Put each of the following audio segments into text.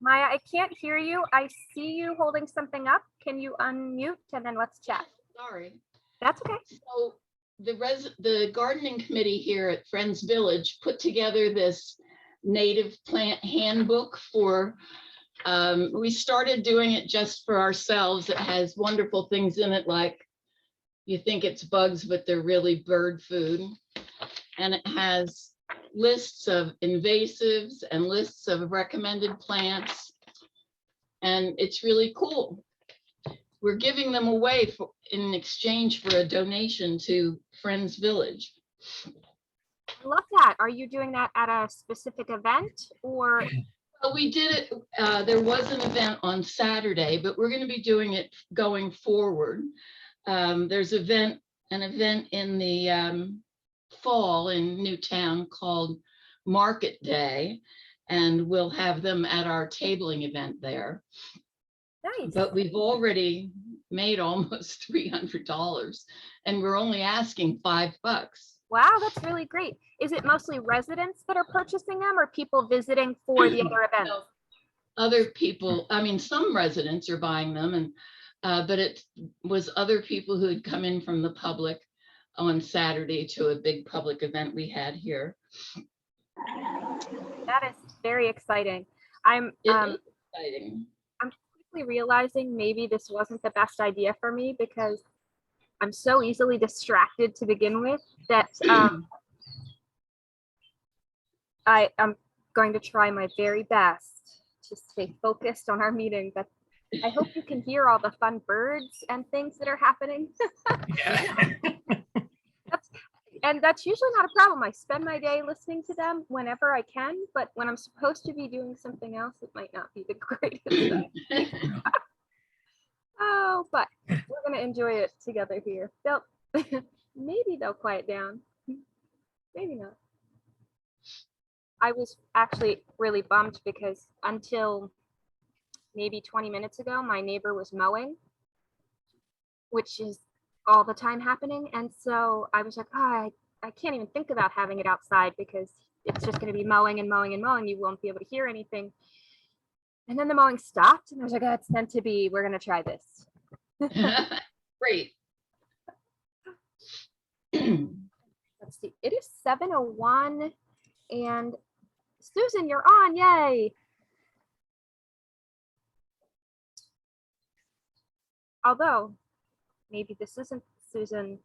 Maya, I can't hear you. I see you holding something up. Can you unmute and then let's chat? Sorry. That's okay. So the gardening committee here at Friends Village put together this native plant handbook for, we started doing it just for ourselves. It has wonderful things in it, like you think it's bugs, but they're really bird food. And it has lists of invasives and lists of recommended plants. And it's really cool. We're giving them away in exchange for a donation to Friends Village. I love that. Are you doing that at a specific event or? Well, we did it. There was an event on Saturday, but we're going to be doing it going forward. There's an event in the fall in Newtown called Market Day, and we'll have them at our tabling event there. Nice. But we've already made almost $300 and we're only asking $5. Wow, that's really great. Is it mostly residents that are purchasing them or people visiting for the other events? No, other people, I mean, some residents are buying them, and but it was other people who had come in from the public on Saturday to a big public event we had here. That is very exciting. I'm exciting. I'm quickly realizing maybe this wasn't the best idea for me because I'm so easily distracted to begin with that I am going to try my very best to stay focused on our meeting, but I hope you can hear all the fun birds and things that are happening. That's usually not a problem. I spend my day listening to them whenever I can, but when I'm supposed to be doing something else, it might not be the greatest. Oh, but we're gonna enjoy it together here. Maybe they'll quiet down. Maybe not. I was actually really bummed because until maybe 20 minutes ago, my neighbor was mowing, which is all the time happening. And so I was like, oh, I can't even think about having it outside because it's just going to be mowing and mowing and mowing. You won't be able to hear anything. And then the mowing stopped and I was like, oh, it's meant to be. We're going to try this. Great. Let's see. It is 7:01 and Susan, you're on. Yay. Although maybe this isn't Susan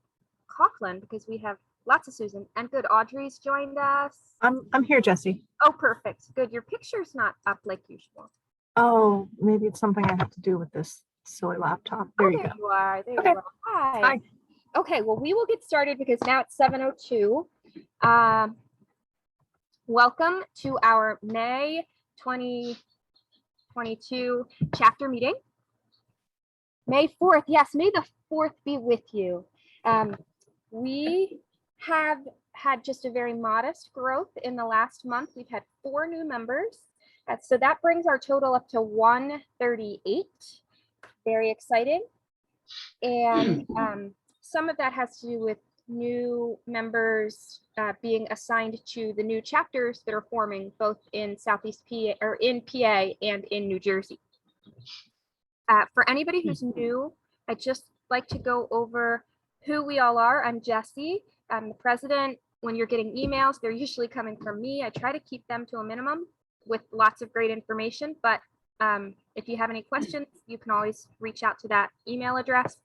Coughlin because we have lots of Susan and good. Audrey's joined us. I'm here, Jesse. Oh, perfect. Good. Your picture's not up like usual. Oh, maybe it's something I have to do with this silly laptop. There you go. You are. There Okay. you are. Hi. Hi. Okay, well, we will get started because now it's 7:02. Welcome to our May 2022 chapter meeting. May 4th. Yes, may the 4th be with you. We have had just a very modest growth in the last month. We've had 4 new members. So that brings our total up to 138. Very exciting. And some of that has to do with new members being assigned to the new chapters that are forming both in Southeast PA or in PA and in New Jersey. For anybody who's new, I'd just like to go over who we all are. I'm Jessie. I'm the president. When you're getting emails, they're usually coming from me. I try to keep them to a minimum with lots of great information, but if you have any questions, you can always reach out to that email address.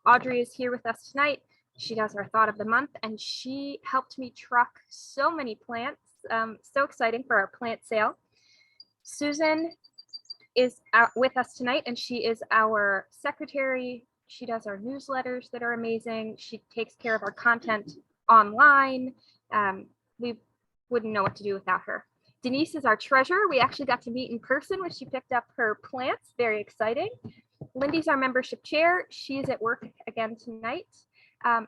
Audrey is here with us tonight. She does our thought of the month, and she helped me truck so many plants. So exciting for our plant sale. Susan is with us tonight, and she is our secretary. She does our newsletters that are amazing. She takes care of our content online. We wouldn't know what to do without her. Denise is our treasurer. We actually got to meet in person when she picked up her plants. Very exciting. Lindy's our membership chair. She's at work again tonight.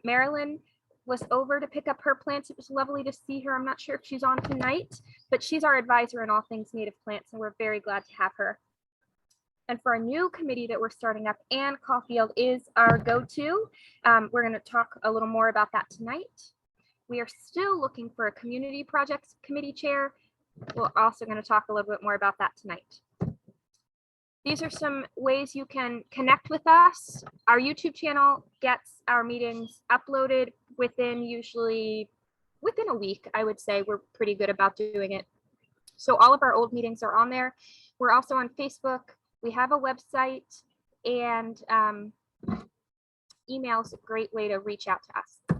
Marilyn was over to pick up her plants. It was lovely to see her. I'm not sure if she's on tonight, but she's our advisor in all things native plants, and we're very glad to have her. And for a new committee that we're starting up, Ann Caulfield is our go-to. We're going to talk a little more about that tonight. We are still looking for a community projects committee chair. We're also going to talk a little bit more about that tonight. these are some ways you can connect with us. Our YouTube channel gets our meetings uploaded usually within a week, I would say. We're pretty good about doing it. So all of our old meetings are on there. We're also on Facebook. We have a website, and email is a great way to reach out to us.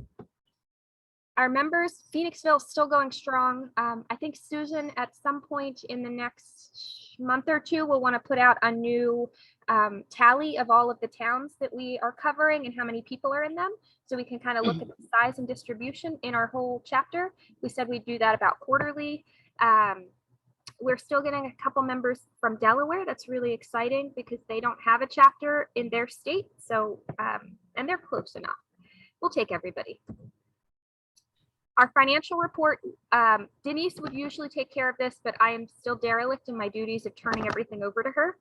Our members, Phoenixville is still going strong. I think Susan, at some point in the next month or two, will want to put out a new tally of all of the towns that we are covering and how many people are in them. So we can kind of look at the size and distribution in our whole chapter. We said we'd do that about quarterly. We're still getting a couple members from Delaware. That's really exciting because they don't have a chapter in their state. So, and they're close enough. We'll take everybody. Our financial report, Denise would usually take care of this, but I am still derelict in my duties of turning everything over to her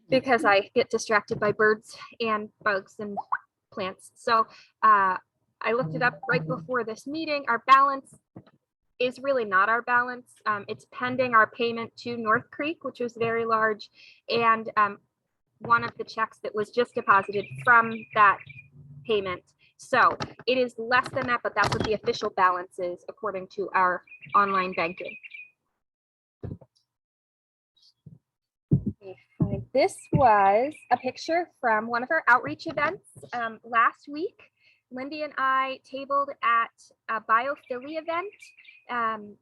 because I get distracted by birds and bugs and plants. So I looked it up right before this meeting. Our balance is really not our balance. It's pending our payment to North Creek, which was very large, and one of the checks that was just deposited from that payment. So it is less than that, but that's what the official balance is according to our online banking. This was a picture from one of our outreach events last week. Lindy and I tabled at a Biophilly event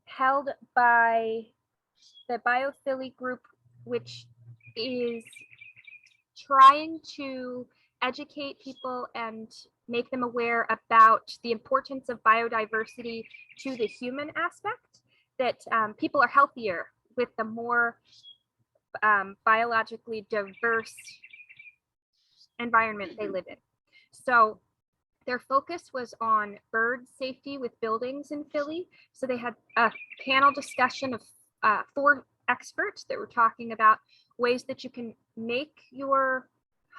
held by the Biophilly group, which is trying to educate people and make them aware about the importance of biodiversity to the human aspect, that people are healthier with the more biologically diverse environment they live in. So their focus was on bird safety with buildings in Philly. So they had a panel discussion of 4 experts that were talking about ways that you can make your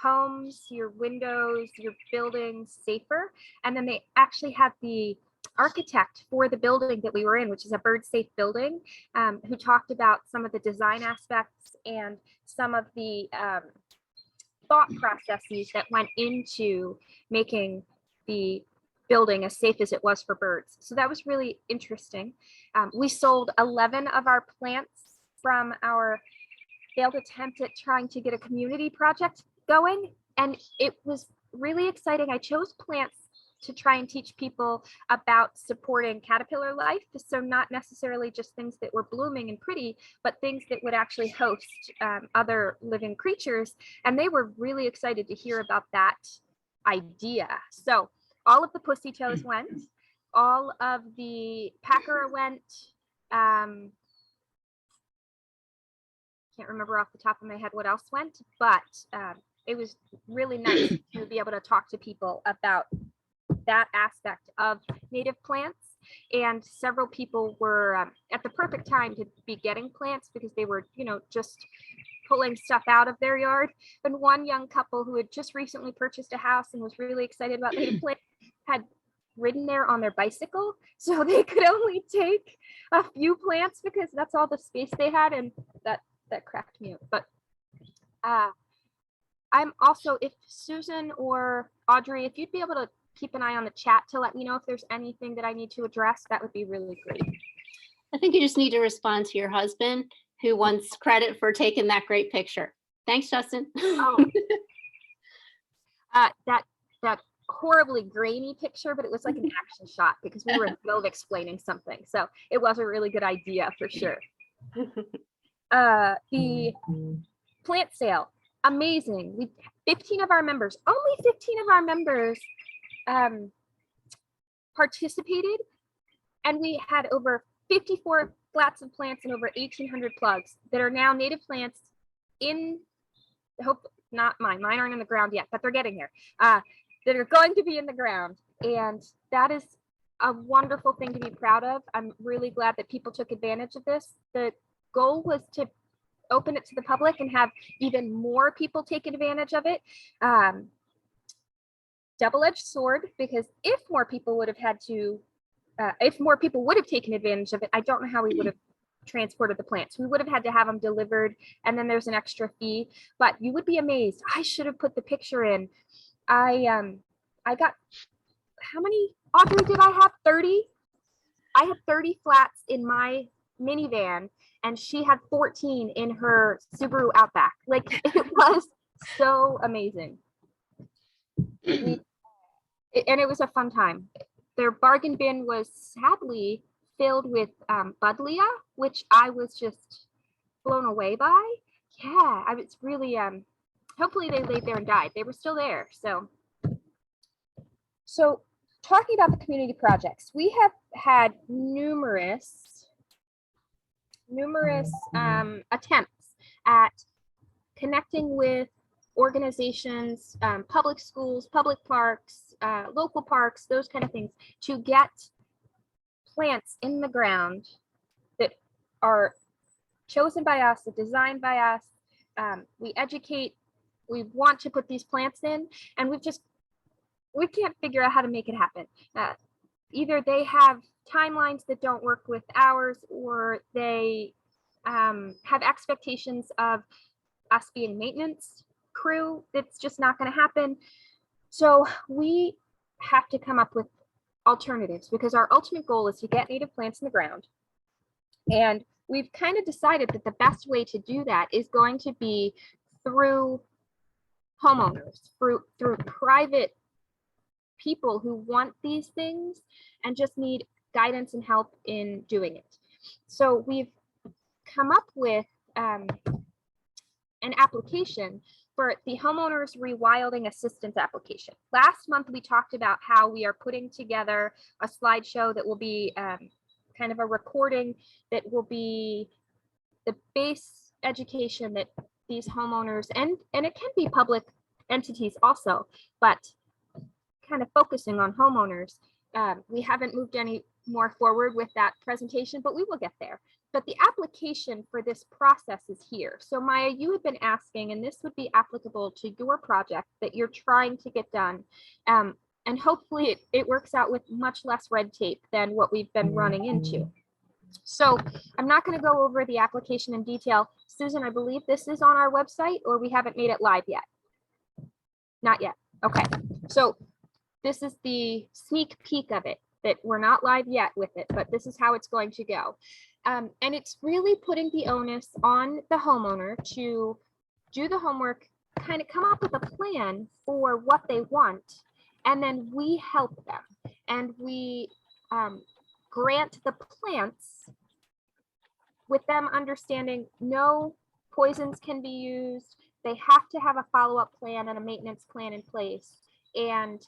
homes, your windows, your buildings safer. And then they actually had the architect for the building that we were in, which is a bird safe building, who talked about some of the design aspects and some of the thought processes that went into making the building as safe as it was for birds. So that was really interesting. We sold 11 of our plants from our failed attempt at trying to get a community project going, and it was really exciting. I chose plants to try and teach people about supporting caterpillar life. So not necessarily just things that were blooming and pretty, but things that would actually host other living creatures. And they were really excited to hear about that idea. So all of the pussy toes went, all of the packer went. Can't remember off the top of my head what else went, but it was really nice to be able to talk to people about that aspect of native plants. And several people were at the perfect time to be getting plants because they were, just pulling stuff out of their yard. And one young couple who had just recently purchased a house and was really excited about native plants had ridden there on their bicycle, so they could only take a few plants because that's all the space they had, and that cracked me up. But I'm also, if Susan or Audrey, if you'd be able to keep an eye on the chat to let me know if there's anything that I need to address, that would be really great. I think you just need to respond to your husband, who wants credit for taking that great picture. Thanks, Justin. Oh. That horribly grainy picture, but it was like an action shot because we were in the middle of explaining something. So it was a really good idea for sure. The plant sale, amazing. 15 of our members, only 15 of our members participated, and we had over 54 flats of plants and over 1,800 plugs that are now native plants in, hope not mine aren't in the ground yet, but they're getting there, that are going to be in the ground. And that is a wonderful thing to be proud of. I'm really glad that people took advantage of this. The goal was to open it to the public and have even more people take advantage of it. Double-edged sword, because if more people would have taken advantage of it, I don't know how we would have transported the plants. We would have had to have them delivered, and then there's an extra fee, but you would be amazed. I should have put the picture in. I got, how many, Audrey, did I have 30? I had 30 flats in my minivan, and she had 14 in her Subaru Outback. Like, it was so amazing. And it was a fun time. Their bargain bin was sadly filled with Budlia, which I was just blown away by. Yeah, I was really, hopefully they laid there and died. They were still there. So talking about the community projects, we have had numerous attempts at connecting with organizations, public schools, public parks, local parks, those kind of things, to get plants in the ground that are chosen by us, designed by us. We educate, we want to put these plants in, and we can't figure out how to make it happen. Either they have timelines that don't work with ours, or they have expectations of us being maintenance crew. That's just not going to happen. So we have to come up with alternatives, because our ultimate goal is to get native plants in the ground. And we've kind of decided that the best way to do that is going to be through homeowners, through private people who want these things and just need guidance and help in doing it. So we've come up with an application for the homeowners rewilding assistance application. Last month, we talked about how we are putting together a slideshow that will be kind of a recording that will be the base education that these homeowners, and it can be public entities also, but kind of focusing on homeowners. We haven't moved any more forward with that presentation, but we will get there. But the application for this process is here. So Maya, you have been asking, and this would be applicable to your project that you're trying to get done. And hopefully it works out with much less red tape than what we've been running into. So I'm not going to go over the application in detail. Susan, I believe this is on our website, or we haven't made it live yet? Not yet. Okay. So this is the sneak peek of it, that we're not live yet with it, but this is how it's going to go. And it's really putting the onus on the homeowner to do the homework, kind of come up with a plan for what they want, and then we help them. And we grant the plants with them understanding no poisons can be used. They have to have a follow-up plan and a maintenance plan in place. And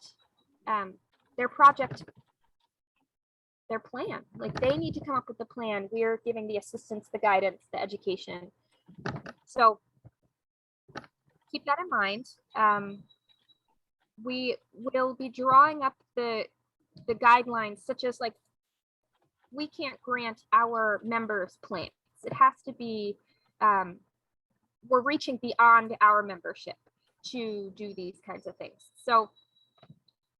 their project, their plan, like they need to come up with the plan. We're giving the assistance, the guidance, the education. So keep that in mind. We will be drawing up the guidelines, such as, like, we can't grant our members plants. It has to be, we're reaching beyond our membership to do these kinds of things. So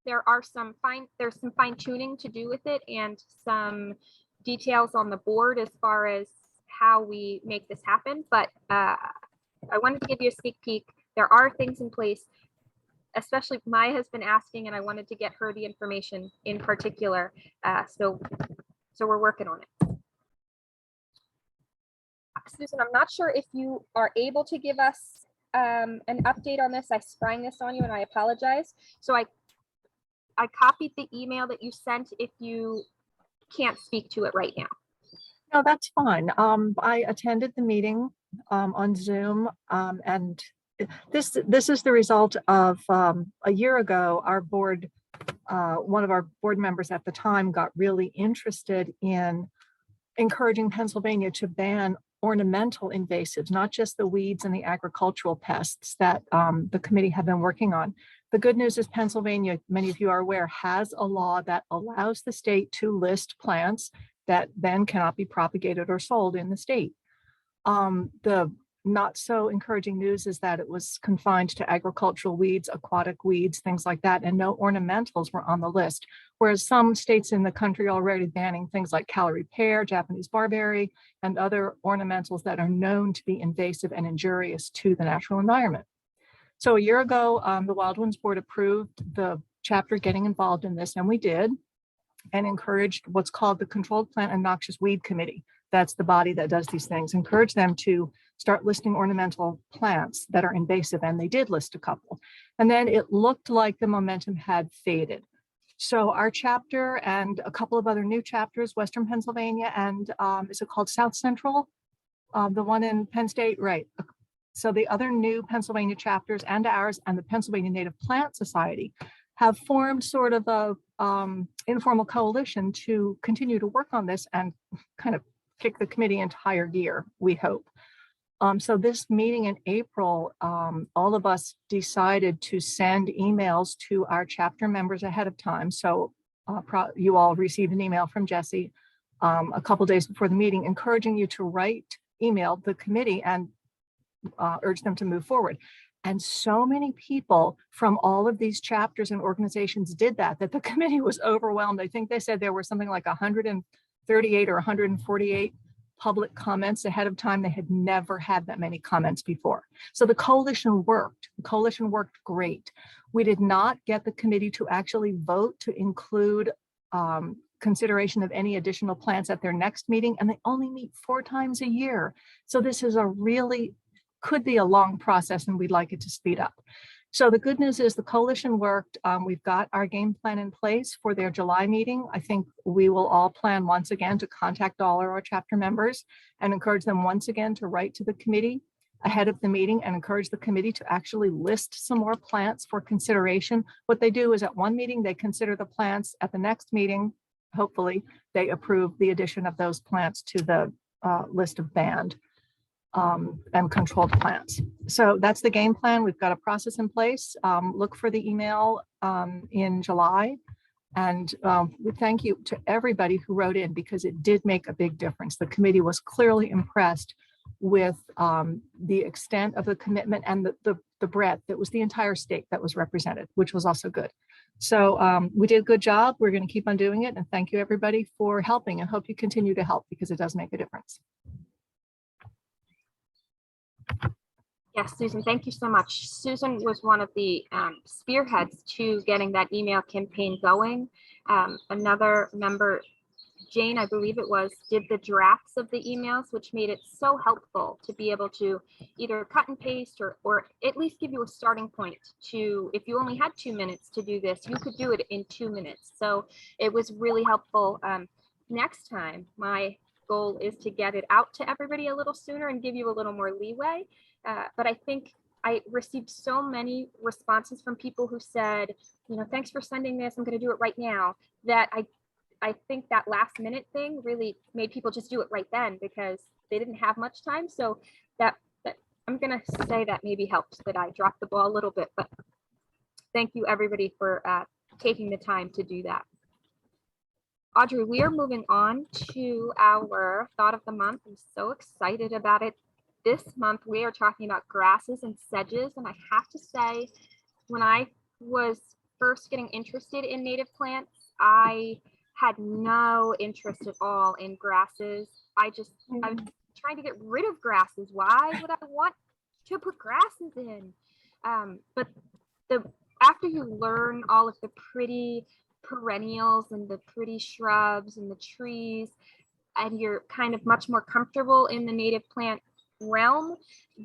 there's some fine tuning to do with it, and some details on the board as far as how we make this happen. But I wanted to give you a sneak peek. There are things in place, especially Maya has been asking, and I wanted to get her the information in particular. So we're working on it. Susan, I'm not sure if you are able to give us an update on this. I sprang this on you and I apologize. So I copied the email that you sent if you can't speak to it right now. No, that's fine. I attended the meeting on Zoom, and this is the result of a year ago, our board, one of our board members at the time got really interested in encouraging Pennsylvania to ban ornamental invasives, not just the weeds and the agricultural pests that the committee have been working on. The good news is Pennsylvania, many of you are aware, has a law that allows the state to list plants that then cannot be propagated or sold in the state. The not so encouraging news is that it was confined to agricultural weeds, aquatic weeds, things like that, and no ornamentals were on the list. Whereas some states in the country are already banning things like calorie pear, Japanese barberry, and other ornamentals that are known to be invasive and injurious to the natural environment. So a year ago, the Wildlands Board approved the chapter getting involved in this, and we did, and encouraged what's called the Controlled Plant and Noxious Weed Committee. That's the body that does these things. Encourage them to start listing ornamental plants that are invasive, and they did list a couple. And then it looked like the momentum had faded. So our chapter and a couple of other new chapters, Western Pennsylvania and is it called South Central? The one in Penn State, right. So the other new Pennsylvania chapters and ours and the Pennsylvania Native Plant Society have formed sort of a informal coalition to continue to work on this and kind of kick the committee into higher gear, we hope. So this meeting in April, all of us decided to send emails to our chapter members ahead of time. So you all received an email from Jesse a couple days before the meeting, encouraging you to email the committee and urge them to move forward. And so many people from all of these chapters and organizations did that the committee was overwhelmed. I think they said there were something like 138 or 148 public comments ahead of time. They had never had that many comments before. So the coalition worked. The coalition worked great. We did not get the committee to actually vote to include consideration of any additional plants at their next meeting, and they only meet 4 times a year. So this is could be a long process, and we'd like it to speed up. So the good news is the coalition worked. We've got our game plan in place for their July meeting. I think we will all plan once again to contact all of our chapter members and encourage them once again to write to the committee ahead of the meeting and encourage the committee to actually list some more plants for consideration. What they do is at one meeting, they consider the plants. At the next meeting, hopefully, they approve the addition of those plants to the list of banned and controlled plants. So that's the game plan. We've got a process in place. Look for the email in July. And we thank you to everybody who wrote in, because it did make a big difference. The committee was clearly impressed with the extent of the commitment and the breadth. It was the entire state that was represented, which was also good. So we did a good job. We're going to keep on doing it. And thank you everybody for helping, and hope you continue to help, because it does make a difference. Yes, Susan, thank you so much. Susan was one of the spearheads to getting that email campaign going. Another member, Jane, I believe it was, did the drafts of the emails, which made it so helpful to be able to either cut and paste or at least give you a starting point to, if you only had 2 minutes to do this, you could do it in 2 minutes. So it was really helpful. Next time, my goal is to get it out to everybody a little sooner and give you a little more leeway. But I think I received so many responses from people who said, thanks for sending this, I'm going to do it right now, that I think that last minute thing really made people just do it right then, because they didn't have much time. So that I'm going to say that maybe helped, that I dropped the ball a little bit, but thank you everybody for taking the time to do that. Audrey, we are moving on to our thought of the month. I'm so excited about it. This month, we are talking about grasses and sedges. And I have to say, when I was first getting interested in native plants, I had no interest at all in grasses. I'm trying to get rid of grasses. Why would I want to put grasses in? But after you learn all of the pretty perennials and the pretty shrubs and the trees, and you're kind of much more comfortable in the native plant realm,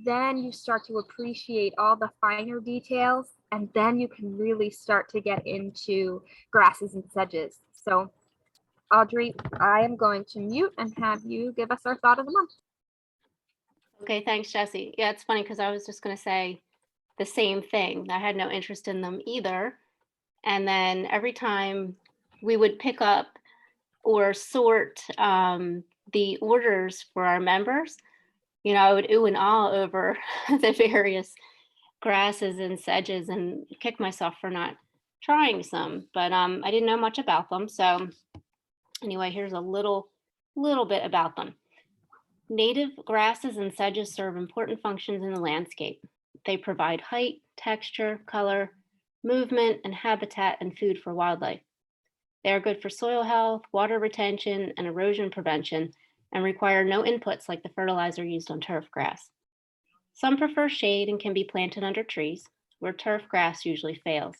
then you start to appreciate all the finer details, and then you can really start to get into grasses and sedges. So Audrey, I am going to mute and have you give us our thought of the month. Okay, thanks, Jessie. Yeah, it's funny because I was just going to say the same thing. I had no interest in them either. And then every time we would pick up or sort the orders for our members, I would ooh and ah over the various grasses and sedges and kick myself for not trying some. But I didn't know much about them. So anyway, here's a little bit about them. Native grasses and sedges serve important functions in the landscape. They provide height, texture, color, movement, and habitat and food for wildlife. They are good for soil health, water retention, and erosion prevention, and require no inputs like the fertilizer used on turf grass. Some prefer shade and can be planted under trees, where turf grass usually fails.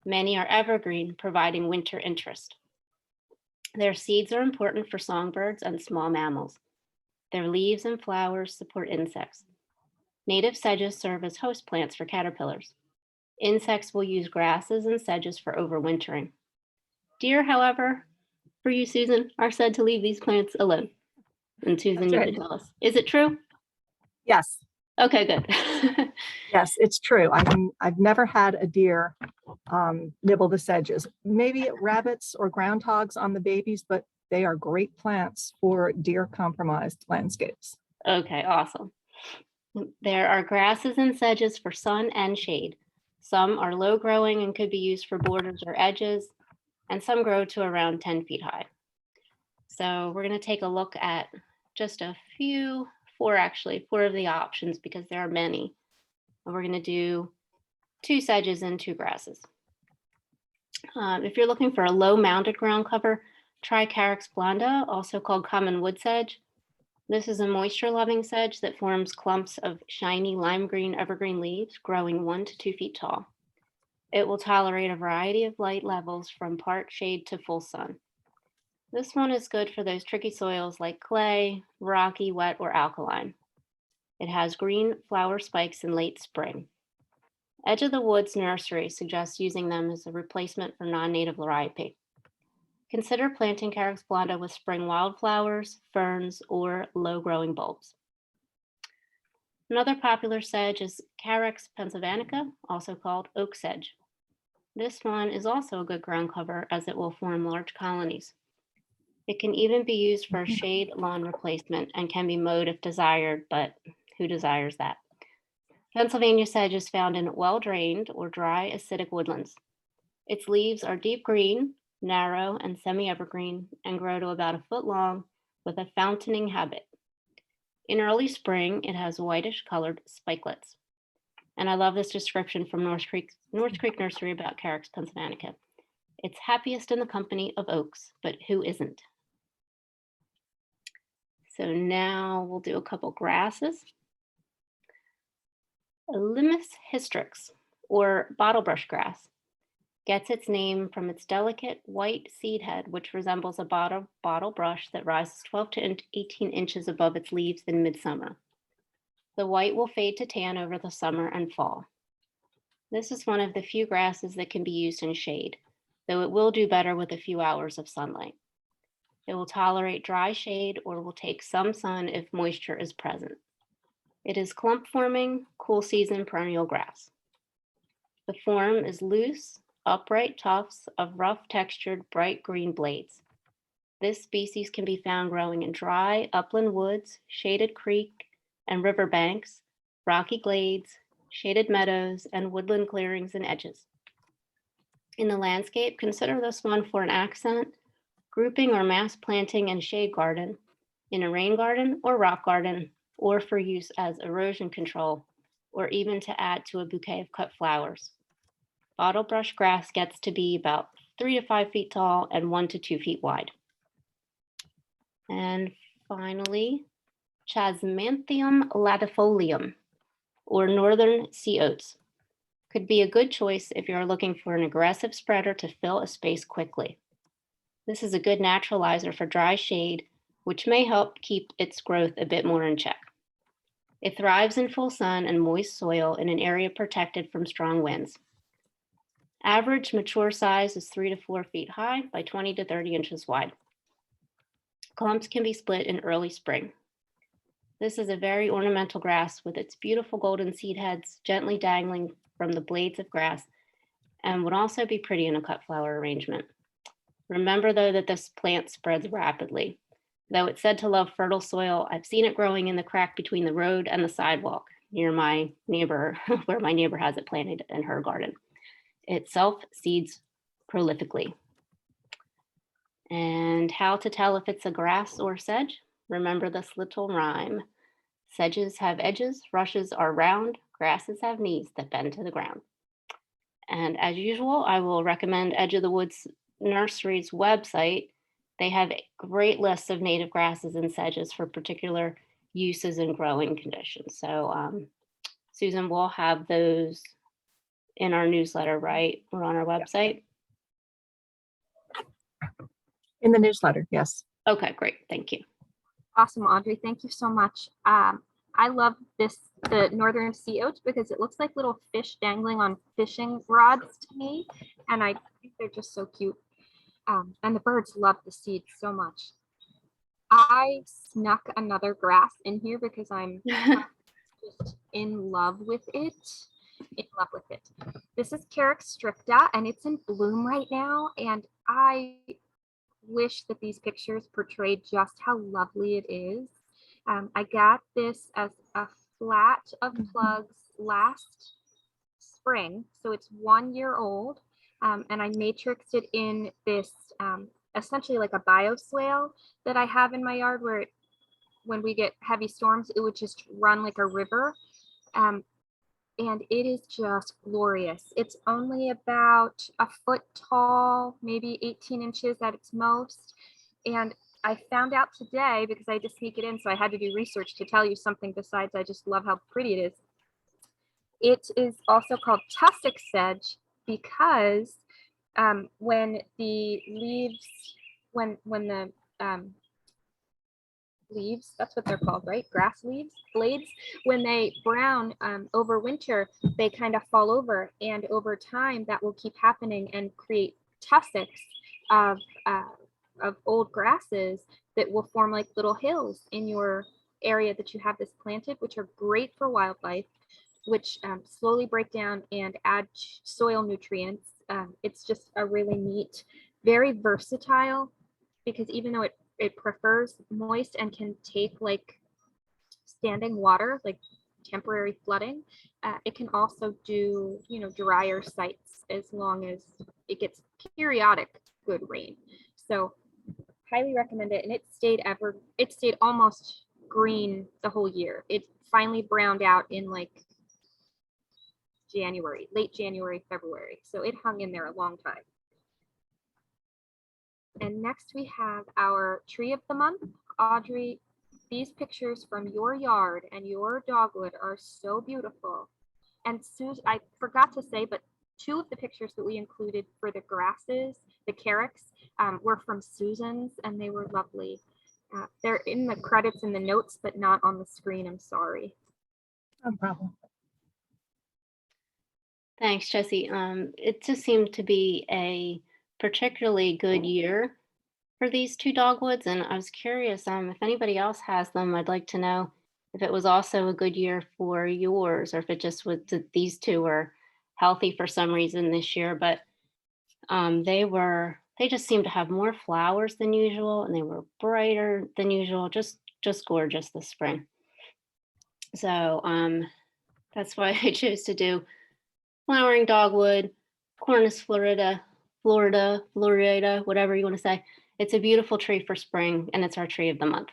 Many are evergreen, providing winter interest. Their seeds are important for songbirds and small mammals. Their leaves and flowers support insects. Native sedges serve as host plants for caterpillars. Insects will use grasses and sedges for overwintering. Deer, however, for you, Susan, are said to leave these plants alone. And Susan, That's you right. can tell us. Is it true? Yes, Okay, good. yes, it's true. I've never had a deer nibble the sedges. Maybe rabbits or groundhogs on the babies, but they are great plants for deer compromised landscapes. Okay, awesome. There are grasses and sedges for sun and shade. Some are low growing and could be used for borders or edges, and some grow to around 10 feet high. So we're going to take a look at just a few, four of the options because there are many. And we're going to do 2 sedges and 2 grasses. If you're looking for a low mounded ground cover, try Carex blonda, also called common wood sedge. This is a moisture loving sedge that forms clumps of shiny lime green evergreen leaves growing 1 to 2 feet tall. It will tolerate a variety of light levels from part shade to full sun. This one is good for those tricky soils like clay, rocky, wet, or alkaline. It has green flower spikes in late spring. Edge of the Woods Nursery suggests using them as a replacement for non-native liriope. Consider planting Carex blonda with spring wildflowers, ferns, or low-growing bulbs. Another popular sedge is Carex pennsylvanica, also called oak sedge. This one is also a good ground cover as it will form large colonies. It can even be used for shade lawn replacement and can be mowed if desired, but who desires that? Pennsylvania sedge is found in well-drained or dry acidic woodlands. Its leaves are deep green, narrow, and semi-evergreen, and grow to about a foot long with a fountaining habit. In early spring, it has whitish colored spikelets. And I love this description from North Creek Nursery about Carex pennsylvanica. It's happiest in the company of oaks, but who isn't? So now we'll do a couple grasses. Limus hystrix, or bottlebrush grass, gets its name from its delicate white seed head, which resembles a bottle brush that rises 12 to 18 inches above its leaves in midsummer. The white will fade to tan over the summer and fall. This is one of the few grasses that can be used in shade, though it will do better with a few hours of sunlight. It will tolerate dry shade or will take some sun if moisture is present. It is clump forming, cool season perennial grass. The form is loose, upright tufts of rough textured bright green blades. This species can be found growing in dry upland woods, shaded creek and river banks, rocky glades, shaded meadows, and woodland clearings and edges. In the landscape, consider this one for an accent, grouping or mass planting in shade garden, in a rain garden or rock garden, or for use as erosion control, or even to add to a bouquet of cut flowers. Bottlebrush grass gets to be about 3 to 5 feet tall and 1 to 2 feet wide. And finally, Chasmanthium latifolium, or northern sea oats, could be a good choice if you're looking for an aggressive spreader to fill a space quickly. This is a good naturalizer for dry shade, which may help keep its growth a bit more in check. It thrives in full sun and moist soil in an area protected from strong winds. Average mature size is 3 to 4 feet high by 20 to 30 inches wide. Clumps can be split in early spring. This is a very ornamental grass with its beautiful golden seed heads gently dangling from the blades of grass and would also be pretty in a cut flower arrangement. Remember though that this plant spreads rapidly. Though it's said to love fertile soil, I've seen it growing in the crack between the road and the sidewalk near my neighbor, where my neighbor has it planted in her garden. It self-seeds prolifically. And how to tell if it's a grass or sedge? remember this little rhyme. Sedges have edges, rushes are round, grasses have knees that bend to the ground. And as usual, I will recommend Edge of the Woods Nursery's website. They have great lists of native grasses and sedges for particular uses and growing conditions. So Susan will have those in our newsletter, right? Or on our website. In the newsletter, yes. Okay, great. Thank you. Awesome, Audrey. Thank you so much. I love the northern sea oats because it looks like little fish dangling on fishing rods to me. And I think they're just so cute. And the birds love the seeds so much. I snuck another grass in here because I'm just in love with it. This is Carex stricta and it's in bloom right now. And I wish that these pictures portrayed just how lovely it is. I got this as a flat of plugs last spring, so it's 1 year old, and I matrixed it in this essentially like a bioswale that I have in my yard where when we get heavy storms, it would just run like a river. And it is just glorious. It's only about a foot tall, maybe 18 inches at its most. And I found out today, because I had to sneak it in, so I had to do research to tell you something besides I just love how pretty it is. It is also called tussock sedge because when the leaves, when the leaves, that's what they're called, right? Grass leaves, blades, when they brown over winter, they kind of fall over, and over time that will keep happening and create tussocks of old grasses that will form like little hills in your area that you have this planted, which are great for wildlife, which slowly break down and add soil nutrients. It's just a really neat, very versatile, because even though it prefers moist and can take like standing water, like temporary flooding, it can also do, drier sites as long as it gets periodic good rain. So highly recommend it. And it stayed almost green the whole year. It finally browned out in like late January, February. So it hung in there a long time. And next we have our tree of the month. Audrey, these pictures from your yard and your dogwood are so beautiful. And Susan, I forgot to say, but 2 of the pictures that we included for the grasses, the carex, were from Susan's, and they were lovely. They're in the credits in the notes, but not on the screen. I'm sorry. No problem. Thanks, Jessie. It just seemed to be a particularly good year for these 2 dogwoods, and I was curious if anybody else has them. I'd like to know if it was also a good year for yours, or if it just was that these 2 were healthy for some reason this year. But they just seemed to have more flowers than usual, and they were brighter than usual. Just gorgeous this spring. So that's why I chose to do flowering dogwood, Cornus Florida, whatever you want to say. It's a beautiful tree for spring, and it's our tree of the month.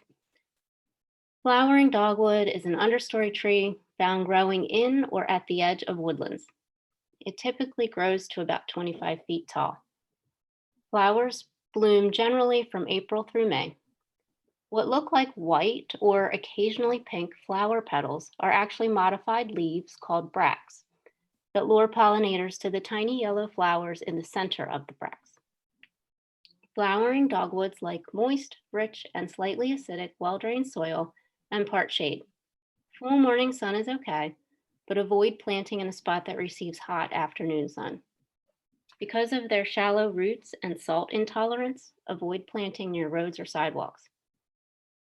Flowering dogwood is an understory tree found growing in or at the edge of woodlands. It typically grows to about 25 feet tall. Flowers bloom generally from April through May. What look like white or occasionally pink flower petals are actually modified leaves called bracts that lure pollinators to the tiny yellow flowers in the center of the bracts. Flowering dogwoods like moist, rich, and slightly acidic, well-drained soil and part shade. Full morning sun is okay, but avoid planting in a spot that receives hot afternoon sun. Because of their shallow roots and salt intolerance, avoid planting near roads or sidewalks.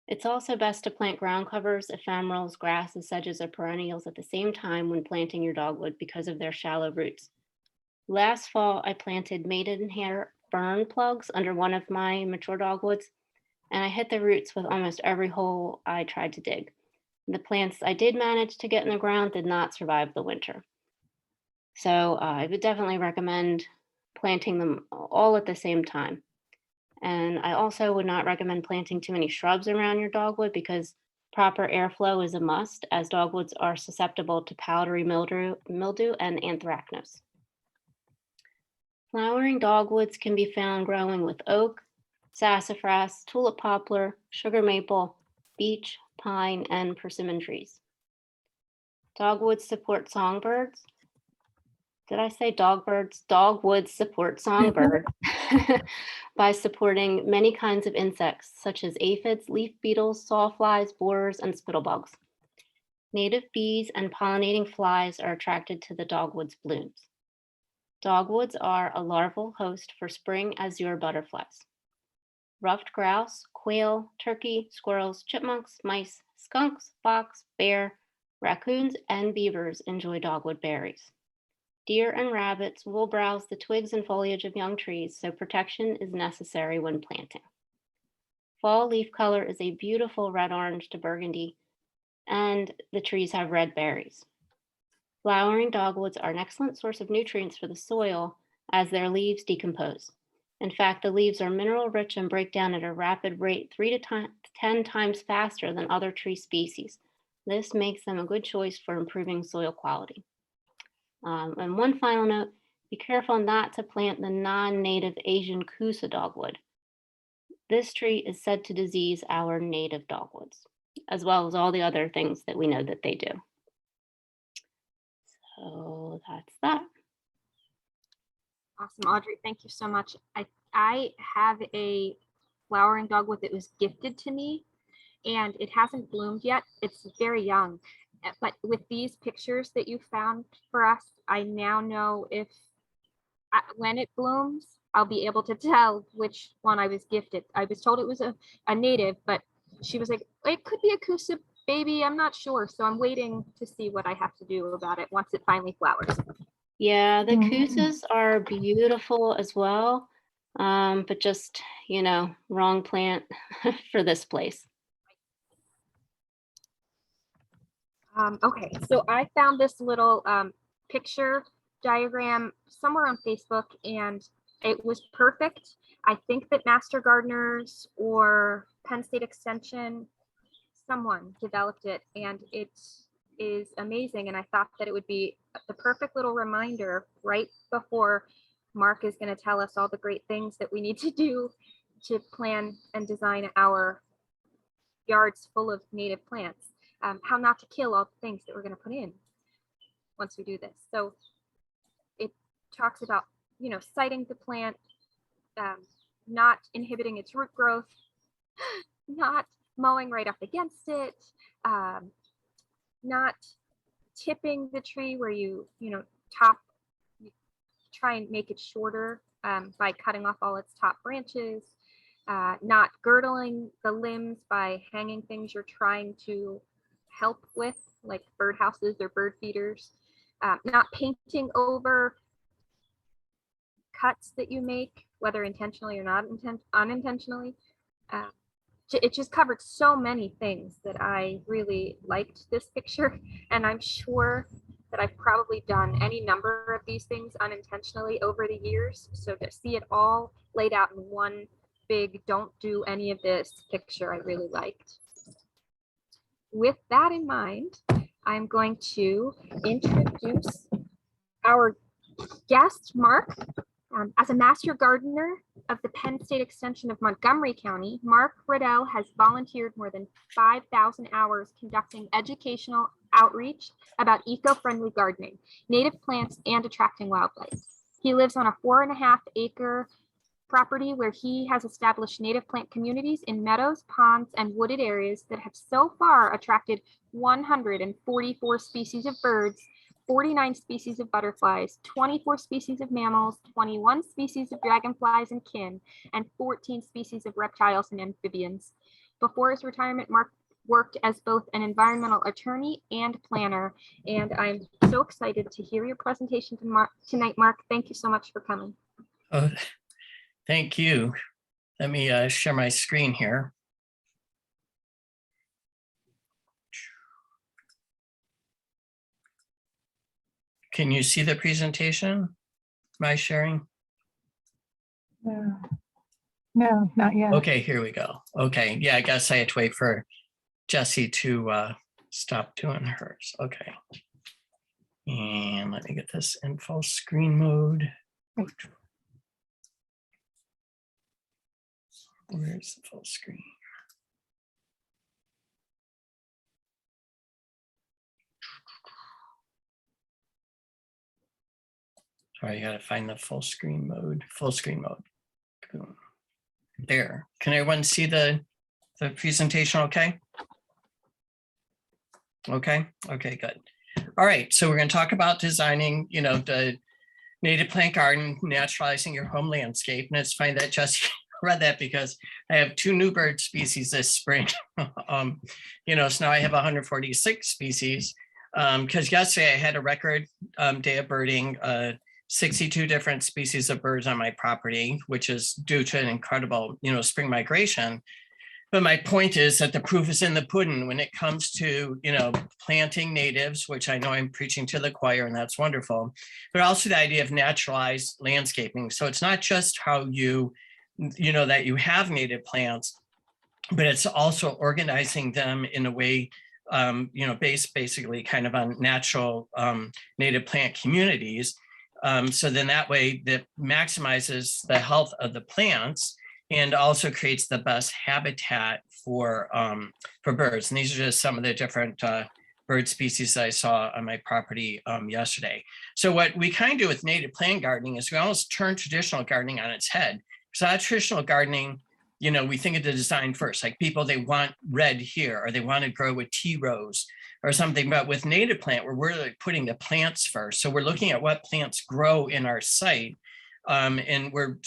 It's also best to plant ground covers, ephemerals, grasses, sedges, or perennials at the same time when planting your dogwood because of their shallow roots. Last fall, I planted maidenhair fern plugs under one of my mature dogwoods, and I hit the roots with almost every hole I tried to dig. The plants I did manage to get in the ground did not survive the winter. So I would definitely recommend planting them all at the same time. And I also would not recommend planting too many shrubs around your dogwood because proper airflow is a must, as dogwoods are susceptible to powdery mildew and anthracnose. Flowering dogwoods can be found growing with oak, sassafras, tulip poplar, sugar maple, beech, pine, and persimmon trees. Dogwoods support songbirds. Did I say dogbirds? Dogwoods support songbirds by supporting many kinds of insects such as aphids, leaf beetles, sawflies, borers, and spittlebugs. Native bees and pollinating flies are attracted to the dogwood's blooms. Dogwoods are a larval host for spring azure butterflies. Ruffed grouse, quail, turkey, squirrels, chipmunks, mice, skunks, fox, bear, raccoons, and beavers enjoy dogwood berries. Deer and rabbits will browse the twigs and foliage of young trees, so protection is necessary when planting. Fall leaf color is a beautiful red-orange to burgundy, and the trees have red berries. Flowering dogwoods are an excellent source of nutrients for the soil as their leaves decompose. In fact, the leaves are mineral rich and break down at a rapid rate 3 to 10 times faster than other tree species. This makes them a good choice for improving soil quality. And one final note, be careful not to plant the non-native Asian Kusa dogwood. This tree is said to disease our native dogwoods, as well as all the other things that we know that they do. So that's that. Awesome, Audrey. Thank you so much. I have a flowering dogwood that was gifted to me, and it hasn't bloomed yet. It's very young. But with these pictures that you found for us, I now know if when it blooms, I'll be able to tell which one I was gifted. I was told it was a native, but she was like, it could be a Kusa baby. I'm not sure. So I'm waiting to see what I have to do about it once it finally flowers. Yeah, the Kusas are beautiful as well, but just, wrong plant for this place. Okay, so I found this little picture diagram somewhere on Facebook, and it was perfect. I think that Master Gardeners or Penn State Extension, someone developed it, and it is amazing. And I thought that it would be the perfect little reminder right before Marc is going to tell us all the great things that we need to do to plan and design our yards full of native plants. How not to kill all the things that we're going to put in once we do this. So it talks about, siting the plant, not inhibiting its root growth, not mowing right up against it, not tipping the tree where you try and make it shorter by cutting off all its top branches, not girdling the limbs by hanging things you're trying to help with, like birdhouses or bird feeders, not painting over cuts that you make, whether intentionally or not unintentionally. It just covered so many things that I really liked this picture, and I'm sure that I've probably done any number of these things unintentionally over the years. So to see it all laid out in one big don't do any of this picture, I really liked. With that in mind, I'm going to introduce our guest, Marc. As a master gardener of the Penn State Extension of Montgomery County, Marc Radell has volunteered more than 5,000 hours conducting educational outreach about eco-friendly gardening, native plants, and attracting wildlife. He lives on a 4.5-acre property where he has established native plant communities in meadows, ponds, and wooded areas that have so far attracted 144 species of birds, 49 species of butterflies, 24 species of mammals, 21 species of dragonflies and kin, and 14 species of reptiles and amphibians. Before his retirement, Marc worked as both an environmental attorney and planner, and I'm so excited to hear your presentation tonight, Marc. Thank you so much for coming. Thank you. Let me share my screen here. Can you see the presentation? Am I sharing? No, not yet. Okay, here we go. Okay, yeah, I guess I had to wait for Jessie to stop doing hers. Okay. And let me get this in full screen mode. Where's the full screen? Sorry, I gotta find the full screen mode. Full screen mode. Boom. There. Can everyone see the presentation okay? Okay, okay, good. All right, so we're going to talk about designing, the native plant garden, naturalizing your home landscape. And it's funny that Jessie read that because I have 2 new bird species this spring. So now I have 146 species because yesterday I had a record day of birding, 62 different species of birds on my property, which is due to an incredible, spring migration. But my point is that the proof is in the pudding when it comes to, planting natives, which I know I'm preaching to the choir, and that's wonderful, but also the idea of naturalized landscaping. So it's not just how that you have native plants, but it's also organizing them in a way, based basically kind of on natural native plant communities. So then that way that maximizes the health of the plants and also creates the best habitat for birds. And these are just some of the different bird species that I saw on my property yesterday. So what we kind of do with native plant gardening is we almost turn traditional gardening on its head. So that traditional gardening, we think of the design first, like people, they want red here, or they want to grow with tea rose or something. But with native plant, we're really putting the plants first. So we're looking at what plants grow in our site. And we're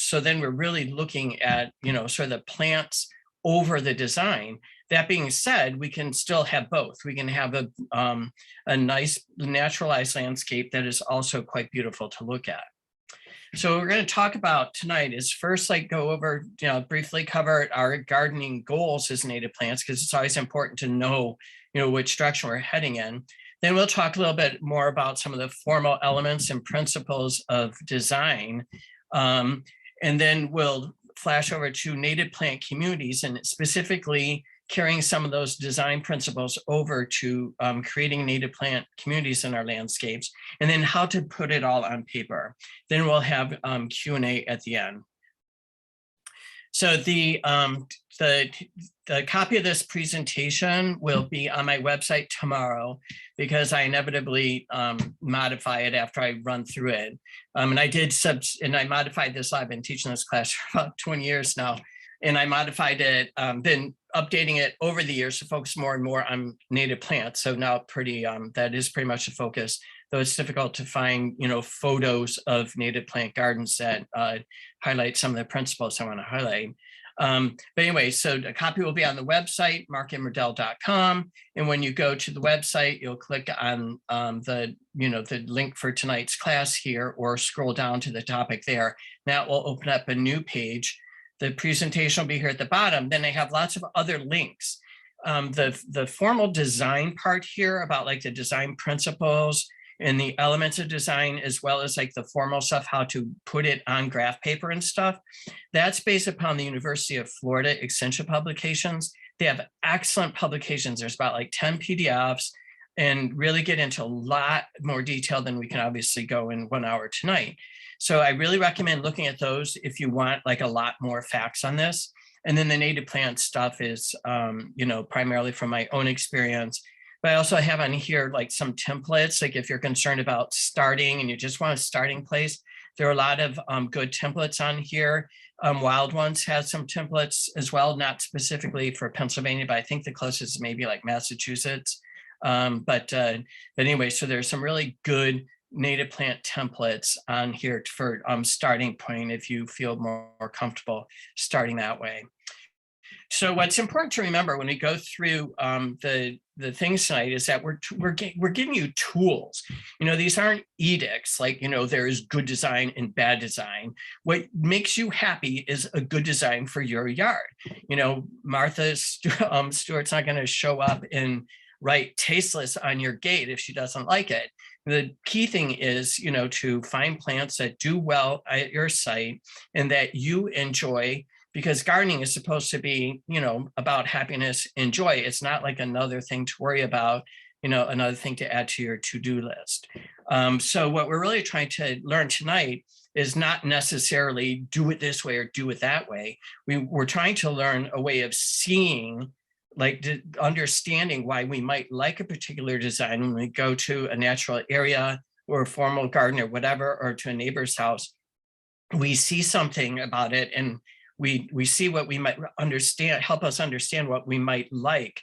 really looking at, sort of the plants over the design. That being said, we can still have both. We can have a nice naturalized landscape that is also quite beautiful to look at. So what we're going to talk about tonight is first, go over, briefly cover our gardening goals as native plants, because it's always important to know, which direction we're heading in. Then we'll talk a little bit more about some of the formal elements and principles of design. And then we'll flash over to native plant communities and specifically carrying some of those design principles over to creating native plant communities in our landscapes, and then how to put it all on paper. Then we'll have Q&A at the end. So the copy of this presentation will be on my website tomorrow, because I inevitably modify it after I run through it. And I modified this. I've been teaching this class for about 20 years now, and I modified it, been updating it over the years to focus more and more on native plants. So now that is pretty much the focus, though it's difficult to find, photos of native plant gardens that highlight some of the principles I want to highlight. But anyway, so a copy will be on the website, marcandradell.com. And when you go to the website, you'll click on the link for tonight's class here, or scroll down to the topic there. That will open up a new page. The presentation will be here at the bottom. Then I have lots of other links. The formal design part here about the design principles and the elements of design, as well as the formal stuff, how to put it on graph paper and stuff. That's based upon the University of Florida Extension publications. They have excellent publications. There's about 10 PDFs, and really get into a lot more detail than we can obviously go in 1 hour tonight. So I really recommend looking at those if you want a lot more facts on this. And then the native plant stuff is, primarily from my own experience. But I also have on here some templates, if you're concerned about starting and you just want a starting place. There are a lot of good templates on here. Wild Ones has some templates as well, not specifically for Pennsylvania, but I think the closest is maybe Massachusetts. But anyway, so there's some really good native plant templates on here for starting point if you feel more comfortable starting that way. So what's important to remember when we go through the things tonight is that we're giving you tools. These aren't edicts there is good design and bad design. What makes you happy is a good design for your yard. Martha Stewart's not going to show up and write tasteless on your gate if she doesn't like it. The key thing is, to find plants that do well at your site and that you enjoy because gardening is supposed to be, about happiness and joy. It's not like another thing to worry about, another thing to add to your to-do list. So what we're really trying to learn tonight is not necessarily do it this way or do it that way. We're trying to learn a way of seeing, like understanding why we might like a particular design when we go to a natural area or a formal garden or whatever, or to a neighbor's house. We see something about it and we see what we might understand, help us understand what we might like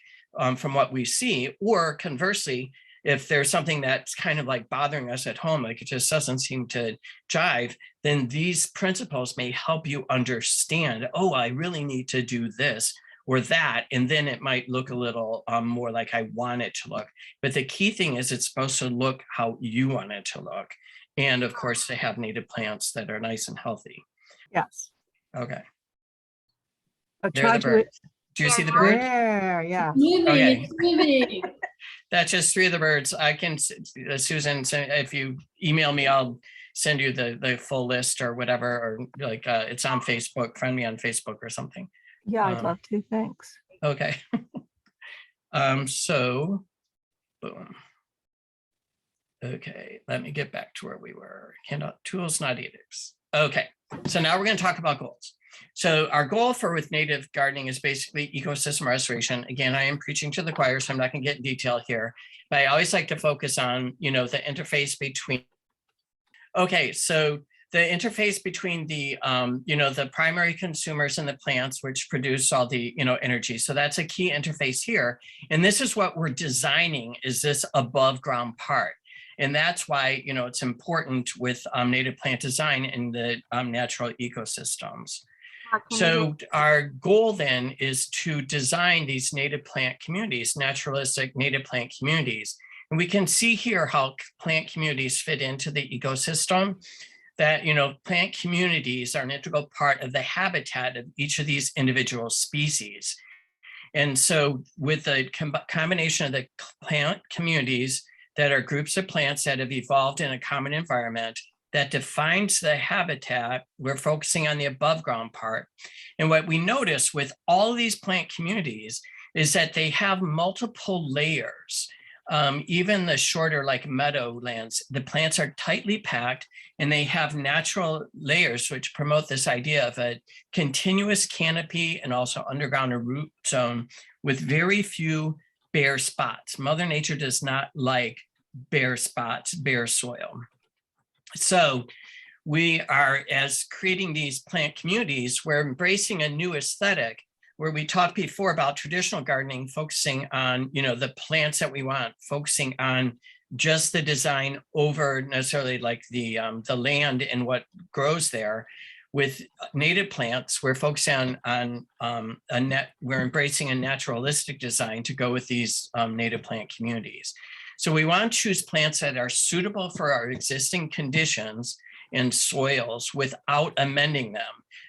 from what we see. Or conversely, if there's something that's kind of like bothering us at home, like it just doesn't seem to jive, then these principles may help you understand, oh, I really need to do this or that, and then it might look a little more like I want it to look. But the key thing is it's supposed to look how you want it to look. And of course, they have native plants that are nice and healthy. Yes. Okay. I There are tried the to, birds. Do you see the bird? there, yeah. Moving, Okay. it's moving. That's just 3 of the birds. I can, Susan, if you email me, I'll send you the full list or whatever, or like it's on Facebook, friend me on Facebook or something. Yeah, I'd love to, thanks. Okay. So, boom. Okay, let me get back to where we were. Handout tools, not edicts. Okay, so now we're going to talk about goals. So our goal for with native gardening is basically ecosystem restoration. Again, I am preaching to the choir, so I'm not going to get in detail here, but I always like to focus on, the interface between. Okay, so the interface between the, the primary consumers and the plants, which produce all the, energy. So that's a key interface here. And this is what we're designing, is this above ground part. And that's why, it's important with native plant design in the natural ecosystems. So our goal then is to design these native plant communities, naturalistic native plant communities. And we can see here how plant communities fit into the ecosystem, that, plant communities are an integral part of the habitat of each of these individual species. And so with the combination of the plant communities that are groups of plants that have evolved in a common environment that defines the habitat, we're focusing on the above ground part. And what we notice with all of these plant communities is that they have multiple layers. Even the shorter like meadowlands, the plants are tightly packed and they have natural layers which promote this idea of a continuous canopy and also underground or root zone with very few bare spots. Mother Nature does not like bare spots, bare soil. So we are, as creating these plant communities, we're embracing a new aesthetic where we talked before about traditional gardening, focusing on, the plants that we want, focusing on just the design over necessarily like the land and what grows there. With native plants, we're focusing on we're embracing a naturalistic design to go with these native plant communities. So we want to choose plants that are suitable for our existing conditions and soils without amending them.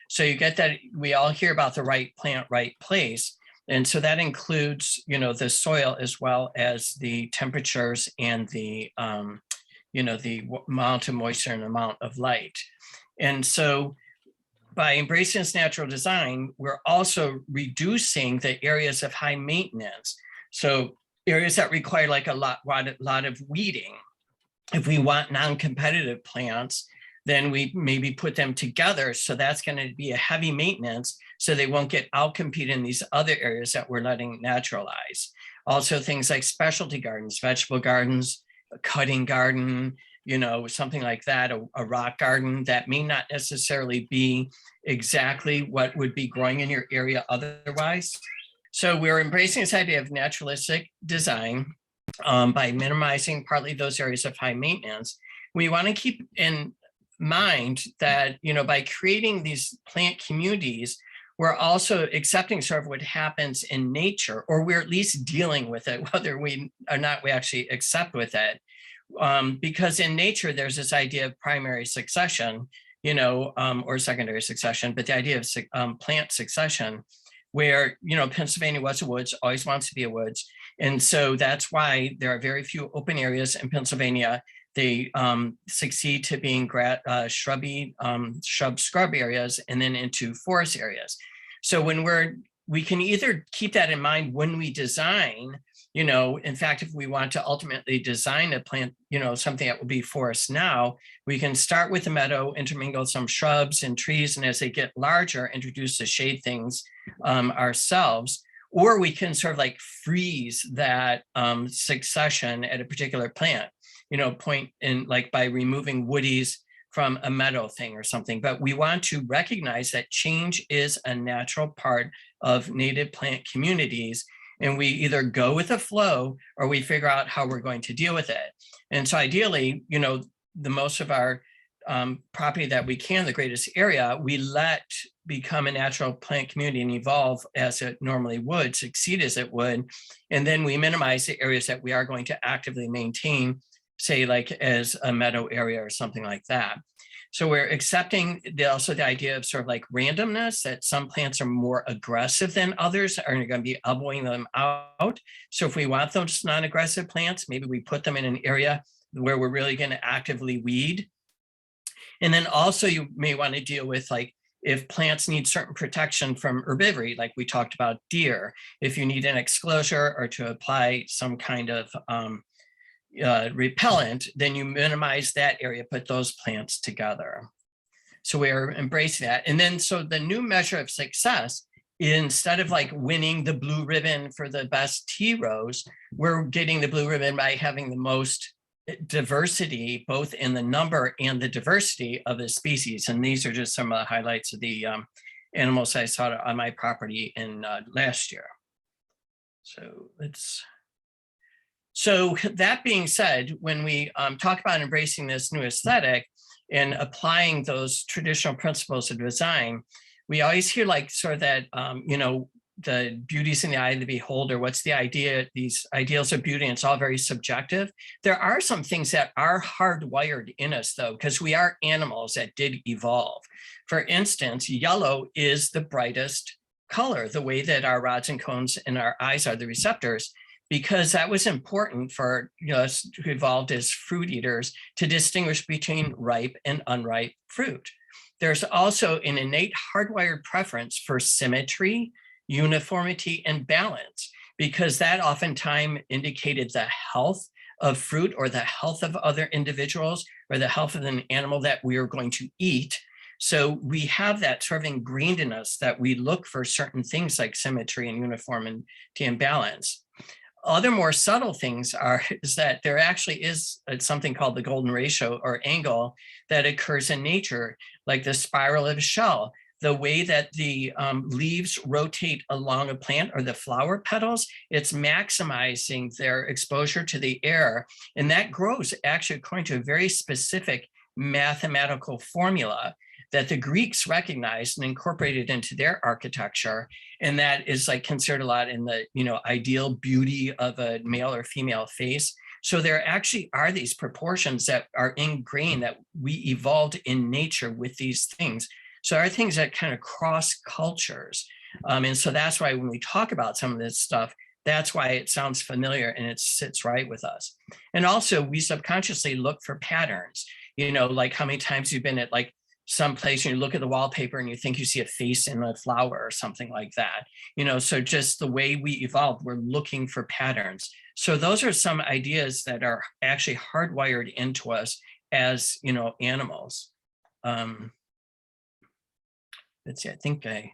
So you get that we all hear about the right plant, right place. And so that includes, the soil as well as the temperatures and the, the amount of moisture and amount of light. And so by embracing this natural design, we're also reducing the areas of high maintenance. So areas that require like a lot of weeding. If we want non-competitive plants, then we maybe put them together. So that's going to be a heavy maintenance, so they won't get outcompeted in these other areas that we're letting naturalize. Also things like specialty gardens, vegetable gardens, a cutting garden, something like that, a rock garden that may not necessarily be exactly what would be growing in your area otherwise. So we're embracing this idea of naturalistic design by minimizing partly those areas of high maintenance. We want to keep in mind that, by creating these plant communities, we're also accepting sort of what happens in nature, or we're at least dealing with it, whether we or not we actually accept with it. Because in nature, there's this idea of primary succession, or secondary succession, but the idea of plant succession, where, Pennsylvania was a woods, always wants to be a woods. And so that's why there are very few open areas in Pennsylvania they succeed to being shrubby, scrub areas, and then into forest areas. So when we can either keep that in mind when we design, you know, in fact, if we want to ultimately design a plant, you know, something that will be forest now, we can start with the meadow, intermingle some shrubs and trees, and as they get larger, introduce the shade things ourselves. Or we can sort of like freeze that succession at a particular plant, you know, point in like by removing woodies from a meadow thing or something. But we want to recognize that change is a natural part of native plant communities. And we either go with the flow or we figure out how we're going to deal with it. And so ideally, you know, the most of our property that we can, the greatest area, we let become a natural plant community and evolve as it normally would, succeed as it would. And then we minimize the areas that we are going to actively maintain, say like as a meadow area or something like that. So we're accepting also the idea of sort of like randomness, that some plants are more aggressive than others, are going to be elbowing them out. So if we want those non-aggressive plants, maybe we put them in an area where we're really going to actively weed. And then also you may want to deal with like, if plants need certain protection from herbivory, like we talked about deer, if you need an exclosure or to apply some kind of repellent, then you minimize that area, put those plants together. So we're embracing that. And then, so the new measure of success, instead of like winning the blue ribbon for the best tea rows, we're getting the blue ribbon by having the most diversity, both in the number and the diversity of the species. And these are just some of the highlights of the animals I saw on my property in last year. So that being said, when we talk about embracing this new aesthetic and applying those traditional principles of design, we always hear like sort of that, you know, the beauty's in the eye of the beholder. What's the idea? These ideals of beauty, and it's all very subjective. There are some things that are hardwired in us though, because we are animals that did evolve. For instance, yellow is the brightest color, the way that our rods and cones in our eyes are the receptors, because that was important for us who evolved as fruit eaters to distinguish between ripe and unripe fruit. There's also an innate hardwired preference for symmetry, uniformity, and balance, because that oftentimes indicated the health of fruit or the health of other individuals or the health of an animal that we are going to eat. So we have that sort of ingrained in us that we look for certain things like symmetry and uniformity and balance. Other more subtle things is that there actually is something called the golden ratio or angle that occurs in nature, like the spiral of a shell. The way that the leaves rotate along a plant or the flower petals, it's maximizing their exposure to the air. And that grows actually according to a very specific mathematical formula that the Greeks recognized and incorporated into their architecture. And that is like considered a lot in the, ideal beauty of a male or female face. So there actually are these proportions that are ingrained, that we evolved in nature with these things. So there are things that kind of cross cultures. And so that's why when we talk about some of this stuff, that's why it sounds familiar and it sits right with us. And also we subconsciously look for patterns, like how many times you've been at like some place and you look at the wallpaper and you think you see a face in a flower or something like that. So just the way we evolved, we're looking for patterns. So those are some ideas that are actually hardwired into us as, animals. Let's see,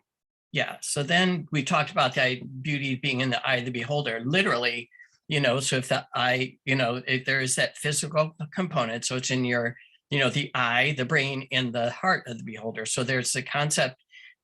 so then we talked about the beauty being in the eye of the beholder, literally, so if the eye, if there is that physical component, so it's in your, the eye, the brain, and the heart of the beholder. So there's the concept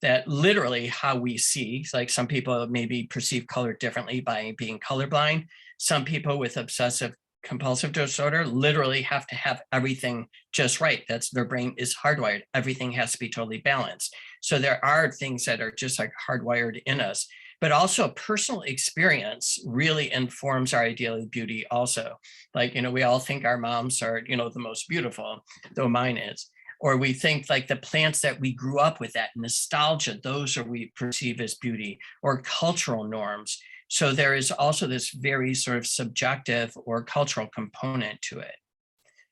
that literally how we see, like some people maybe perceive color differently by being colorblind. Some people with obsessive compulsive disorder literally have to have everything just right. That's their brain is hardwired. Everything has to be totally balanced. So there are things that are just like hardwired in us, but also personal experience really informs our ideal of beauty also. Like, we all think our moms are, the most beautiful, though mine is. Or we think like the plants that we grew up with, that nostalgia, those are we perceive as beauty, or cultural norms. So there is also this very sort of subjective or cultural component to it.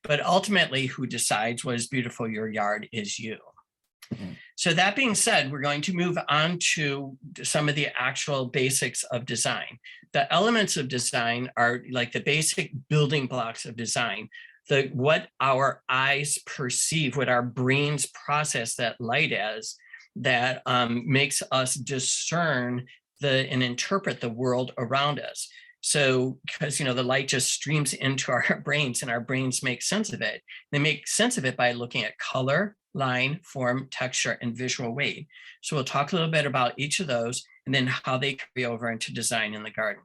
but ultimately who decides what is beautiful your yard is you. So that being said, we're going to move on to some of the actual basics of design. The elements of design are like the basic building blocks of design, what our eyes perceive, what our brains process that light as, that makes us discern and interpret the world around us. So, because, the light just streams into our brains and our brains make sense of it. They make sense of it by looking at color, line, form, texture, and visual weight. So we'll talk a little bit about each of those and then how they carry over into design in the garden.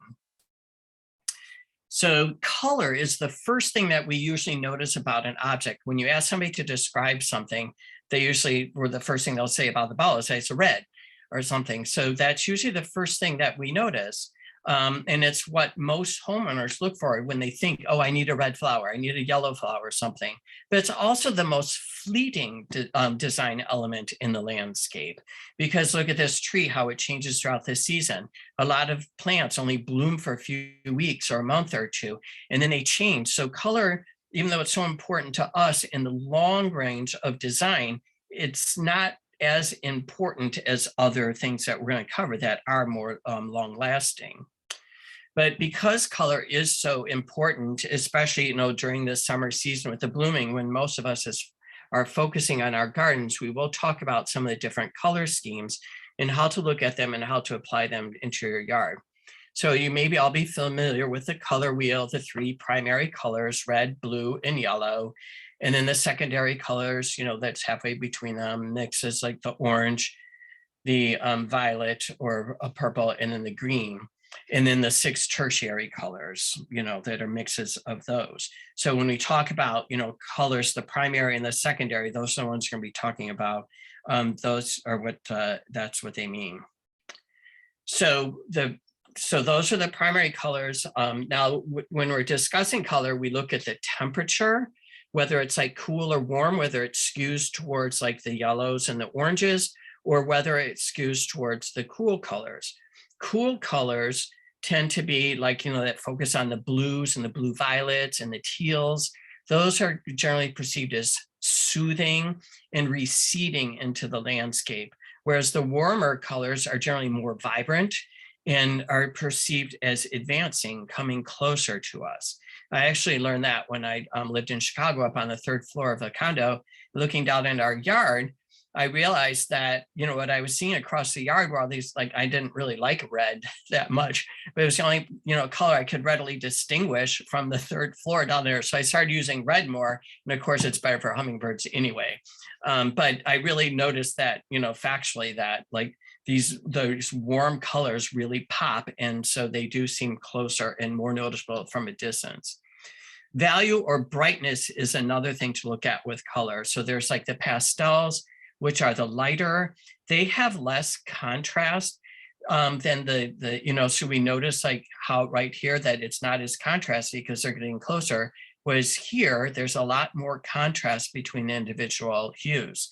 So color is the first thing that we usually notice about an object. When you ask somebody to describe something, they usually, or the first thing they'll say about the ball is say it's a red or something. So that's usually the first thing that we notice. And it's what most homeowners look for when they think, oh, I need a red flower, I need a yellow flower or something. But it's also the most fleeting design element in the landscape, because look at this tree, how it changes throughout the season. A lot of plants only bloom for a few weeks or a month or two, and then they change. So color, even though it's so important to us in the long range of design, it's not as important as other things that we're going to cover that are more long lasting. But because color is so important, especially during the summer season with the blooming, when most of us are focusing on our gardens, we will talk about some of the different color schemes and how to look at them and how to apply them into your yard. So you maybe all be familiar with the color wheel, the three primary colors, red, blue, and yellow. And then the secondary colors, that's halfway between them, mixes like the orange, the violet or a purple, and then the green. And then the 6 tertiary colors, that are mixes of those. So when we talk about, colors, the primary and the secondary, those are the ones we're going to be talking about. Those are that's what they mean. So those are the primary colors. Now, when we're discussing color, we look at the temperature, whether it's like cool or warm, whether it skews towards like the yellows and the oranges, or whether it skews towards the cool colors. Cool colors tend to be like, that focus on the blues and the blue violets and the teals. Those are generally perceived as soothing and receding into the landscape, whereas the warmer colors are generally more vibrant and are perceived as advancing, coming closer to us. I actually learned that when I lived in Chicago up on the 3rd floor of a condo, looking down in our yard. I realized that, what I was seeing across the yard were all these, like, I didn't really like red that much, but it was the only, color I could readily distinguish from the 3rd floor down there. So I started using red more. And of course, it's better for hummingbirds anyway. But I really noticed that, factually, that like those warm colors really pop. And so they do seem closer and more noticeable from a distance. Value or brightness is another thing to look at with color. So there's like the pastels, which are the lighter. They have less contrast than so we notice like how right here that it's not as contrasty because they're getting closer, whereas here there's a lot more contrast between the individual hues.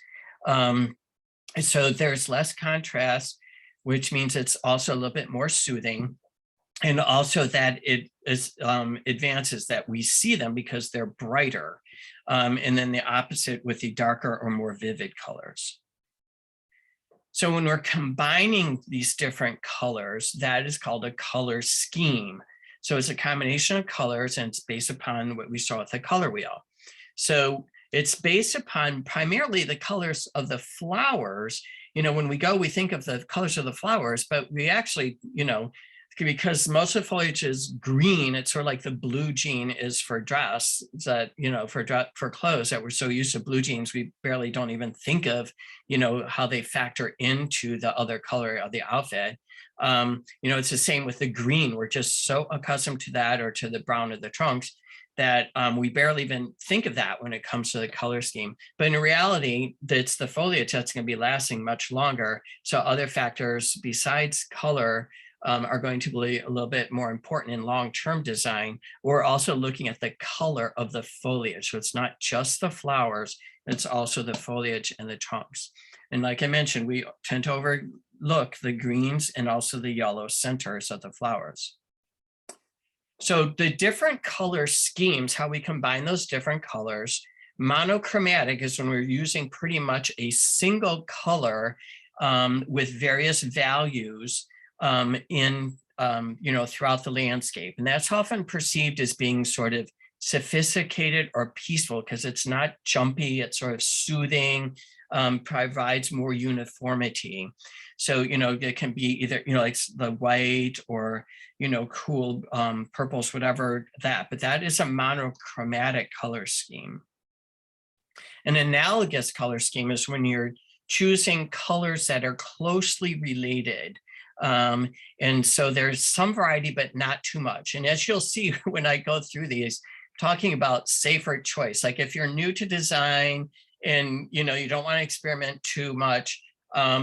So there's less contrast, which means it's also a little bit more soothing. And also that it is advances that we see them because they're brighter. And then the opposite with the darker or more vivid colors. So when we're combining these different colors, that is called a color scheme. So it's a combination of colors and it's based upon what we saw with the color wheel. So it's based upon primarily the colors of the flowers. When we go, we think of the colors of the flowers, but we actually, because most of the foliage is green, it's sort of like the blue jean is for dress, that, for clothes that we're so used to blue jeans, we barely don't even think of, how they factor into the other color of the outfit. It's the same with the green. We're just so accustomed to that, or to the brown of the trunks, that we barely even think of that when it comes to the color scheme. But in reality, it's the foliage that's going to be lasting much longer. So other factors besides color are going to be a little bit more important in long-term design. We're also looking at the color of the foliage. So it's not just the flowers, it's also the foliage and the trunks. And like I mentioned, we tend to overlook the greens and also the yellow centers of the flowers. So the different color schemes, how we combine those different colors. Monochromatic is when we're using pretty much a single color with various values throughout the landscape. And that's often perceived as being sort of sophisticated or peaceful because it's not jumpy, it's sort of soothing, provides more uniformity. So, it can be either, like the white or, cool purples, whatever that, but that is a monochromatic color scheme. An analogous color scheme is when you're choosing colors that are closely related. And so there's some variety, but not too much. And as you'll see when I go through these, talking about safer choice, like if you're new to design and you don't want to experiment too much,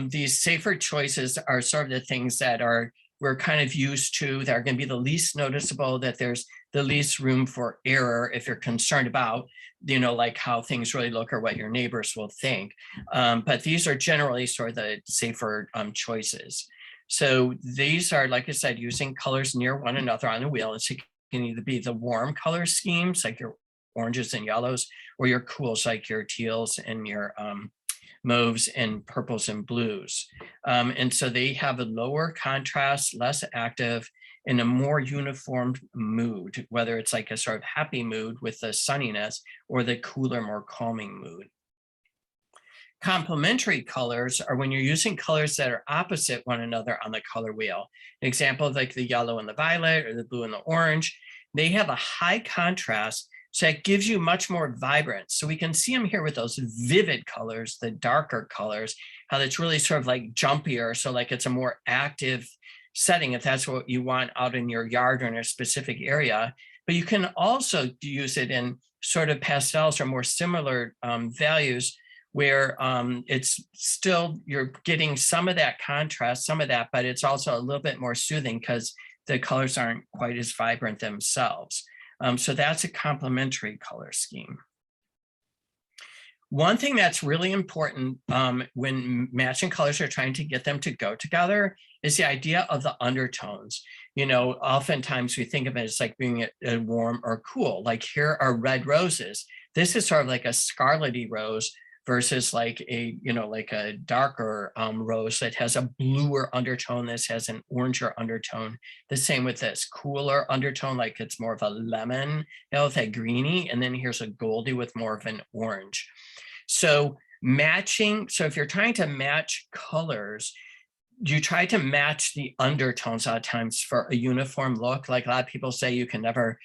these safer choices are sort of the things that we're kind of used to, that are going to be the least noticeable, that there's the least room for error if you're concerned about, like how things really look or what your neighbors will think. But these are generally sort of the safer choices. So these are, like I said, using colors near one another on the wheel. And so it can either be the warm color schemes, like your oranges and yellows, or your cools, like your teals and your mauves and purples and blues. And so they have a lower contrast, less active, and a more uniform mood, whether it's like a sort of happy mood with the sunniness or the cooler, more calming mood. Complementary colors are when you're using colors that are opposite one another on the color wheel. An example, like the yellow and the violet or the blue and the orange, they have a high contrast, so it gives you much more vibrance. So we can see them here with those vivid colors, the darker colors, how that's really sort of like jumpier. So like it's a more active setting if that's what you want out in your yard or in a specific area. But you can also use it in sort of pastels or more similar values where it's still, you're getting some of that contrast, some of that, but it's also a little bit more soothing because the colors aren't quite as vibrant themselves. So that's a complementary color scheme. One thing that's really important when matching colors are trying to get them to go together is the idea of the undertones. Oftentimes we think of it as like being a warm or cool, like here are red roses. This is sort of like a scarlety rose versus like a darker rose that has a bluer undertone. This has an oranger undertone. The same with this cooler undertone, like it's more of a lemon, with a greeny, and then here's a goldie with more of an orange. So if you're trying to match colors, you try to match the undertones a lot of times for a uniform look. Like a lot of people say you can never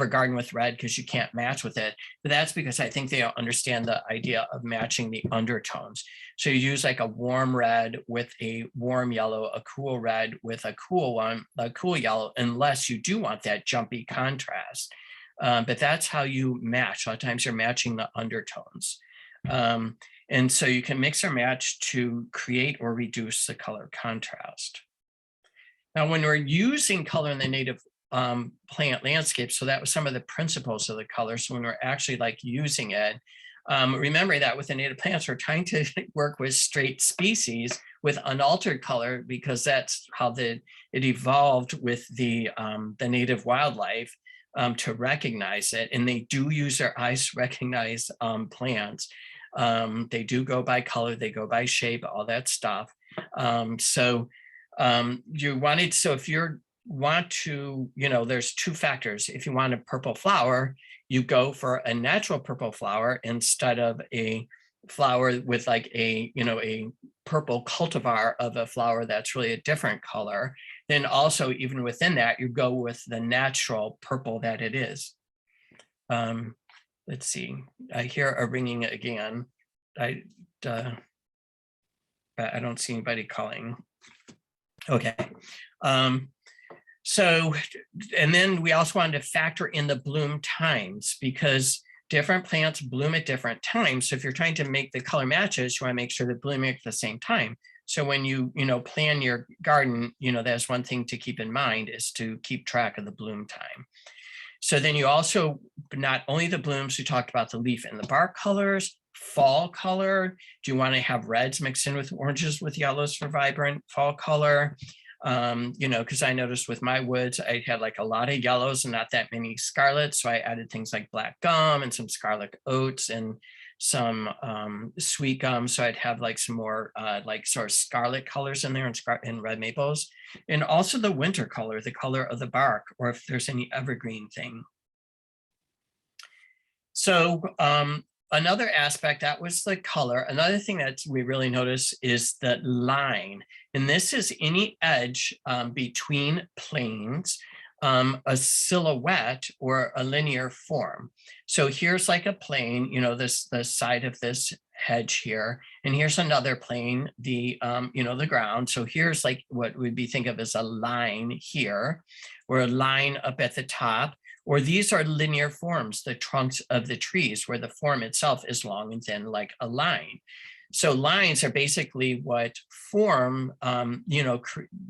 garden with red because you can't match with it. But that's because I think they don't understand the idea of matching the undertones. So you use like a warm red with a warm yellow, a cool red with a cool one, a cool yellow, unless you do want that jumpy contrast. But that's how you match. A lot of times you're matching the undertones. And so you can mix or match to create or reduce the color contrast. Now, when we're using color in the native plant landscape, so that was some of the principles of the color. So when we're actually like using it, remember that with the native plants, we're trying to work with straight species with unaltered color because that's how it evolved with the native wildlife to recognize it. And they do use their eyes to recognize plants. They do go by color, they go by shape, all that stuff. So if you want to, there's two factors. If you want a purple flower, you go for a natural purple flower instead of a flower with like a purple cultivar of a flower that's really a different color. Then also, even within that, you go with the natural purple that it is. Let's see, I hear a ringing again. I don't see anybody calling. Okay. So, and then we also wanted to factor in the bloom times because different plants bloom at different times. So if you're trying to make the color matches, you want to make sure they're blooming at the same time. So when you plan your garden, that's one thing to keep in mind is to keep track of the bloom time. So then you also, not only the blooms, we talked about the leaf and the bark colors, fall color. Do you want to have reds mixed in with oranges with yellows for vibrant fall color? You know, because I noticed with my woods, I had like a lot of yellows and not that many scarlets. So I added things like black gum and some scarlet oats and some sweet gum. So I'd have like some more like sort of scarlet colors in there and red maples. And also the winter color, the color of the bark, or if there's any evergreen thing. So another aspect, that was the color. Another thing that we really notice is the line. And this is any edge between planes, a silhouette or a linear form. So here's like a plane, you know, the side of this hedge here, and here's another plane, the you know, the ground. So here's like what would be think of as a line here, or a line up at the top. Or these are linear forms, the trunks of the trees, where the form itself is long and thin like a line. So lines are basically what form, you know,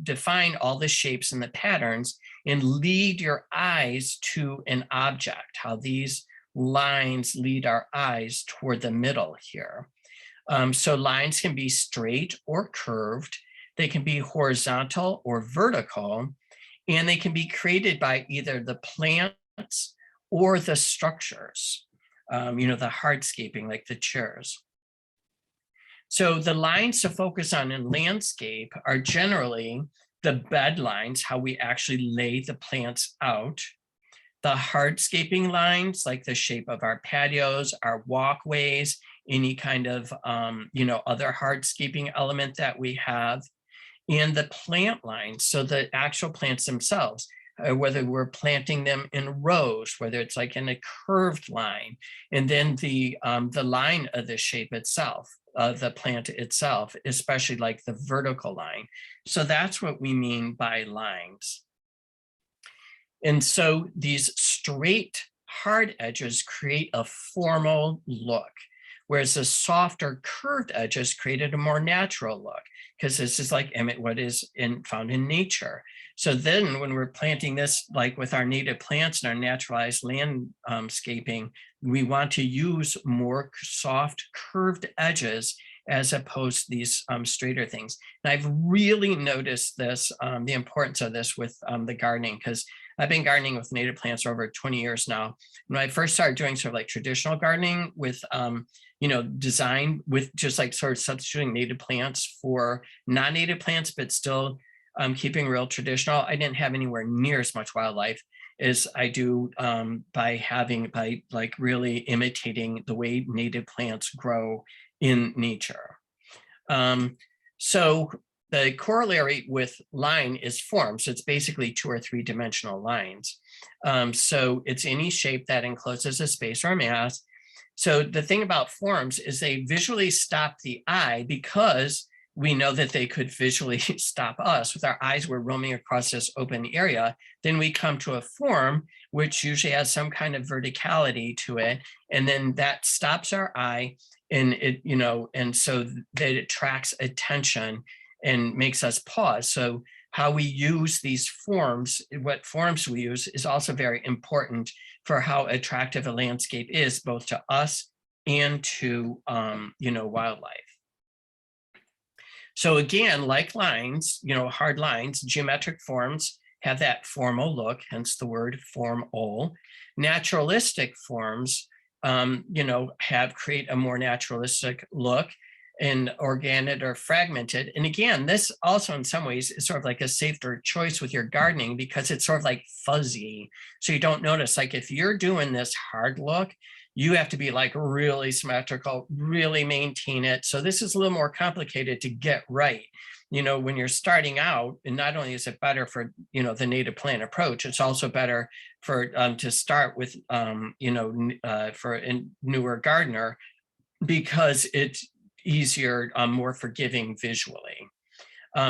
define all the shapes and the patterns and lead your eyes to an object, how these lines lead our eyes toward the middle here. So lines can be straight or curved. They can be horizontal or vertical, and they can be created by either the plants or the structures, you know, the hardscaping like the chairs. So the lines to focus on in landscape are generally the bed lines, how we actually lay the plants out, the hardscaping lines, like the shape of our patios, our walkways, any kind of, you know, other hardscaping element that we have, and the plant lines, so the actual plants themselves, whether we're planting them in rows, whether it's like in a curved line, and then the line of the shape itself, the plant itself, especially like the vertical line. So that's what we mean by lines. And so these straight, hard edges create a formal look, whereas the softer curved edges created a more natural look, because this is like what is found in nature. So then when we're planting this, like with our native plants and our naturalized landscaping, we want to use more soft curved edges as opposed to these straighter things. And I've really noticed this, the importance of this with the gardening, because I've been gardening with native plants for over 20 years now. When I first started doing sort of like traditional gardening with, you know, design with just like sort of substituting native plants for non-native plants, but still keeping real traditional, I didn't have anywhere near as much wildlife as I do by like really imitating the way native plants grow in nature. So the corollary with line is form. So it's basically 2 or 3 dimensional lines. So it's any shape that encloses a space or a mass. So the thing about forms is they visually stop the eye, because we know that they could visually stop us. With our eyes, we're roaming across this open area. Then we come to a form, which usually has some kind of verticality to it. And then that stops our eye, and it, you know, and so that it attracts attention and makes us pause. So how we use these forms, what forms we use, is also very important for how attractive a landscape is, both to us and to, you know, wildlife. So again, like lines, you know, hard lines, geometric forms have that formal look, hence the word formal. Naturalistic forms, you know, create a more naturalistic look, and organic or fragmented. And again, this also in some ways is sort of like a safer choice with your gardening, because it's sort of like fuzzy. So you don't notice, like if you're doing this hard look, you have to be like really symmetrical, really maintain it. So this is a little more complicated to get right. You know, when you're starting out, and not only is it better for, you know, the native plant approach, it's also better for to start with, you know, for a newer gardener, because it's easier, more forgiving visually.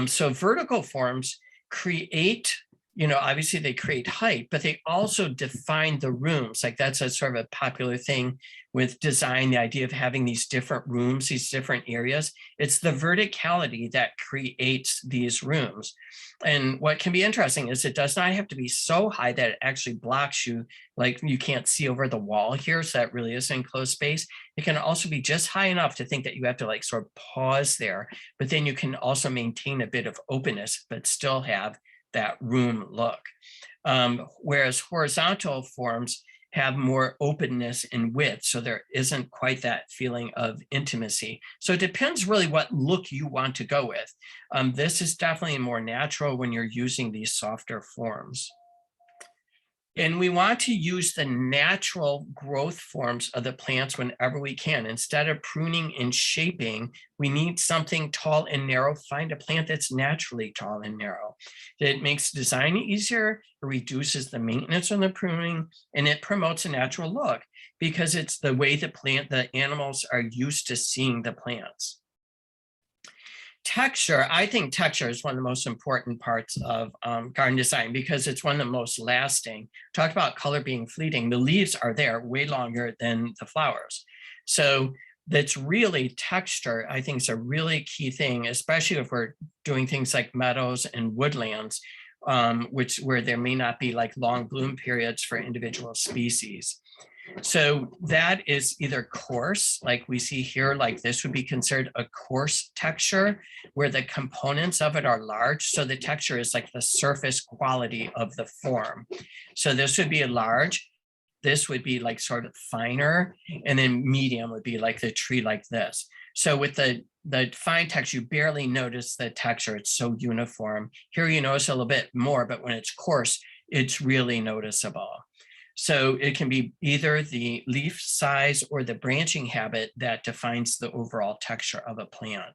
So vertical forms create you know, obviously they create height, but they also define the rooms. Like that's a sort of a popular thing with design, the idea of having these different rooms, these different areas. It's the verticality that creates these rooms. And what can be interesting is it does not have to be so high that it actually blocks you, like you can't see over the wall here. So that really is an enclosed space. It can also be just high enough to think that you have to like sort of pause there, but then you can also maintain a bit of openness, but still have that room look. Whereas horizontal forms have more openness and width, so there isn't quite that feeling of intimacy. So it depends really what look you want to go with. This is definitely more natural when you're using these softer forms. And we want to use the natural growth forms of the plants whenever we can. Instead of pruning and shaping, we need something tall and narrow. Find a plant that's naturally tall and narrow. It makes design easier, it reduces the maintenance on the pruning, and it promotes a natural look because it's the way the animals are used to seeing the plants. Texture, I think texture is one of the most important parts of garden design because it's one of the most lasting. Talk about color being fleeting. The leaves are there way longer than the flowers. So that's really texture, I think is a really key thing, especially if we're doing things like meadows and woodlands, where there may not be like long bloom periods for individual species. So that is either coarse, like we see here, like this would be considered a coarse texture where the components of it are large. So the texture is like the surface quality of the form. So this would be a large, this would be like sort of finer, and then medium would be like the tree like this. So with the fine texture, you barely notice the texture, it's so uniform. Here you notice a little bit more, but when it's coarse, it's really noticeable. So it can be either the leaf size or the branching habit that defines the overall texture of a plant.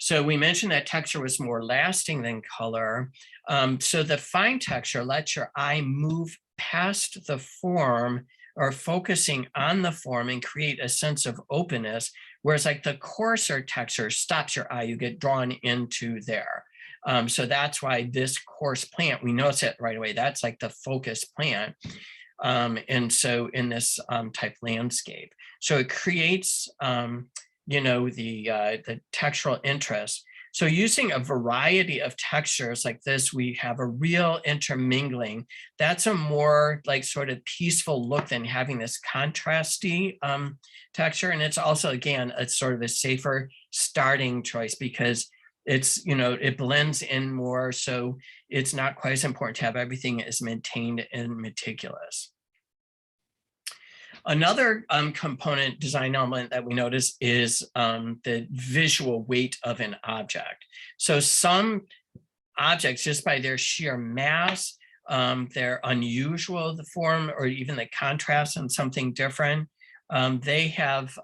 So we mentioned that texture was more lasting than color. So the fine texture lets your eye move past the form or focusing on the form and create a sense of openness, whereas like the coarser texture stops your eye, you get drawn into there. So that's why this coarse plant, we notice it right away. That's like the focus plant. And so in this type landscape, so it creates, you know, the textural interest. So using a variety of textures like this, we have a real intermingling. That's a more like sort of peaceful look than having this contrasty texture. And it's also, again, it's sort of a safer starting choice because it's, you know, it blends in more. So it's not quite as important to have everything as maintained and meticulous. Another component design element that we notice is the visual weight of an object. So some objects, just by their sheer mass, they're unusual, the form, or even the contrast and something different. They have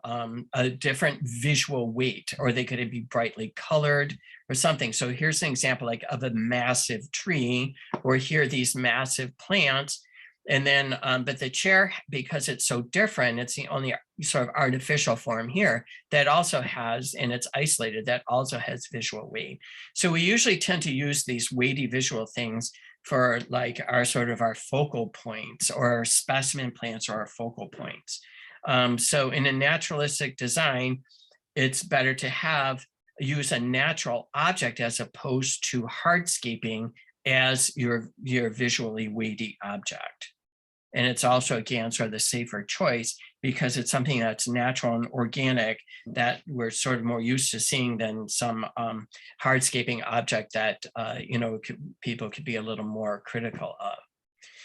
a different visual weight, or they could be brightly colored or something. So here's an example like of a massive tree, or here are these massive plants. And then, but the chair, because it's so different, it's the only sort of artificial form here that also has, and it's isolated, that also has visual weight. So we usually tend to use these weighty visual things for like our sort of our focal points, or our specimen plants, or our focal points. So in a naturalistic design, it's better to use a natural object as opposed to hardscaping as your visually weighty object. And it's also, again, sort of the safer choice because it's something that's natural and organic that we're sort of more used to seeing than some hardscaping object that, you know, people could be a little more critical of.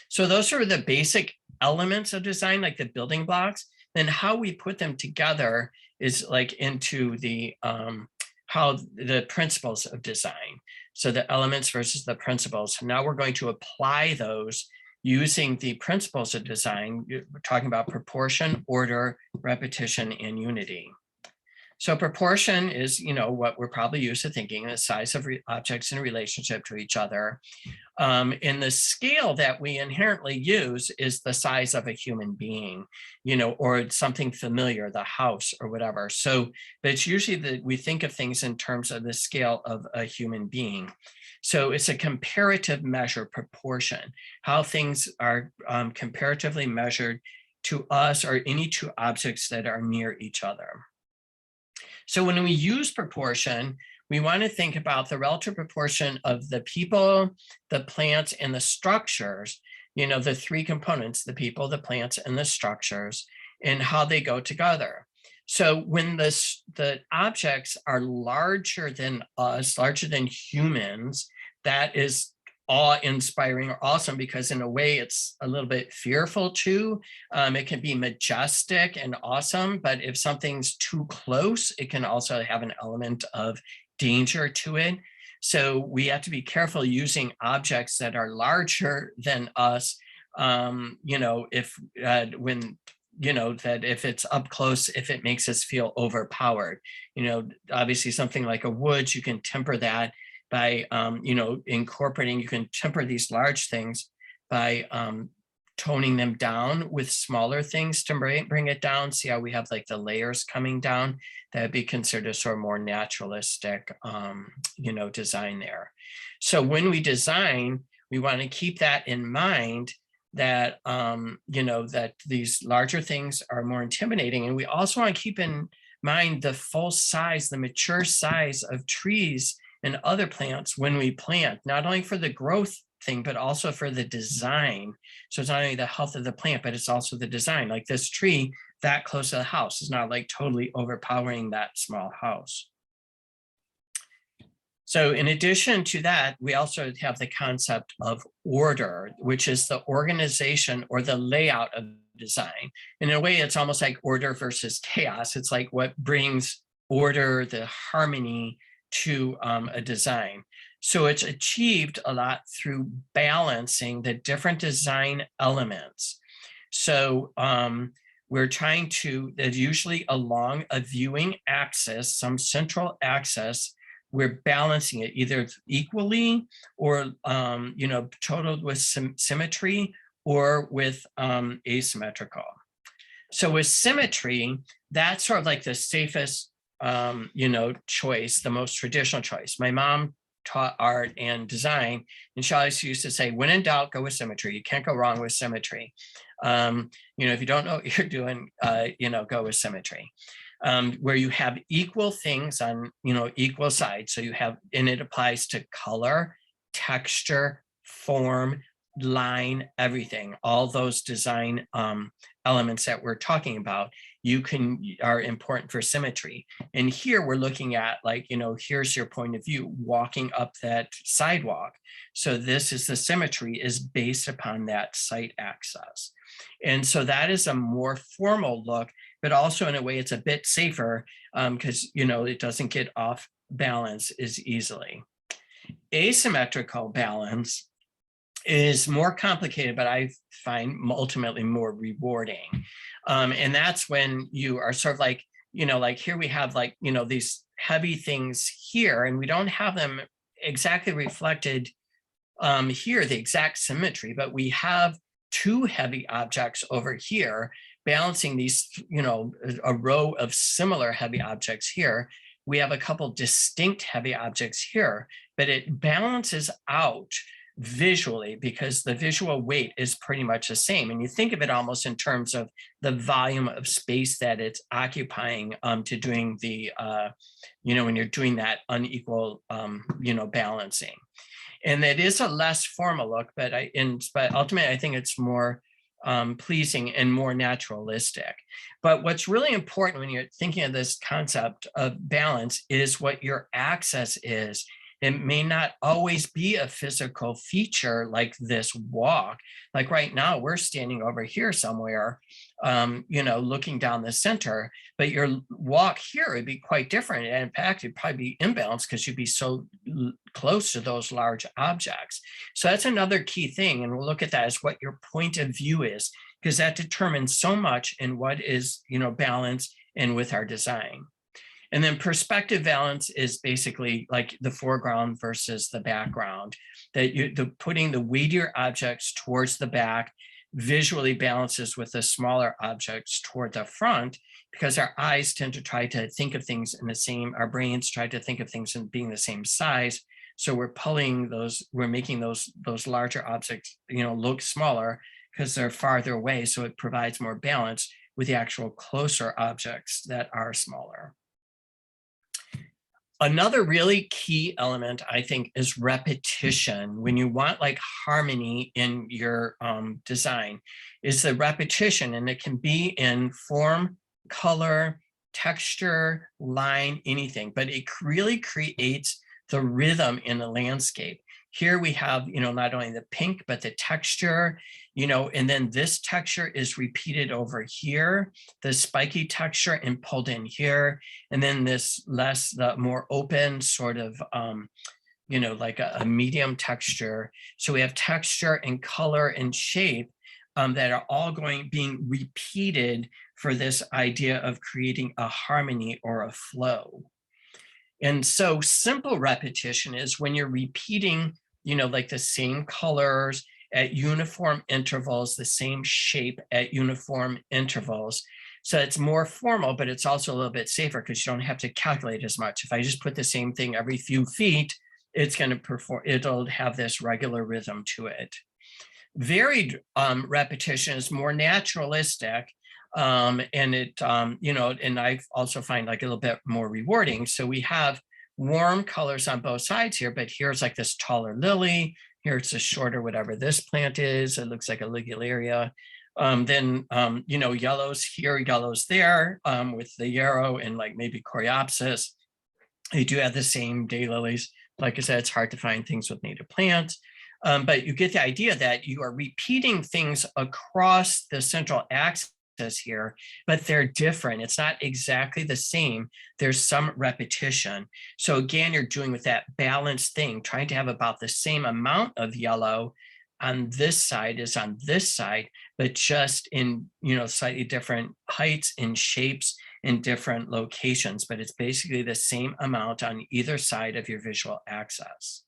So those are the basic elements of design, like the building blocks. Then how we put them together is like into the how the principles of design. So the elements versus the principles. Now we're going to apply those using the principles of design. We're talking about proportion, order, repetition, and unity. So proportion is, what we're probably used to thinking, the size of objects in relationship to each other. And the scale that we inherently use is the size of a human being, or something familiar, the house or whatever. So it's usually that we think of things in terms of the scale of a human being. So it's a comparative measure, proportion, how things are comparatively measured to us or any two objects that are near each other. So when we use proportion, we want to think about the relative proportion of the people, the plants, and the structures, the three components, the people, the plants, and the structures, and how they go together. So when the objects are larger than us, larger than humans, that is awe-inspiring or awesome, because in a way it's a little bit fearful too. It can be majestic and awesome, but if something's too close, it can also have an element of danger to it. So we have to be careful using objects that are larger than us, that if it's up close, if it makes us feel overpowered. Obviously something like a wood, you can temper that by, you can temper these large things by toning them down with smaller things to bring it down. See how we have like the layers coming down? That would be considered a sort of more naturalistic, design there. So when we design, we want to keep that in mind, that, that these larger things are more intimidating. And we also want to keep in mind the full size, the mature size of trees and other plants when we plant, not only for the growth thing, but also for the design. So it's not only the health of the plant, but it's also the design. Like this tree that close to the house is not like totally overpowering that small house. So in addition to that, we also have the concept of order, which is the organization or the layout of design. In a way, it's almost like order versus chaos. It's like what brings order, the harmony to a design. So it's achieved a lot through balancing the different design elements. So we're trying to, usually along a viewing axis, some central axis, we're balancing it either equally or, totaled with symmetry or with asymmetrical. So with symmetry, that's sort of like the safest choice, the most traditional choice. My mom taught art and design, and she always used to say, when in doubt, go with symmetry. You can't go wrong with symmetry. If you don't know what you're doing, go with symmetry. Where you have equal things on, equal sides. So you have, and it applies to color, texture, form, line, everything, all those design elements that we're talking about, are important for symmetry. And here we're looking at like, here's your point of view walking up that sidewalk. So this is the symmetry is based upon that sight access. And so that is a more formal look, but also in a way it's a bit safer because, it doesn't get off balance as easily. Asymmetrical balance is more complicated, but I find ultimately more rewarding. And that's when you are sort of like, like here we have like, these heavy things here, and we don't have them exactly reflected here, the exact symmetry, but we have two heavy objects over here balancing these, a row of similar heavy objects here. We have a couple distinct heavy objects here, but it balances out visually because the visual weight is pretty much the same. And you think of it almost in terms of the volume of space that it's occupying to doing the, when you're doing that unequal, balancing. And it is a less formal look, but ultimately I think it's more pleasing and more naturalistic. But what's really important when you're thinking of this concept of balance is what your access is. It may not always be a physical feature like this walk. Like right now, we're standing over here somewhere, looking down the center, but your walk here would be quite different. And in fact, it'd probably be imbalanced because you'd be so close to those large objects. So that's another key thing. And we'll look at that as what your point of view is, because that determines so much in what is, balance and with our design. And then perspective balance is basically like the foreground versus the background, that putting the weightier objects towards the back visually balances with the smaller objects toward the front, because our eyes tend to try to think of things in the same, our brains try to think of things in being the same size. So we're pulling those, we're making those larger objects, look smaller because they're farther away. So it provides more balance with the actual closer objects that are smaller. Another really key element, I think, is repetition. When you want like harmony in your design, is the repetition, and it can be in form, color, texture, line, anything, but it really creates the rhythm in the landscape. Here we have, not only the pink, but the texture, and then this texture is repeated over here, the spiky texture and pulled in here. And then this the more open sort of, like a medium texture. So we have texture and color and shape that are all being repeated for this idea of creating a harmony or a flow. And so simple repetition is when you're repeating, like the same colors at uniform intervals, the same shape at uniform intervals. So it's more formal, but it's also a little bit safer because you don't have to calculate as much. If I just put the same thing every few feet, it's going to perform, it'll have this regular rhythm to it. Varied repetition is more naturalistic. And it, and I also find like a little bit more rewarding. So we have warm colors on both sides here, but here's like this taller lily. Here it's a shorter, whatever this plant is. It looks like a ligularia. Then, yellows here, yellows there, with the yarrow and like maybe coreopsis. They do have the same daylilies. Like I said, it's hard to find things with native plants. But you get the idea that you are repeating things across the central axis here, but they're different. It's not exactly the same. There's some repetition. So again, you're doing with that balanced thing, trying to have about the same amount of yellow on this side as on this side, but just in, slightly different heights and shapes in different locations, but it's basically the same amount on either side of your visual axis.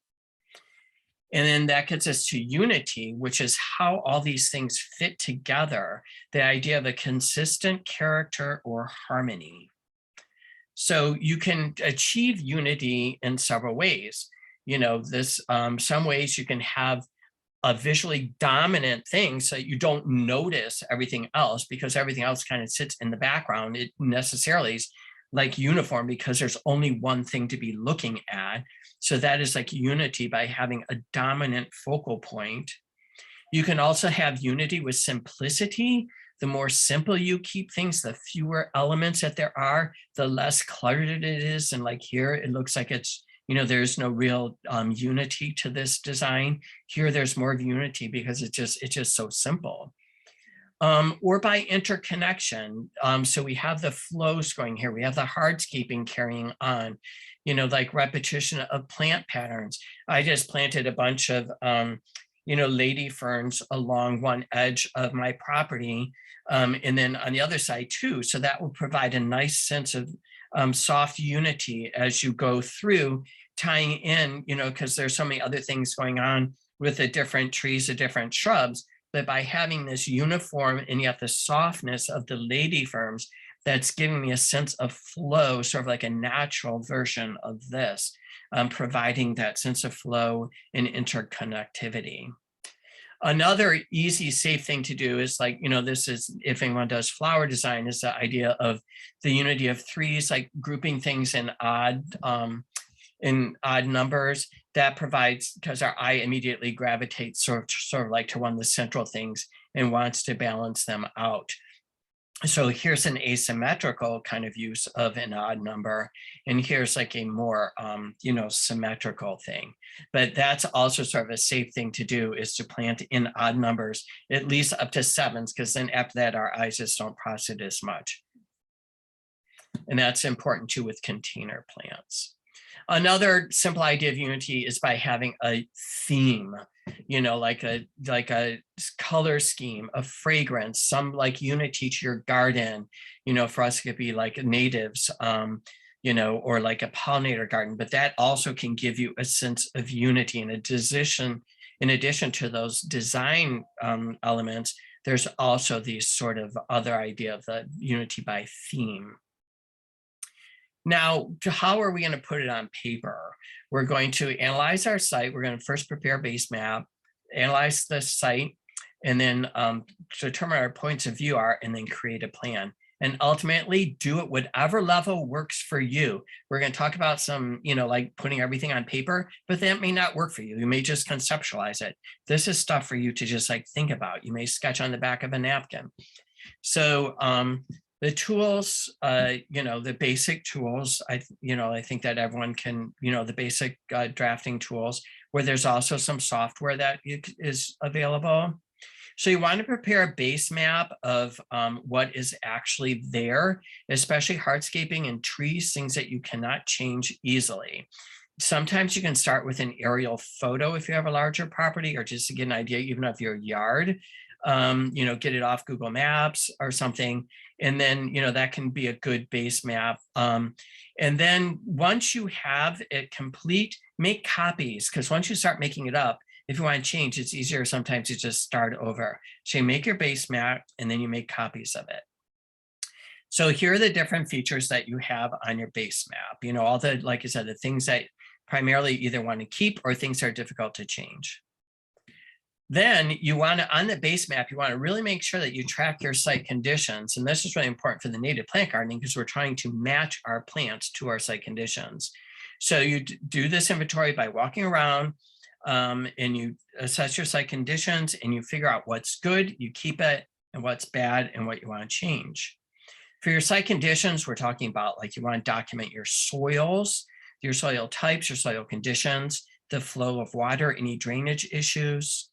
And then that gets us to unity, which is how all these things fit together, the idea of a consistent character or harmony. So you can achieve unity in several ways. Some ways you can have a visually dominant thing so you don't notice everything else because everything else kind of sits in the background. It necessarily is like uniform because there's only one thing to be looking at. So that is like unity by having a dominant focal point. You can also have unity with simplicity. The more simple you keep things, the fewer elements that there are, the less cluttered it is. And like here, it looks like it's, there's no real unity to this design. Here, there's more of unity because it's just so simple. Or by interconnection. So we have the flows going here. We have the hardscaping carrying on, like repetition of plant patterns. I just planted a bunch of, lady ferns along one edge of my property. And then on the other side too. So that will provide a nice sense of soft unity as you go through, tying in, because there's so many other things going on with the different trees, the different shrubs. But by having this uniform and yet the softness of the lady ferns, that's giving me a sense of flow, sort of like a natural version of this, providing that sense of flow and interconnectivity. Another easy, safe thing to do is like, this is, if anyone does flower design, is the idea of the unity of threes, like grouping things in odd numbers. That provides, because our eye immediately gravitates sort of like to one of the central things and wants to balance them out. So here's an asymmetrical kind of use of an odd number, and here's like a more, symmetrical thing. But that's also sort of a safe thing to do, is to plant in odd numbers, at least up to 7s, because then after that, our eyes just don't process it as much. And that's important too with container plants. Another simple idea of unity is by having a theme, like a color scheme, a fragrance, some like unity to your garden. For us, it could be like natives, or like a pollinator garden, but that also can give you a sense of unity. In addition to those design elements, there's also these sort of other idea of the unity by theme. Now, how are we going to put it on paper? We're going to analyze our site. We're going to first prepare a base map, analyze the site, and then determine our points of view are, and then create a plan. And ultimately do it whatever level works for you. We're going to talk about some, like putting everything on paper, but that may not work for you. You may just conceptualize it. This is stuff for you to just like think about. You may sketch on the back of a napkin. So the tools, the basic tools, I think that everyone can, the basic drafting tools, where there's also some software that is available. So you want to prepare a base map of what is actually there, especially hardscaping and trees, things that you cannot change easily. Sometimes you can start with an aerial photo if you have a larger property, or just to get an idea even of your yard, get it off Google Maps or something. And then, that can be a good base map. And then once you have it complete, make copies, because once you start making it up, if you want to change, it's easier sometimes to just start over. So you make your base map and then you make copies of it. So here are the different features that you have on your base map. All the, like I said, the things that primarily either want to keep or things that are difficult to change. Then you want to, on the base map, you want to really make sure that you track your site conditions. And this is really important for the native plant gardening because we're trying to match our plants to our site conditions. So you do this inventory by walking around, and you assess your site conditions and you figure out what's good, you keep it, and what's bad and what you want to change. For your site conditions, we're talking about like you want to document your soils, your soil types, your soil conditions, the flow of water, any drainage issues.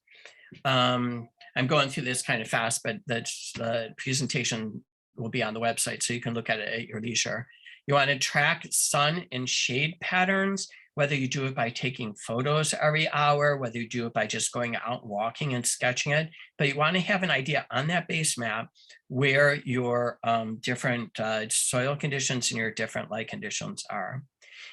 I'm going through this kind of fast, but the presentation will be on the website, so you can look at it at your leisure. You want to track sun and shade patterns, whether you do it by taking photos every hour, whether you do it by just going out walking and sketching it, but you want to have an idea on that base map where your different soil conditions and your different light conditions are.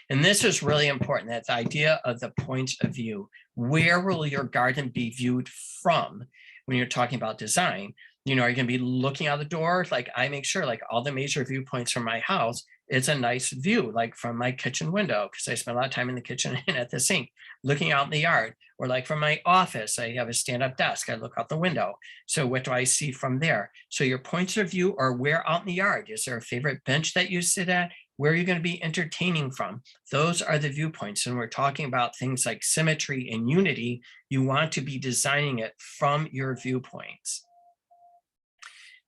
And this is really important, that the idea of the point of view. Where will your garden be viewed from when you're talking about design? Are you going to be looking out the door? Like I make sure like all the major viewpoints from my house, it's a nice view, like from my kitchen window, because I spend a lot of time in the kitchen and at the sink, looking out in the yard, or like from my office, I have a stand-up desk, I look out the window. So what do I see from there? So your points of view are where out in the yard. Is there a favorite bench that you sit at? Where are you going to be entertaining from? Those are the viewpoints. And we're talking about things like symmetry and unity. You want to be designing it from your viewpoints.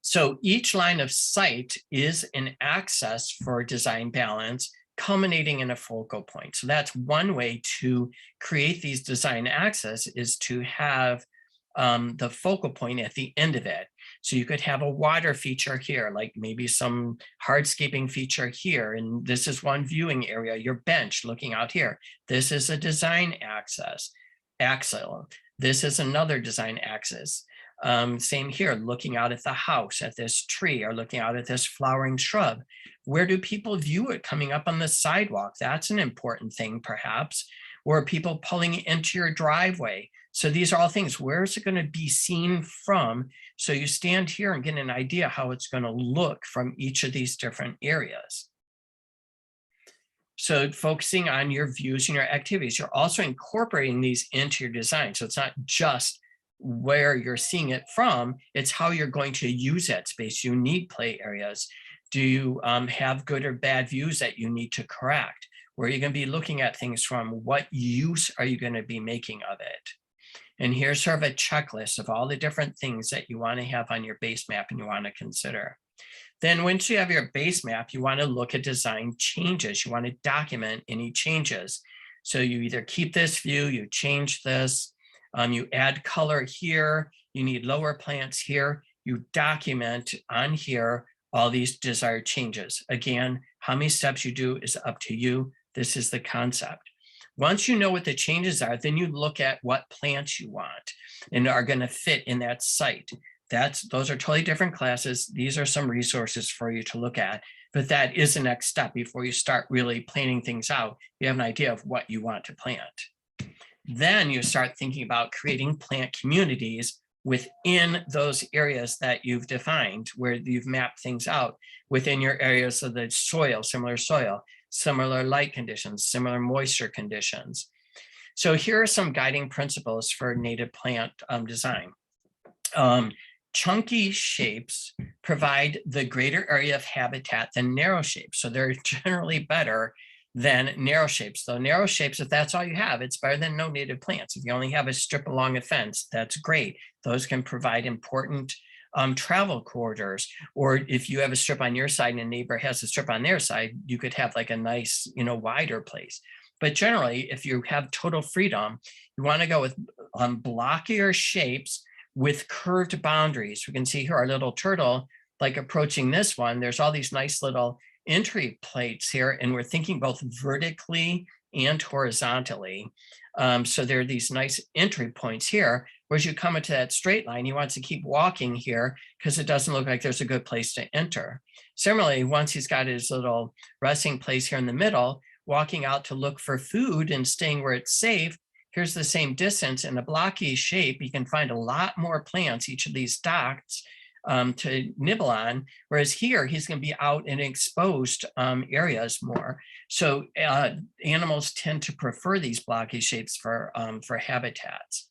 So each line of sight is an axis for design balance, culminating in a focal point. So that's one way to create these design axes, is to have the focal point at the end of it. So you could have a water feature here, like maybe some hardscaping feature here. And this is one viewing area, your bench looking out here. This is a design axle. This is another design axis. Same here, looking out at the house, at this tree, or looking out at this flowering shrub. Where do people view it? Coming up on the sidewalk? That's an important thing, perhaps. Or people pulling into your driveway. So these are all things. Where is it going to be seen from? So you stand here and get an idea how it's going to look from each of these different areas. So focusing on your views and your activities, you're also incorporating these into your design. So it's not just where you're seeing it from, it's how you're going to use that space. You need play areas. Do you have good or bad views that you need to correct? Where are you going to be looking at things from? What use are you going to be making of it? And here's sort of a checklist of all the different things that you want to have on your base map and you want to consider. Then once you have your base map, you want to look at design changes. You want to document any changes. So you either keep this view, you change this, you add color here, you need lower plants here, you document on here all these desired changes. Again, how many steps you do is up to you. This is the concept. Once you know what the changes are, then you look at what plants you want and are going to fit in that site. those are totally different classes. These are some resources for you to look at, but that is the next step before you start really planning things out. You have an idea of what you want to plant. Then you start thinking about creating plant communities within those areas that you've defined, where you've mapped things out within your areas of the soil, similar light conditions, similar moisture conditions. So here are some guiding principles for native plant design. Chunky shapes provide the greater area of habitat than narrow shapes. So they're generally better than narrow shapes. Though narrow shapes, if that's all you have, it's better than no native plants. If you only have a strip along a fence, that's great. Those can provide important travel corridors. Or if you have a strip on your side and a neighbor has a strip on their side, you could have like a nice, wider place. But generally, if you have total freedom, you want to go with blockier shapes with curved boundaries. We can see here our little turtle, like approaching this one, there's all these nice little entry plates here, and we're thinking both vertically and horizontally. So there are these nice entry points here, whereas you come into that straight line, he wants to keep walking here because it doesn't look like there's a good place to enter. Similarly, once he's got his little resting place here in the middle, walking out to look for food and staying where it's safe, here's the same distance in a blocky shape. You can find a lot more plants, each of these dots, to nibble on, whereas here he's going to be out in exposed areas more. So animals tend to prefer these blocky shapes for habitats.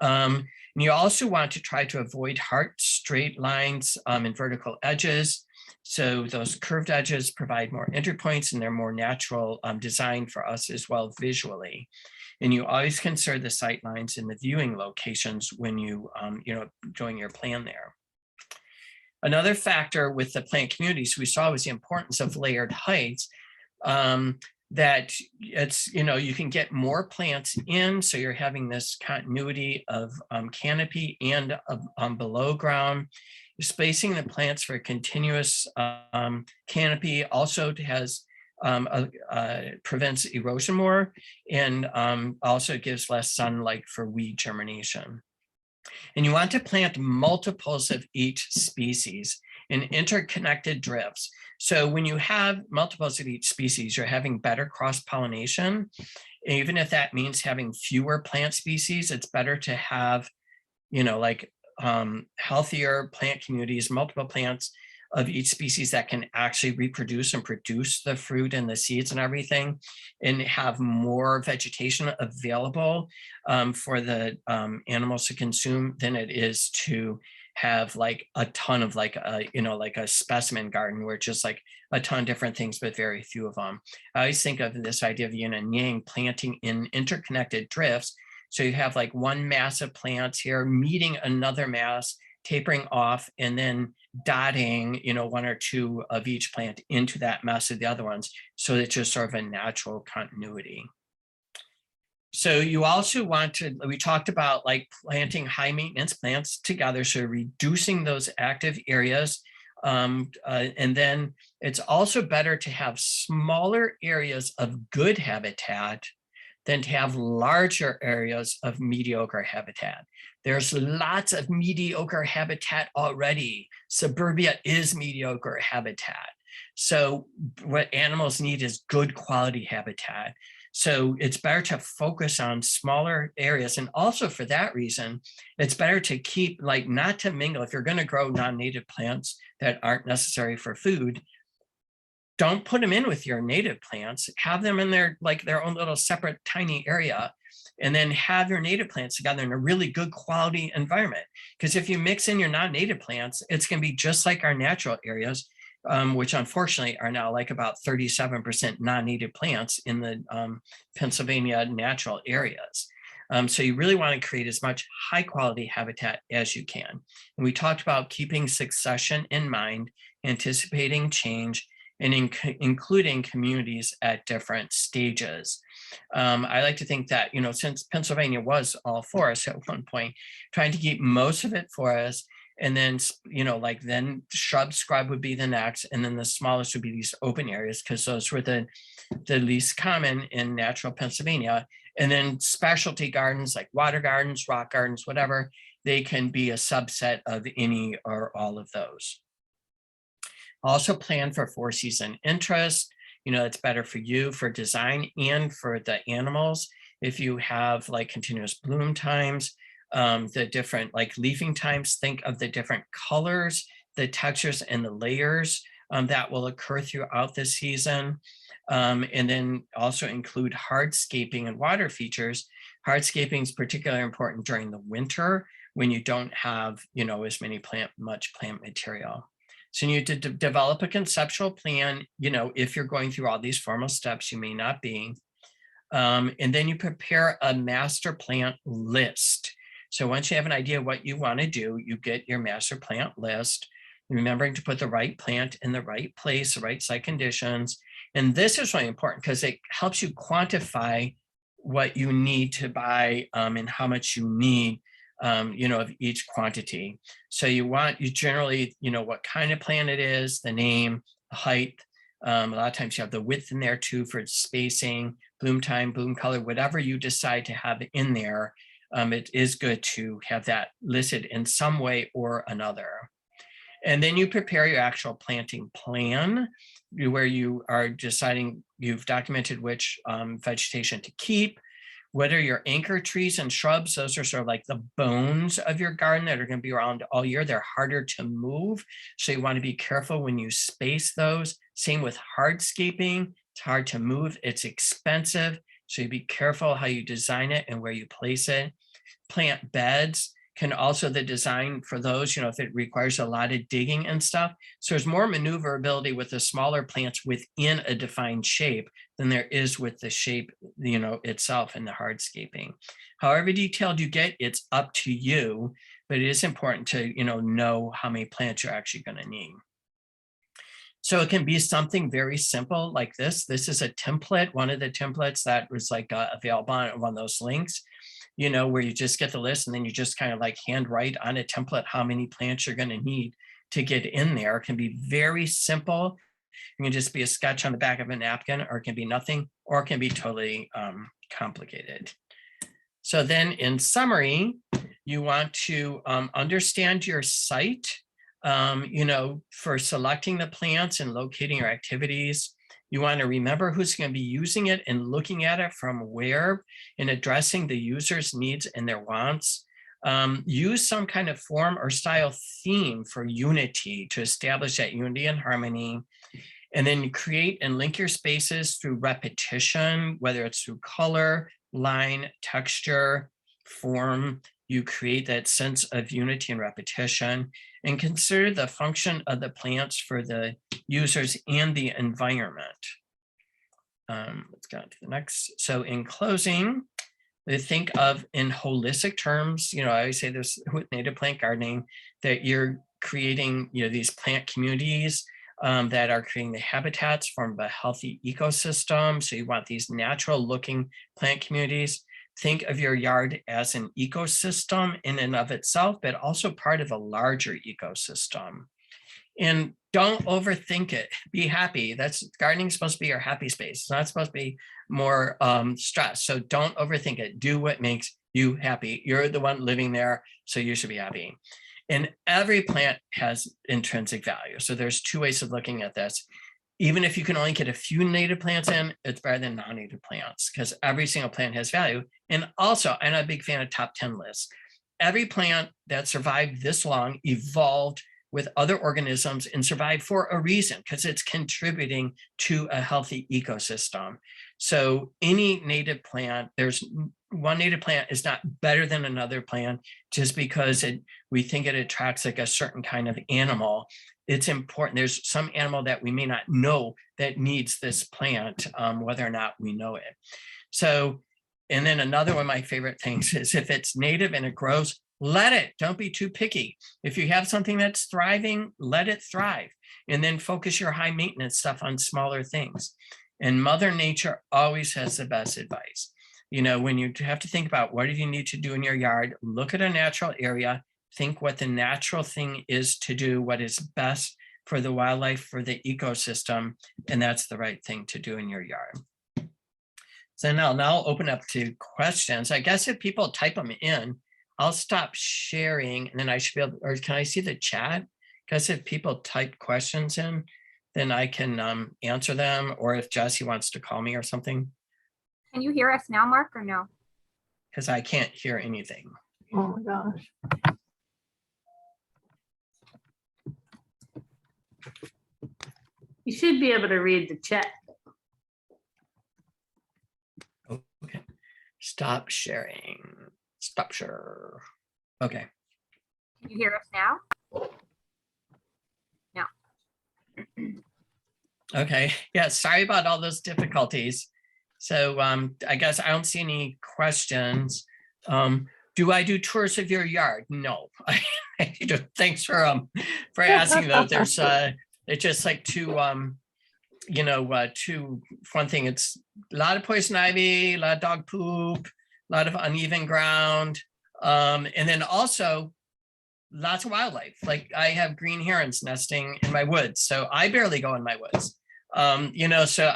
And you also want to try to avoid hard straight lines and vertical edges. So those curved edges provide more entry points, and they're more natural design for us as well visually. And you always consider the sight lines and the viewing locations when you doing your plan there. Another factor with the plant communities we saw was the importance of layered heights. That it's, you can get more plants in, so you're having this continuity of canopy and below ground. Spacing the plants for a continuous canopy also prevents erosion more, and also gives less sunlight for weed germination. And you want to plant multiples of each species in interconnected drifts. So when you have multiples of each species, you're having better cross-pollination. Even if that means having fewer plant species, it's better to have, healthier plant communities, multiple plants of each species that can actually reproduce and produce the fruit and the seeds and everything, and have more vegetation available for the animals to consume than it is to have like a ton of like a specimen garden where it's just like a ton of different things, but very few of them. I always think of this idea of yin and yang planting in interconnected drifts. So you have like one mass of plants here meeting another mass, tapering off, and then dotting, one or two of each plant into that mass of the other ones. So it's just sort of a natural continuity. So you also want to, we talked about like planting high maintenance plants together, so reducing those active areas. And then it's also better to have smaller areas of good habitat than to have larger areas of mediocre habitat. There's lots of mediocre habitat already. Suburbia is mediocre habitat. So what animals need is good quality habitat. So it's better to focus on smaller areas. And also for that reason, it's better to keep, like, not to mingle. If you're going to grow non-native plants that aren't necessary for food, don't put them in with your native plants. Have them in their own little separate tiny area, and then have your native plants together in a really good quality environment. Because if you mix in your non-native plants, it's going to be just like our natural areas, which unfortunately are now like about 37% non-native plants in the Pennsylvania natural areas. So you really want to create as much high quality habitat as you can. And we talked about keeping succession in mind, anticipating change, and including communities at different stages. I like to think that, since Pennsylvania was all forest at one point, trying to keep most of it forest, and then, then shrub scrub would be the next, and then the smallest would be these open areas, because those were the least common in natural Pennsylvania. And then specialty gardens like water gardens, rock gardens, whatever, they can be a subset of any or all of those. Also plan for 4-season interest. It's better for you for design and for the animals. If you have like continuous bloom times, the different like leafing times, think of the different colors, the textures and the layers that will occur throughout the season. And then also include hardscaping and water features. Hardscaping is particularly important during the winter when you don't have, as much plant material. So you need to develop a conceptual plan, if you're going through all these formal steps, you may not be. And then you prepare a master plant list. So once you have an idea what you want to do, you get your master plant list, remembering to put the right plant in the right place, the right site conditions. And this is really important because it helps you quantify what you need to buy and how much you need, of each quantity. So you generally, what kind of plant it is, the name, the height. A lot of times you have the width in there too for spacing, bloom time, bloom color, whatever you decide to have in there. It is good to have that listed in some way or another. And then you prepare your actual planting plan where you are deciding, you've documented which vegetation to keep. What are your anchor trees and shrubs? Those are sort of like the bones of your garden that are going to be around all year. They're harder to move. So you want to be careful when you space those. Same with hardscaping. It's hard to move. It's expensive. So you be careful how you design it and where you place it. Plant beds can also, the design for those, if it requires a lot of digging and stuff. So there's more maneuverability with the smaller plants within a defined shape than there is with the shape, itself in the hardscaping. However detailed you get, it's up to you, but it is important to, know how many plants you're actually going to need. So it can be something very simple like this. This is a template, one of the templates that was like available on one of those links, where you just get the list and then you just kind of like handwrite on a template how many plants you're going to need to get in there. It can be very simple. It can just be a sketch on the back of a napkin, or it can be nothing, or it can be totally complicated. So then in summary, you want to understand your site, for selecting the plants and locating your activities. You want to remember who's going to be using it and looking at it from where, and addressing the user's needs and their wants. Use some kind of form or style theme for unity to establish that unity and harmony. And then you create and link your spaces through repetition, whether it's through color, line, texture, form. You create that sense of unity and repetition, and consider the function of the plants for the users and the environment. Let's go to the next. So in closing, think of in holistic terms, I always say this with native plant gardening, that you're creating, these plant communities that are creating the habitats from a healthy ecosystem. So you want these natural looking plant communities. Think of your yard as an ecosystem in and of itself, but also part of a larger ecosystem. And don't overthink it. Be happy. Gardening is supposed to be your happy space. It's not supposed to be more stress. So don't overthink it. Do what makes you happy. You're the one living there, so you should be happy. And every plant has intrinsic value. So there's two ways of looking at this. Even if you can only get a few native plants in, it's better than non-native plants because every single plant has value. And also, I'm not a big fan of top 10 lists. Every plant that survived this long evolved with other organisms and survived for a reason, because it's contributing to a healthy ecosystem. So any native plant, there's one native plant is not better than another plant just because we think it attracts like a certain kind of animal. It's important. There's some animal that we may not know that needs this plant, whether or not we know it. So, and then another one of my favorite things is if it's native and it grows, let it. Don't be too picky. If you have something that's thriving, let it thrive. And then focus your high maintenance stuff on smaller things. And Mother Nature always has the best advice. When you have to think about what do you need to do in your yard, look at a natural area, think what the natural thing is to do, what is best for the wildlife, for the ecosystem, and that's the right thing to do in your yard. So now I'll open up to questions. I guess if people type them in, I'll stop sharing and then I should be able, or can I see the chat? Because if people type questions in, then I can answer them, or if Jesse wants to call me or something, Can you hear us now, Mark, or no? because I can't hear anything. Oh my gosh. You should be able to read the chat. Oh, okay. Stop sharing. Stop share. Okay. Can you hear us now? Okay. Yeah. Sorry about all those difficulties. So I guess I don't see any questions. Do I do tours of your yard? No. Thanks for asking though. There's it's just like two one thing, it's a lot of poison ivy, a lot of dog poop, a lot of uneven ground, and then also lots of wildlife. Like I have green herons nesting in my woods, so I barely go in my woods. So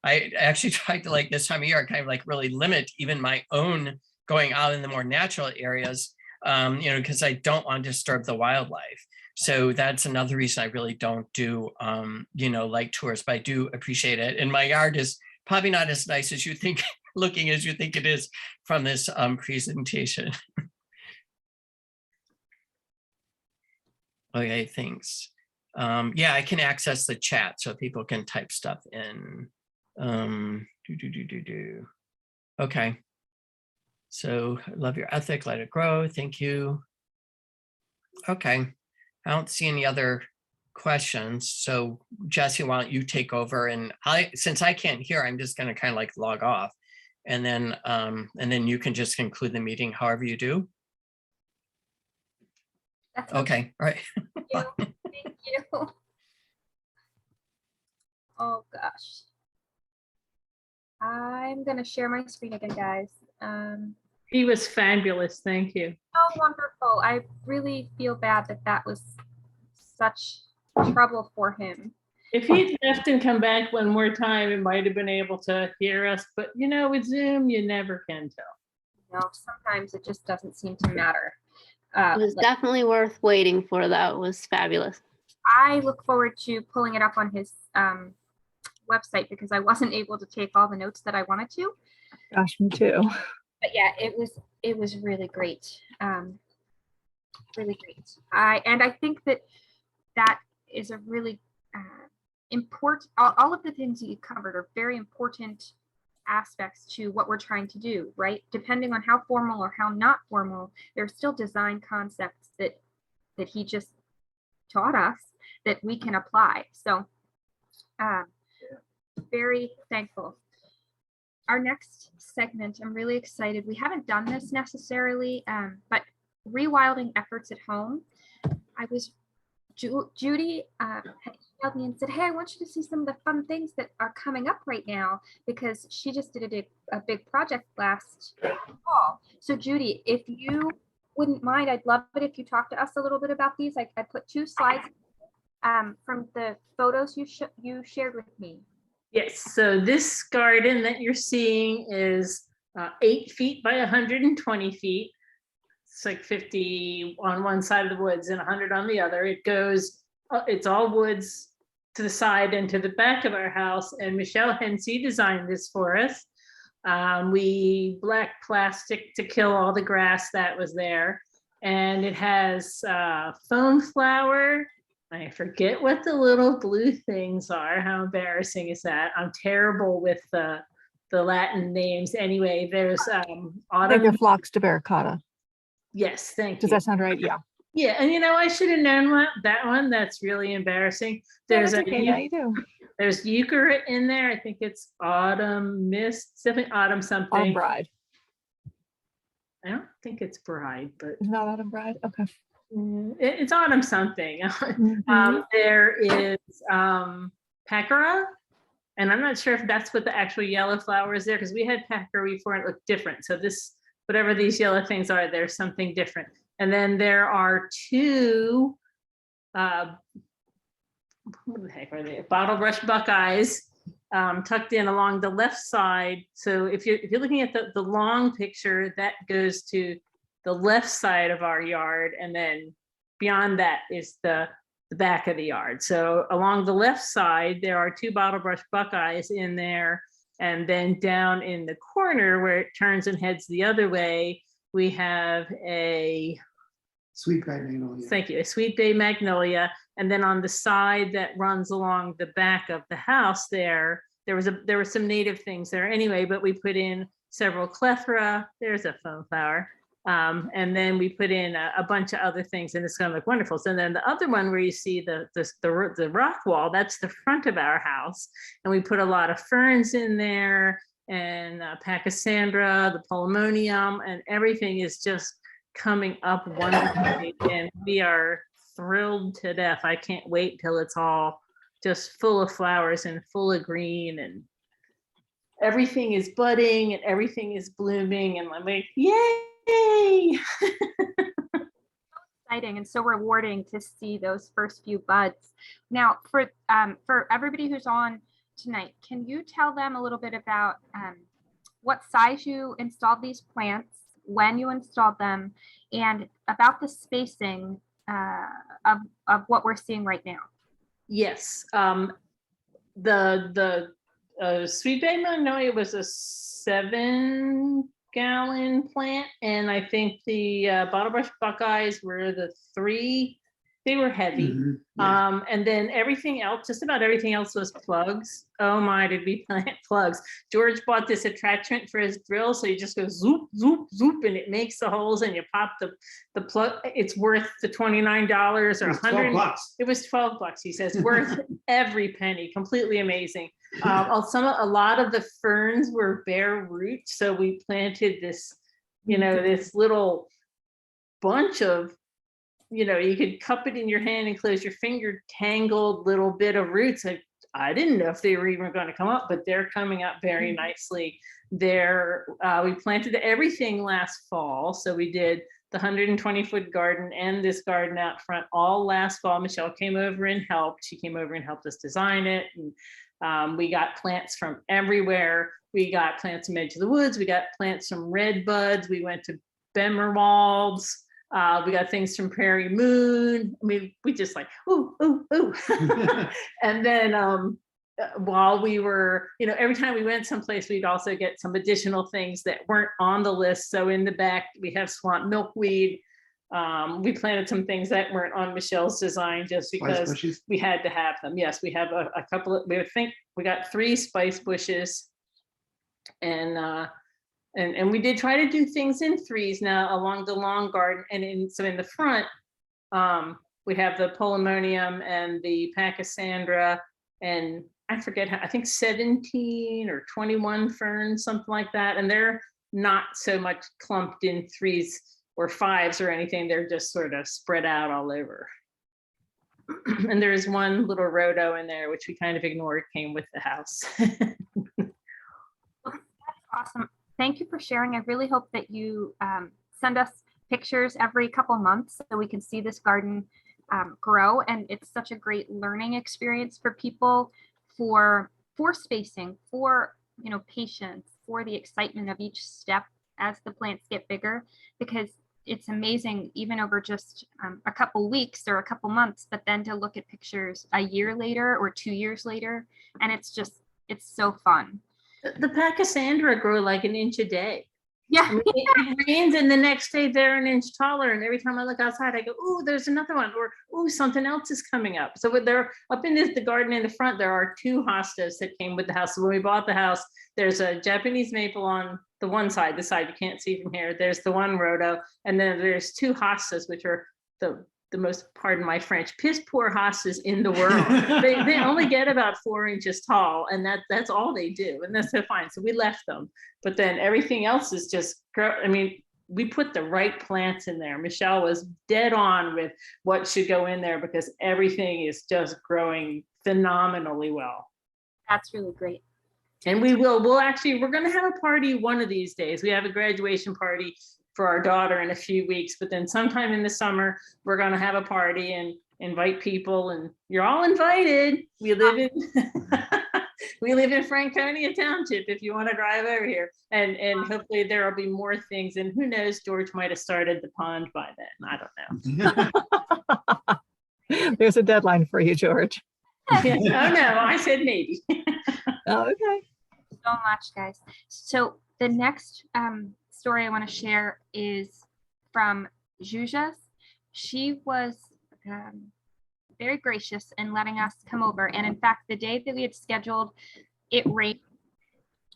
I actually tried to, like, this time of year, kind of like really limit even my own going out in the more natural areas, because I don't want to disturb the wildlife. So that's another reason I really don't do, like tours, but I do appreciate it. And my yard is probably not as nice as you think, looking as you think it is from this presentation. Okay, thanks. Yeah, I can access the chat so people can type stuff in. Okay. So love your ethic, let it grow. Thank you. Okay. I don't see any other questions. So Jesse, why don't you take over? And since I can't hear, I'm just going to kind of like log off, and then you can just conclude the meeting however you do. That's Okay. All right. Thank you. Oh gosh. I'm gonna share my screen again, guys. He was fabulous. Thank you. Oh, wonderful. I really feel bad that that was such trouble for him. If he'd left and come back one more time, it might have been able to hear us. But with Zoom, you never can tell. You know, sometimes it just doesn't seem to matter. It was definitely worth waiting for. That was fabulous. I look forward to pulling it up on his website because I wasn't able to take all the notes that I wanted to. Gosh, me too. But yeah, it was really great. Really great. I think that is a really important, all of the things that you covered are very important aspects to what we're trying to do, right? Depending on how formal or how not formal, there's still design concepts that he just taught us that we can apply. So very thankful. Our next segment, I'm really excited. We haven't done this necessarily, but rewilding efforts at home. Judy had emailed me and said, hey, I want you to see some of the fun things that are coming up right now, because she just did a big project last fall. So Judy, if you wouldn't mind, I'd love it if you talk to us a little bit about these. I put 2 slides from the photos you shared with me. Yes, so this garden that you're seeing is 8 feet by 120 feet. It's like 50 on one side of the woods and 100 on the other. It goes, it's all woods to the side and to the back of our house. And Michelle Hensey designed this for us. We black plastic to kill all the grass that was there. And it has foam flower. I forget what the little blue things are. How embarrassing is that? I'm terrible with the Latin names. Anyway, there's autumn. Phlox tubericata. Yes, thank you. Does that sound right? Yeah. Yeah, and I should have known that one. That's really embarrassing. There's okay. Yeah, you do. There's eucalypt in there. I think it's autumn mist, something autumn something. Autumn bride. I don't think it's bride, but It's not autumn bride. Okay. It's autumn something. There is paccara, and I'm not sure if that's what the actual yellow flower is there, because we had paccara before and it looked different. So this, whatever these yellow things are, there's something different. And then there are 2 what the heck are they? Bottle brush buckeyes tucked in along the left side. So if you're looking at the long picture, that goes to the left side of our yard, and then beyond that is the back of the yard. So along the left side, there are 2 bottle brush buckeyes in there, and then down in the corner where it turns and heads the other way, we have a Sweet Bay Magnolia. thank you, a Sweet Bay Magnolia. And then on the side that runs along the back of the house there were some native things there anyway, but we put in several clethra. There's a foam flower. And then we put in a bunch of other things, and it's going to look wonderful. So then the other one where you see the rock wall, that's the front of our house. And we put a lot of ferns in there, and Pachysandra, the Polemonium, and everything is just coming up wonderfully. And we are thrilled to death. I can't wait till it's all just full of flowers and full of green, and everything is budding and everything is blooming, and I'm like, yay! Exciting and so rewarding to see those first few buds. Now, for everybody who's on tonight, can you tell them a little bit about what size you installed these plants, when you installed them, and about the spacing of what we're seeing right now? Yes, the Sweet Bay Magnolia was a 7-gallon plant, and I think the bottle brush buckeyes were the 3. They were heavy. Yeah. And then everything else, just about everything else was plugs. Oh my, did we plant plugs? George bought this attachment for his drill, so you just go zoop, zoop, zoop, and it makes the holes, and you pop the plug. It's worth the $29 or It was $100. $12. It was $12, he says, worth every penny, completely amazing. A lot of the ferns were bare roots, so we planted this, this little bunch of, you could cup it in your hand and close your finger, tangled little bit of roots. I didn't know if they were even going to come up, but they're coming up very nicely. We planted everything last fall, so we did the 120-foot garden and this garden out front all last fall. Michelle came over and helped. She came over and helped us design it. And we got plants from everywhere. We got plants from Edge of the Woods. We got plants from Red Buds. We went to Bemerwalds. We got things from Prairie Moon. I mean, we just like, ooh, ooh, ooh. And then while we were, every time we went someplace, we'd also get some additional things that weren't on the list. So in the back, we have swamp milkweed. We planted some things that weren't on Michelle's design just because we had to have them. Yes, we have a couple of, we got 3 spice bushes, and we did try to do things in 3s now along the long garden. And so in the front, we have the Polemonium and the Pachysandra, and I forget how, I think 17 or 21 ferns, something like that. And they're not so much clumped in 3s or 5s or anything. They're just sort of spread out all over. And there's one little rhodo in there, which we kind of ignored, came with the house. That's awesome. Thank you for sharing. I really hope that you send us pictures every couple months so we can see this garden grow. And it's such a great learning experience for people, for spacing, for patience, for the excitement of each step as the plants get bigger, because it's amazing even over just a couple weeks or a couple months, but then to look at pictures a year later or 2 years later, and it's so fun. The Pachysandra grow like an inch a day. Yeah. I mean, it rains and the next day they're an inch taller. And every time I look outside, I go, "Ooh, there's another one," or "Ooh, something else is coming up." So they're up in the garden in the front, there are 2 hostas that came with the house. So when we bought the house, there's a Japanese maple on the one side, the side you can't see from here. There's the one rhodo, and then there's 2 hostas, which are the most, pardon my French, piss poor hostas in the world. They only get about 4 inches tall, and that's all they do, and that's so fine. So we left them, but then everything else is just, I mean, we put the right plants in there. Michelle was dead on with what should go in there because everything is just growing phenomenally well. That's really great. And we're going to have a party one of these days. We have a graduation party for our daughter in a few weeks, but then sometime in the summer, we're going to have a party and invite people, and you're all invited. We live in We live in Franconia Township if you want to drive over here. And hopefully there will be more things. And who knows, George might have started the pond by then. I don't know. There's a deadline for you, George. Yeah. Oh, no, I said maybe. Oh, okay. So much, guys. So the next story I want to share is from Jujas. She was very gracious in letting us come over. And in fact, the day that we had scheduled, it rained.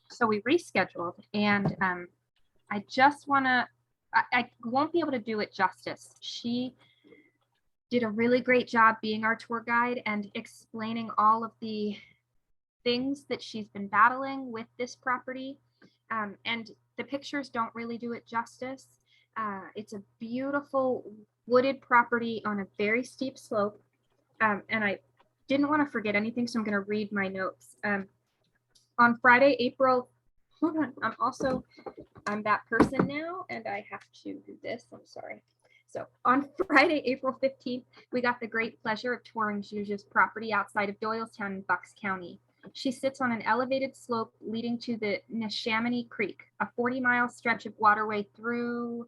So we rescheduled. And I just want to, I won't be able to do it justice. She did a really great job being our tour guide and explaining all of the things that she's been battling with this property. And the pictures don't really do it justice. It's a beautiful wooded property on a very steep slope. And I didn't want to forget anything, so I'm going to read my notes. On Friday, April, hold on, I'm that person now, and I have to do this. I'm sorry. So on Friday, April 15th, we got the great pleasure of touring Juja's property outside of Doylestown in Bucks County. She sits on an elevated slope leading to the Neshaminy Creek, a 40-mile stretch of waterway through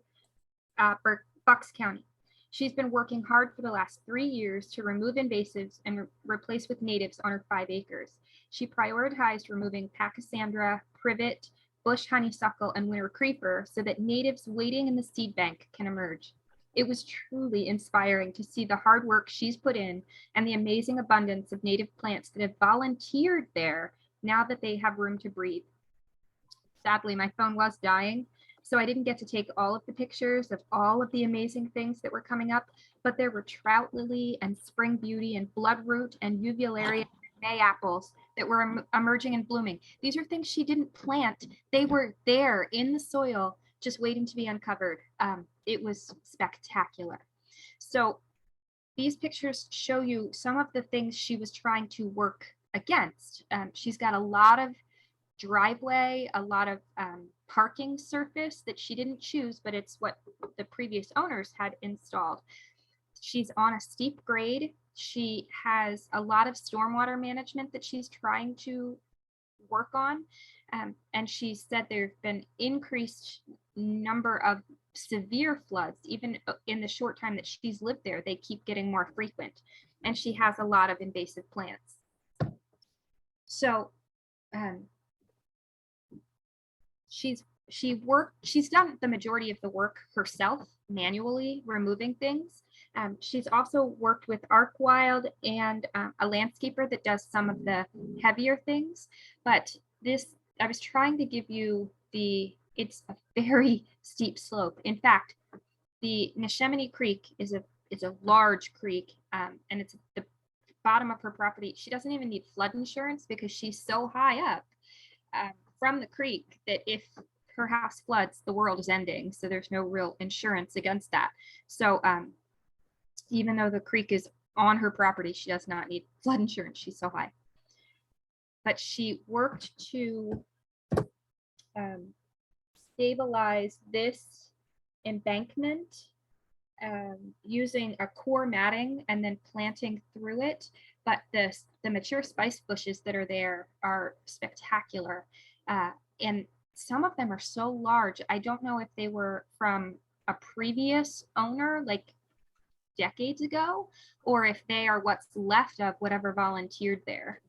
Bucks County. She's been working hard for the last 3 years to remove invasives and replace with natives on her 5 acres. She prioritized removing pachysandra, privet, bush honeysuckle, and winter creeper so that natives waiting in the seed bank can emerge. It was truly inspiring to see the hard work she's put in and the amazing abundance of native plants that have volunteered there now that they have room to breathe. Sadly, my phone was dying, so I didn't get to take all of the pictures of all of the amazing things that were coming up, but there were trout lily and spring beauty and bloodroot and uvularia and May apples that were emerging and blooming. These are things she didn't plant. They were there in the soil, just waiting to be uncovered. It was spectacular. So these pictures show you some of the things she was trying to work against. She's got a lot of driveway, a lot of parking surface that she didn't choose, but it's what the previous owners had installed. She's on a steep grade. She has a lot of stormwater management that she's trying to work on. And she said there have been increased number of severe floods, even in the short time that she's lived there. They keep getting more frequent, and she has a lot of invasive plants. So she's done the majority of the work herself, manually removing things. She's also worked with Arcwild and a landscaper that does some of the heavier things. But this, I was trying to give you it's a very steep slope. In fact, the Neshaminy Creek is a large creek, and it's at the bottom of her property. She doesn't even need flood insurance because she's so high up from the creek that if her house floods, the world is ending. So there's no real insurance against that. So even though the creek is on her property, she does not need flood insurance. She's so high. But she worked to stabilize this embankment using a core matting and then planting through it. But the mature spice bushes that are there are spectacular. And some of them are so large. I don't know if they were from a previous owner, like decades ago, or if they are what's left of whatever volunteered there.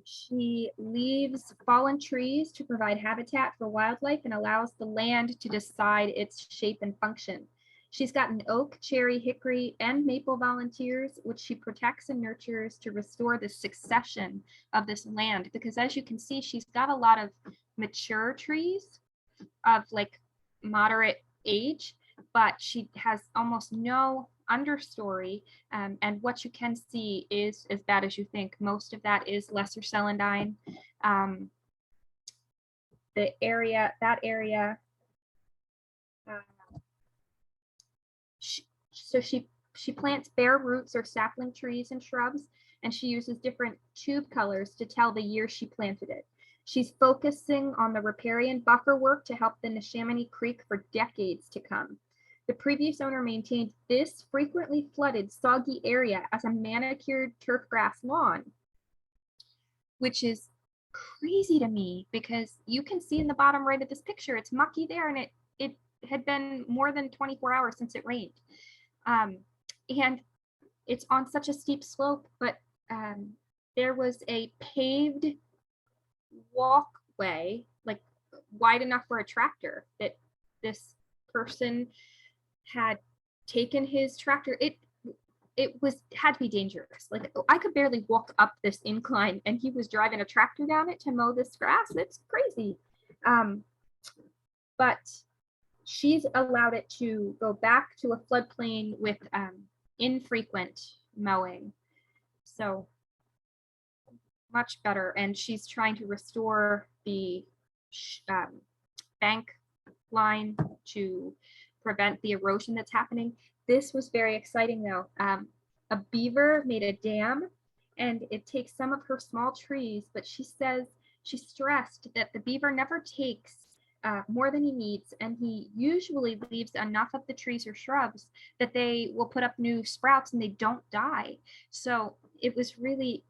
She leaves fallen trees to provide habitat for wildlife and allows the land to decide its shape and function. She's gotten oak, cherry, hickory, and maple volunteers, which she protects and nurtures to restore the succession of this land. Because as you can see, she's got a lot of mature trees of like moderate age, but she has almost no understory, and what you can see is as bad as you think. Most of that is lesser celandine. That area, she plants bare roots or sapling trees and shrubs, and she uses different tube colors to tell the year she planted it. She's focusing on the riparian buffer work to help the Neshaminy Creek for decades to come. The previous owner maintained this frequently flooded, soggy area as a manicured turf grass lawn, which is crazy to me because you can see in the bottom right of this picture, it's mucky there, and it had been more than 24 hours since it rained. And it's on such a steep slope, but there was a paved walkway, like wide enough for a tractor, that this person had taken his tractor. It had to be dangerous. Like I could barely walk up this incline, and he was driving a tractor down it to mow this grass. It's crazy. But she's allowed it to go back to a floodplain with infrequent mowing. So much better. And she's trying to restore the bank line to prevent the erosion that's happening. This was very exciting though. A beaver made a dam, and it takes some of her small trees, but she stressed that the beaver never takes more than he needs, and he usually leaves enough of the trees or shrubs that they will put up new sprouts and they don't die. So it was really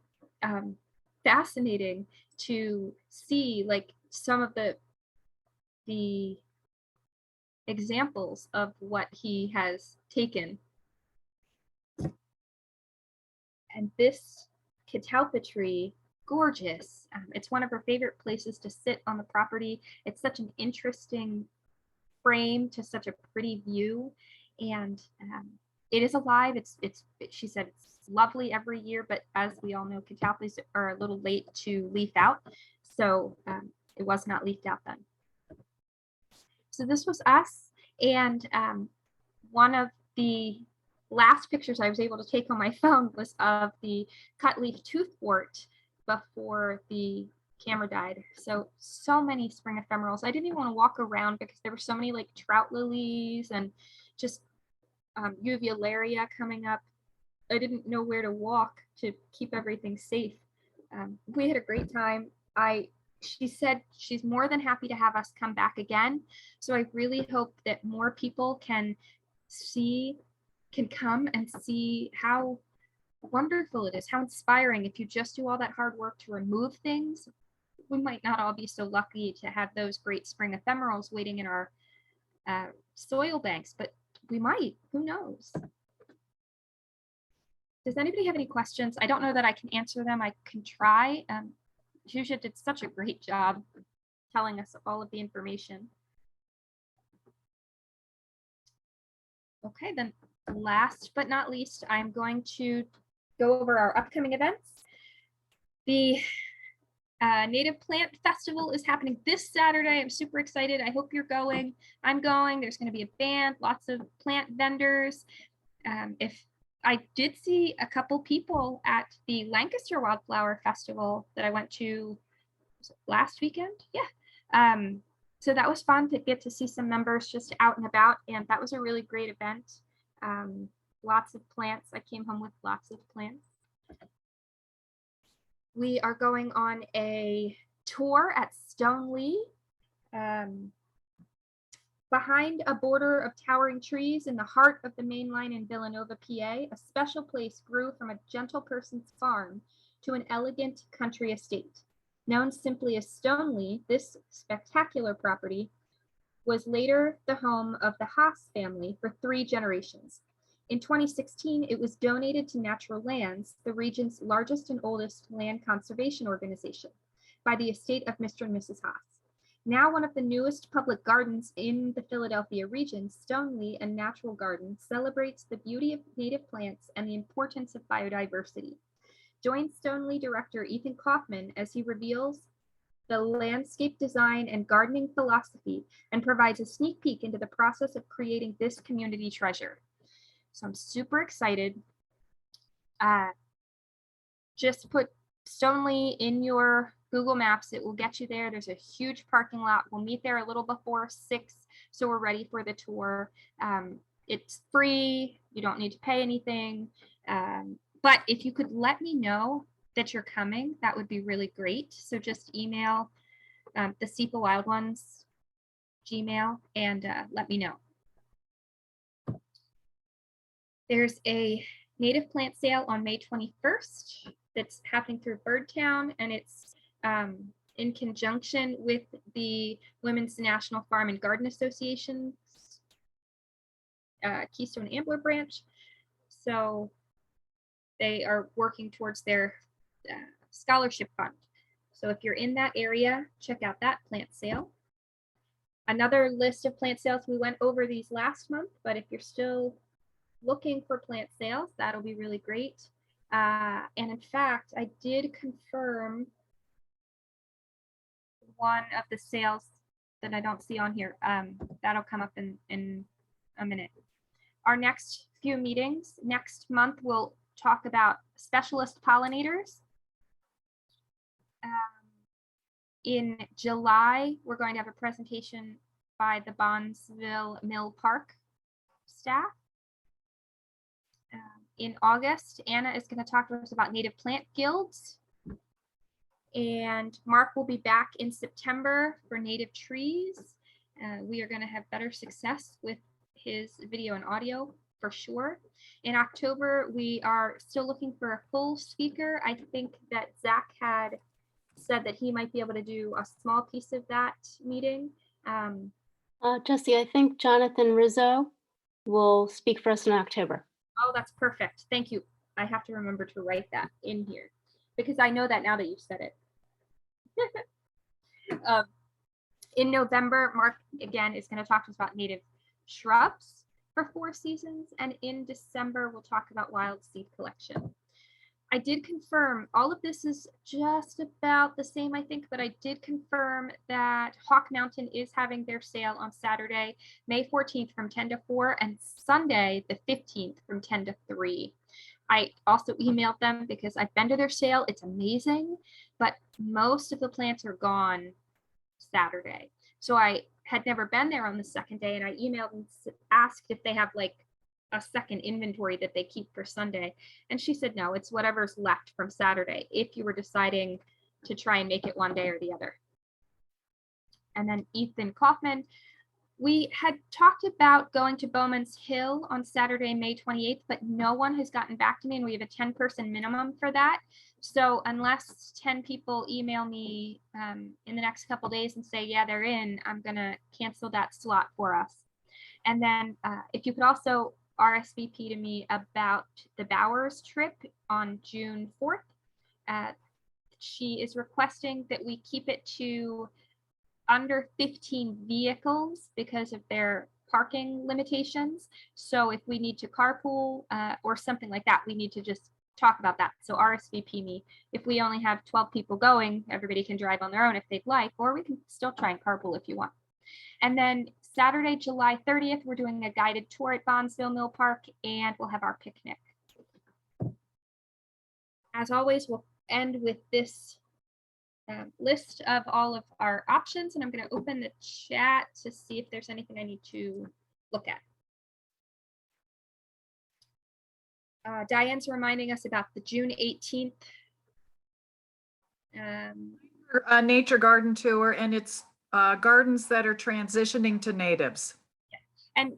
fascinating to see like some of the examples of what he has taken. And this catalpa tree, gorgeous. It's one of her favorite places to sit on the property. It's such an interesting frame to such a pretty view, and it is alive. She said it's lovely every year, but as we all know, catalpas are a little late to leaf out, so it was not leafed out then. So this was us, and one of the last pictures I was able to take on my phone was of the cut leaf toothwort before the camera died. So many spring ephemerals. I didn't even want to walk around because there were so many like trout lilies and just uvularia coming up. I didn't know where to walk to keep everything safe. We had a great time. She said she's more than happy to have us come back again. So I really hope that more people can come and see how wonderful it is, how inspiring. If you just do all that hard work to remove things, we might not all be so lucky to have those great spring ephemerals waiting in our soil banks, but we might, who knows? Does anybody have any questions? I don't know that I can answer them. I can try. Jusha did such a great job telling us all of the information. Okay, then last but not least, I'm going to go over our upcoming events. The Native Plant Festival is happening this Saturday. I'm super excited. I hope you're going. I'm going. There's going to be a band, lots of plant vendors. If I did see a couple people at the Lancaster Wildflower Festival that I went to last weekend. Yeah. So that was fun to get to see some members just out and about, and that was a really great event. Lots of plants. I came home with lots of plants. We are going on a tour at Stoneleigh. Behind a border of towering trees in the heart of the main line in Villanova, PA, a special place grew from a gentle person's farm to an elegant country estate. Known simply as Stoneleigh, this spectacular property was later the home of the Haas family for 3 generations. In 2016, it was donated to Natural Lands, the region's largest and oldest land conservation organization, by the estate of Mr. and Mrs. Haas. Now one of the newest public gardens in the Philadelphia region, Stoneleigh and Natural Garden celebrates the beauty of native plants and the importance of biodiversity. Join Stoneleigh director Ethan Kaufman as he reveals the landscape design and gardening philosophy and provides a sneak peek into the process of creating this community treasure. So I'm super excited. Just put Stoneleigh in your Google Maps. It will get you there. There's a huge parking lot. We'll meet there a little before 6, so we're ready for the tour. It's free. You don't need to pay anything. But if you could let me know that you're coming, that would be really great. So just email the Steeple Wild Ones Gmail and let me know. There's a native plant sale on May 21st that's happening through Birdtown, and it's in conjunction with the Women's National Farm and Garden Association's Keystone Ambler branch. So they are working towards their scholarship fund. So if you're in that area, check out that plant sale. Another list of plant sales, we went over these last month, but if you're still looking for plant sales, that'll be really great. And in fact, I did confirm one of the sales that I don't see on here. That'll come up in a minute. Our next few meetings next month, we'll talk about specialist pollinators. In July, we're going to have a presentation by the Bondsville Mill Park staff. In August, Anna is going to talk to us about native plant guilds. And Marc will be back in September for native trees. We are going to have better success with his video and audio for sure. In October, we are still looking for a full speaker. I think that Zach had said that he might be able to do a small piece of that meeting. Jesse, I think Jonathan Rizzo will speak for us in October. Oh, that's perfect. Thank you. I have to remember to write that in here because I know that now that you've said it. In November, Marc again is going to talk to us about native shrubs for 4 seasons. And in December, we'll talk about wild seed collection. I did confirm all of this is just about the same, I think, but I did confirm that Hawk Mountain is having their sale on Saturday, May 14th from 10 to 4 and Sunday, the 15th from 10 to 3. I also emailed them because I've been to their sale. It's amazing, but most of the plants are gone Saturday. So I had never been there on the second day, and I emailed and asked if they have like a second inventory that they keep for Sunday. And she said, no, it's whatever's left from Saturday, if you were deciding to try and make it one day or the other. And then Ethan Kaufman, we had talked about going to Bowman's Hill on Saturday, May 28th, but no one has gotten back to me, and we have a 10-person minimum for that. So unless 10 people email me in the next couple days and say, yeah, they're in, I'm gonna cancel that slot for us. And then if you could also RSVP to me about the Bowers trip on June 4th. She is requesting that we keep it to under 15 vehicles because of their parking limitations. So if we need to carpool or something like that, we need to just talk about that. So RSVP me. If we only have 12 people going, everybody can drive on their own if they'd like, or we can still try and carpool if you want. And then Saturday, July 30th, we're doing a guided tour at Bondsville Mill Park, and we'll have our picnic. As always, we'll end with this list of all of our options, and I'm going to open the chat to see if there's anything I need to look at. Diane's reminding us about the June 18th. Nature garden tour, and it's gardens that are transitioning to natives. And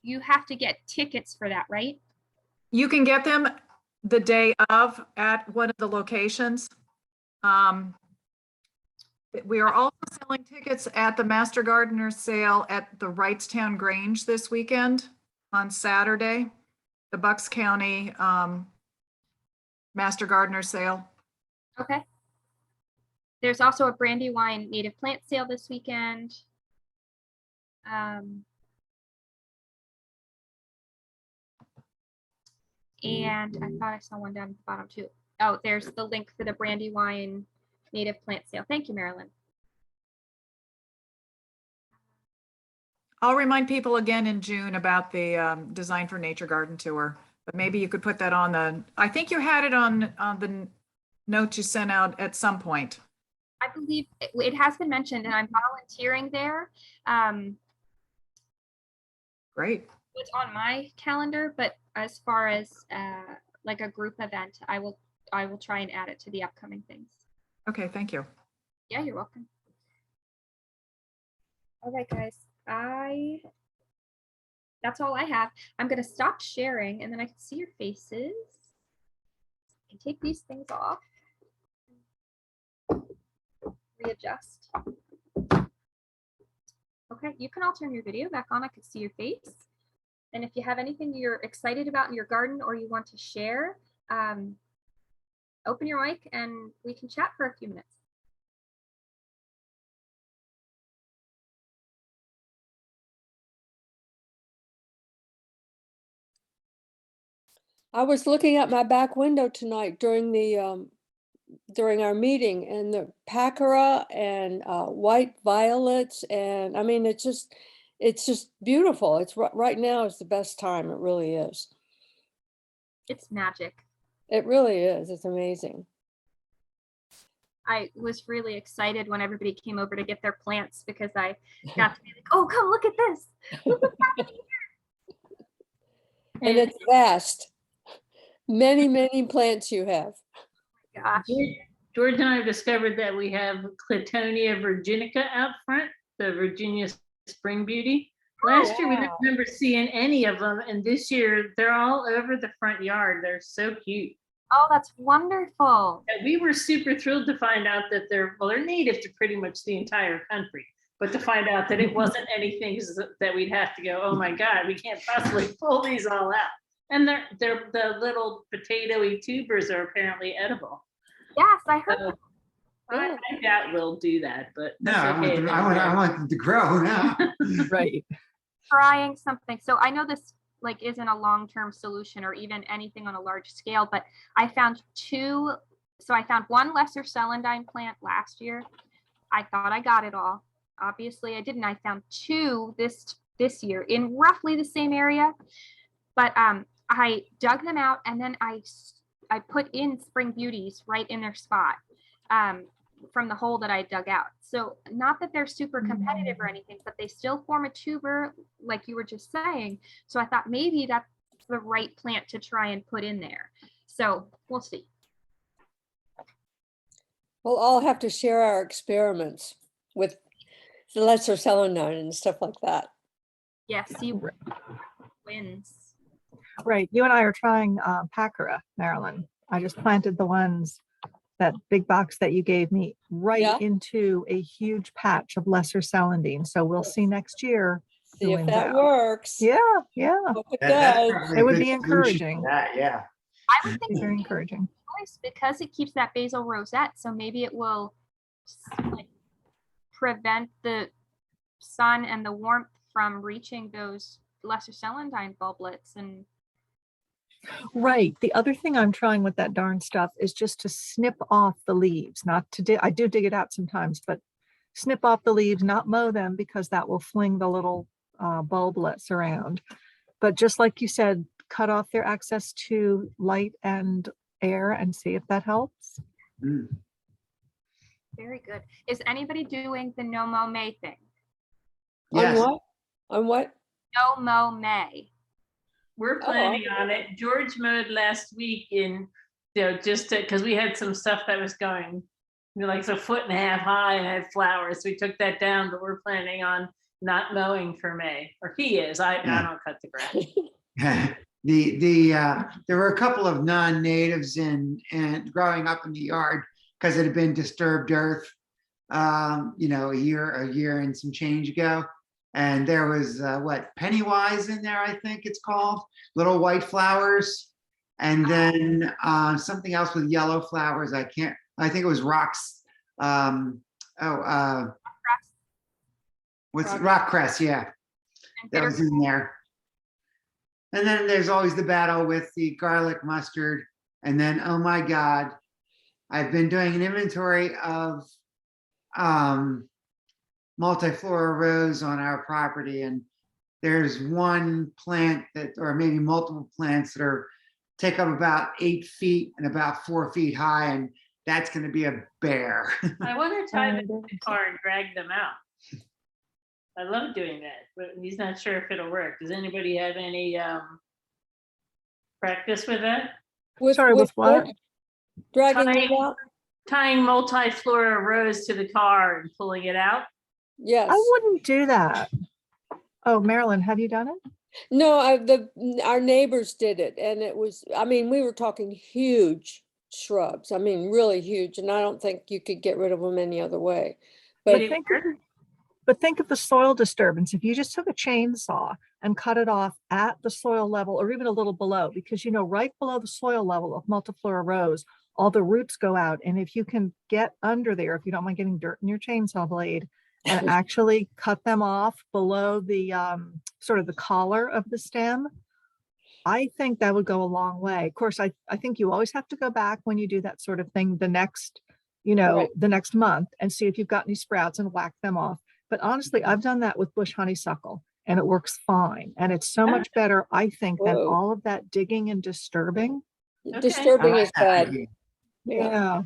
you have to get tickets for that, right? You can get them the day of at one of the locations. We are also selling tickets at the Master Gardener sale at the Wrightstown Grange this weekend on Saturday, the Bucks County Master Gardener sale. Okay. There's also a Brandywine native plant sale this weekend. And I thought I saw one down at the bottom too. Oh, there's the link for the Brandywine native plant sale. Thank you, Marilyn. I'll remind people again in June about the Design for Nature Garden tour, but maybe you could put that on the, I think you had it on the note you sent out at some point. I believe it has been mentioned, and I'm volunteering there. Great. It's on my calendar, but as far as like a group event, I will try and add it to the upcoming things. Okay, thank you. Yeah, you're welcome. All right, guys. I that's all I have. I'm gonna stop sharing and then I can see your faces. I can take these things off. Readjust. Okay, you can all turn your video back on. I can see your face. And if you have anything you're excited about in your garden or you want to share, open your mic and we can chat for a few minutes. I was looking at my back window tonight during the during our meeting, and the paccara and white violets, and I mean it's just beautiful. It's right now is the best time. It really is. It's magic. It really is. It's amazing. I was really excited when everybody came over to get their plants because I got to be like, oh, come look at this. Look what's happening here. And it's vast. Many plants you have. Gosh. George and I have discovered that we have Clatonia virginica out front, the Virginia Spring Beauty. Last year, we didn't remember seeing any of them, and this year, they're all over the front yard. They're so cute. Oh, that's wonderful. And we were super thrilled to find out that they're native to pretty much the entire country, but to find out that it wasn't anything that we'd have to go, oh my God, we can't possibly pull these all out. And the little potatoey tubers are apparently edible. Yes, I heard. So I doubt we'll do that, but No, that's okay. I want them to grow now. Right. Trying something. So I know this like isn't a long-term solution or even anything on a large scale, but I found two. So I found one lesser celandine plant last year. I thought I got it all. Obviously I didn't. I found two this year in roughly the same area, but I dug them out and then I put in spring beauties right in their spot from the hole that I dug out. So not that they're super competitive or anything, but they still form a tuber like you were just saying. So I thought maybe that's the right plant to try and put in there. So we'll see. We'll all have to share our experiments with the lesser celandine and stuff like that. Yes, you wins. Right. You and I are trying paccara, Marilyn. I just planted the ones, that big box that you gave me, right into a huge patch of lesser celandine. So we'll see next year. See if wins that out. works. Yeah, yeah. Hope it That's does. probably a It would good be solution encouraging. to that, yeah. I would It'd think be very it'd be a encouraging. choice because it keeps that basil rosette. So maybe it will like, prevent the sun and the warmth from reaching those lesser celandine bulblets. And Right. The other thing I'm trying with that darn stuff is just to snip off the leaves, not to dig. I do dig it out sometimes, but snip off the leaves, not mow them because that will fling the little bulblets around. But just like you said, cut off their access to light and air and see if that helps. Mm. very good. Is anybody doing the no mow May thing? Yes. On what? On what? No mow May. We're planning on it. George mowed last week in, just because we had some stuff that was going, like it's 1.5 feet high and had flowers. We took that down, but we're planning on not mowing for May, or he is. I don't cut the grass. There were a couple of non-natives and growing up in the yard because it had been disturbed earth, a year and some change ago. And there was Pennywise in there, I think it's called, little white flowers. And then something else with yellow flowers. I think it was rocks. Rock cress, yeah. That was in there. And then there's always the battle with the garlic mustard. And then, oh my God, I've been doing an inventory of multiflora rose on our property. And there's one plant or maybe multiple plants that take up about 8 feet and about 4 feet high. And that's going to be a bear. I want to tie them in the car and drag them out. I love doing that, but he's not sure if it'll work. Does anybody have any practice with that? Sorry, with what? Dragging Tying- it out? Tying multiflora rose to the car and pulling it out? Yes. I wouldn't do that. Oh, Marilyn, have you done it? No, our neighbors did it and it was, I mean, we were talking huge shrubs. I mean, really huge. And I don't think you could get rid of them any other way. But But think of the soil disturbance. If you just took a chainsaw and cut it off at the soil level or even a little below, because right below the soil level of multiflora rose, all the roots go out. And if you can get under there, if you don't mind getting dirt in your chainsaw blade and actually cut them off below the sort of the collar of the stem, I think that would go a long way. Of course, I think you always have to go back when you do that sort of thing the next, Right. the next month and see if you've got any sprouts and whack them off. But honestly, I've done that with bush honeysuckle and it works fine. And it's so much better, I think, than Whoa. all of that digging and disturbing. Okay. disturbing I is like that bad. idea. Yeah.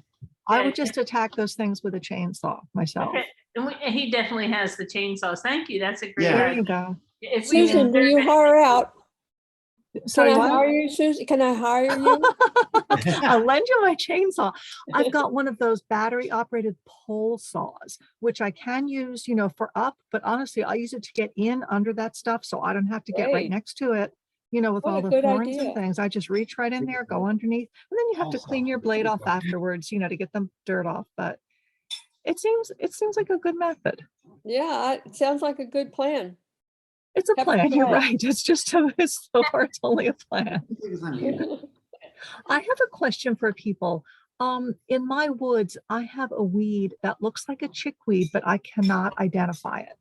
I Yeah. would just attack those things with a chainsaw myself. Okay. And he definitely has the chainsaws. Thank you. That's a great Yeah. There idea. you go. If we Susan, can will you hire out? Can Sorry, I what? hire you, Susan? Can I hire you? I'll lend you my chainsaw. I've got one of those battery operated pole saws, which I can use, for up, but honestly, I use it to get in under that stuff. So I don't have to get right Great. next to it, with What all a the good thorns and idea. things. I just reach right in there, go underneath, and then you have to clean your blade off afterwards, to get the dirt off. But it seems like a good method. Yeah, it sounds like a good plan. It's a Have to plan. You're try it. right. It's just so far it's only a plan. I have a question for people. In my woods, I have a weed that looks like a chickweed, but I cannot identify it.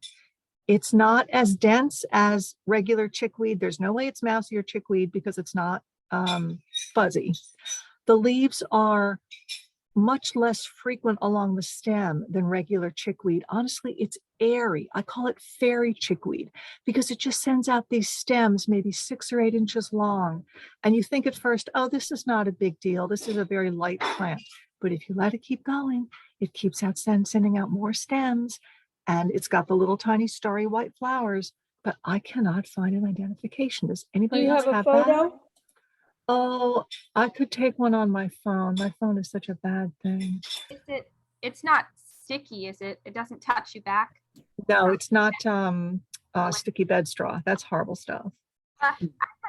It's not as dense as regular chickweed. There's no way it's mousy or chickweed because it's not fuzzy. The leaves are much less frequent along the stem than regular chickweed. Honestly, it's airy. I call it fairy chickweed because it just sends out these stems maybe 6 or 8 inches long. And you think at first, oh, this is not a big deal. This is a very light plant. But if you let it keep going, it keeps out sending out more stems. And it's got the little tiny starry white flowers. But I cannot find an identification. Does Do anybody you else have a have that? photo? Oh, I could take one on my phone. My phone is such a bad thing. It's not sticky, is it? It doesn't touch you back. No, it's not sticky bed straw. That's horrible stuff.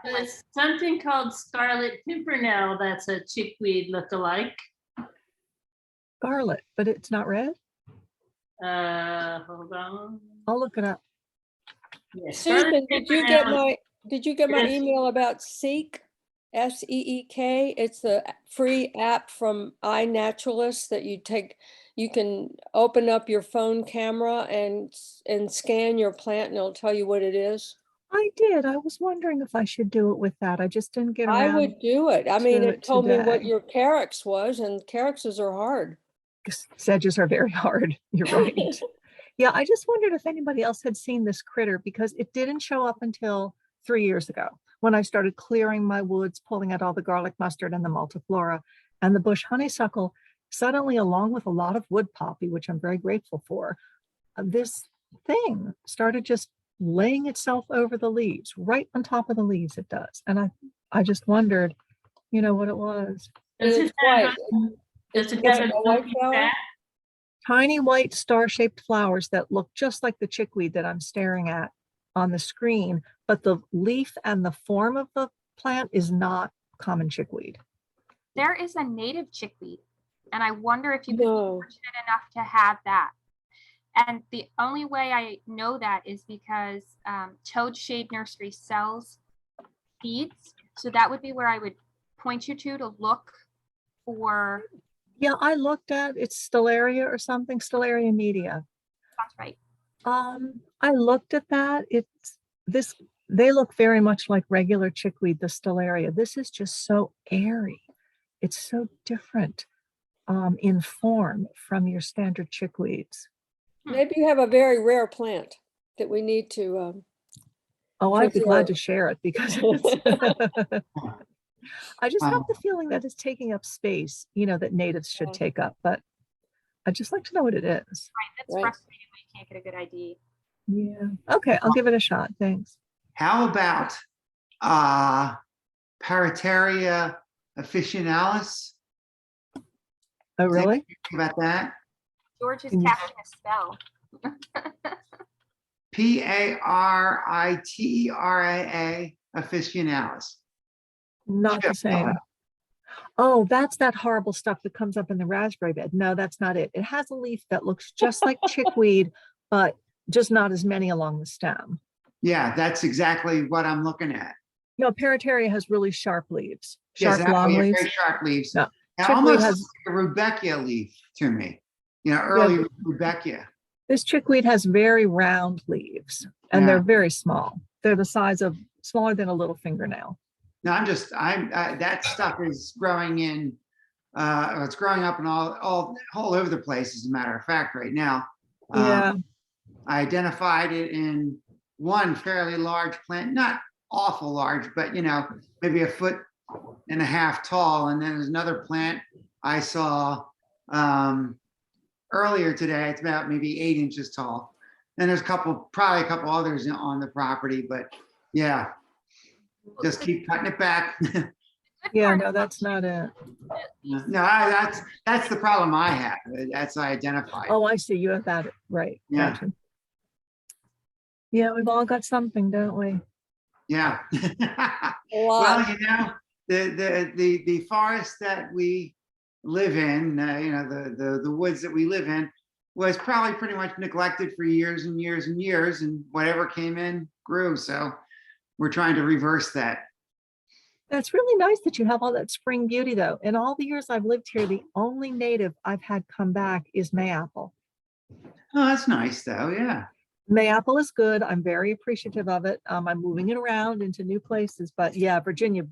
There's something called scarlet pimpernel that's a chickweed look-alike. Scarlet, but it's not red. Hold on. I'll look it up. Yeah, scarlet Susan, pimpernel. did you get my Yes. email about Seek? SEEK. It's the free app from iNaturalist that you can open up your phone camera and scan your plant and it'll tell you what it is. I did. I was wondering if I should do it with that. I just didn't get I around. would do it. I mean, to it it told me what today. your carex was, and carexes are hard. Sedges are very hard. You're right. Yeah, I just wondered if anybody else had seen this critter because it didn't show up until 3 years ago when I started clearing my woods, pulling out all the garlic mustard and the multiflora, and the bush honeysuckle suddenly, along with a lot of wood poppy, which I'm very grateful for, this thing started just laying itself over the leaves, right on top of the leaves it does. And I just wondered, what it was. Does It's it have white. does it It's have a a white milky flower? fat? Tiny white star-shaped flowers that look just like the chickweed that I'm staring at on the screen, but the leaf and the form of the plant is not common chickweed. There is a native chickweed, and I wonder if you could be No. fortunate enough to have that. And the only way I know that is because Toad Shade Nursery sells seeds. So that would be where I would point you to look for. Yeah, I looked at it's Stellaria or something, Stellaria media. That's right. I looked at that. They look very much like regular chickweed, the Stellaria. This is just so airy. It's so different in form from your standard chickweeds. Maybe you have a very rare plant that we need to. Oh, I'd be glad to preserve. share it because I just have the feeling that it's taking up space, that natives should Yeah. take up, but I'd just like to know what it is. Right. That's Right. frustrating when you can't get a good ID. Yeah. Okay, I'll give it a shot. Thanks. How about Parataria officinalis? Oh, really? Think about that. George is Mm. casting a spell. Paritera officinalis. Not the Chip. same. Oh, that's that horrible stuff that comes up in the raspberry bed. No, that's not it. It has a leaf that looks just like chickweed, but just not as many along the stem. Yeah, that's exactly what I'm looking at. No, Paritaria has really sharp leaves, Yes, sharp long very leaves. sharp leaves. No, It chickweed almost has- looks like a Rudbeckia leaf to me. You know, early Rudbeckia. This chickweed has very round leaves and Yeah. they're very small. They're the size of smaller than a little fingernail. No, that stuff is growing in, it's growing up in all over the place, as a matter of fact, right now. Yeah. I identified it in one fairly large plant, not awful large, but you know, maybe 1.5 feet tall. And then there's another plant I saw earlier today. It's about maybe 8 inches tall. And there's probably a couple others on the property, but yeah, just keep cutting it back. Yeah, no, that's not it. No, that's the problem I have. That's I identified. Oh, I see. You have that right. Yeah. Gotcha. Yeah, we've all got something, don't we? Yeah. A Well, lot. you know, the forest that we live in, you know, the woods that we live in was probably pretty much neglected for years and years and years, and whatever came in grew. So we're trying to reverse that. That's really nice that you have all that spring beauty, though. In all the years I've lived here, the only native I've had come back is mayapple. Oh, that's nice though. Yeah. Mayapple is good. I'm very appreciative of it. I'm moving it around into new places, but yeah, Virginia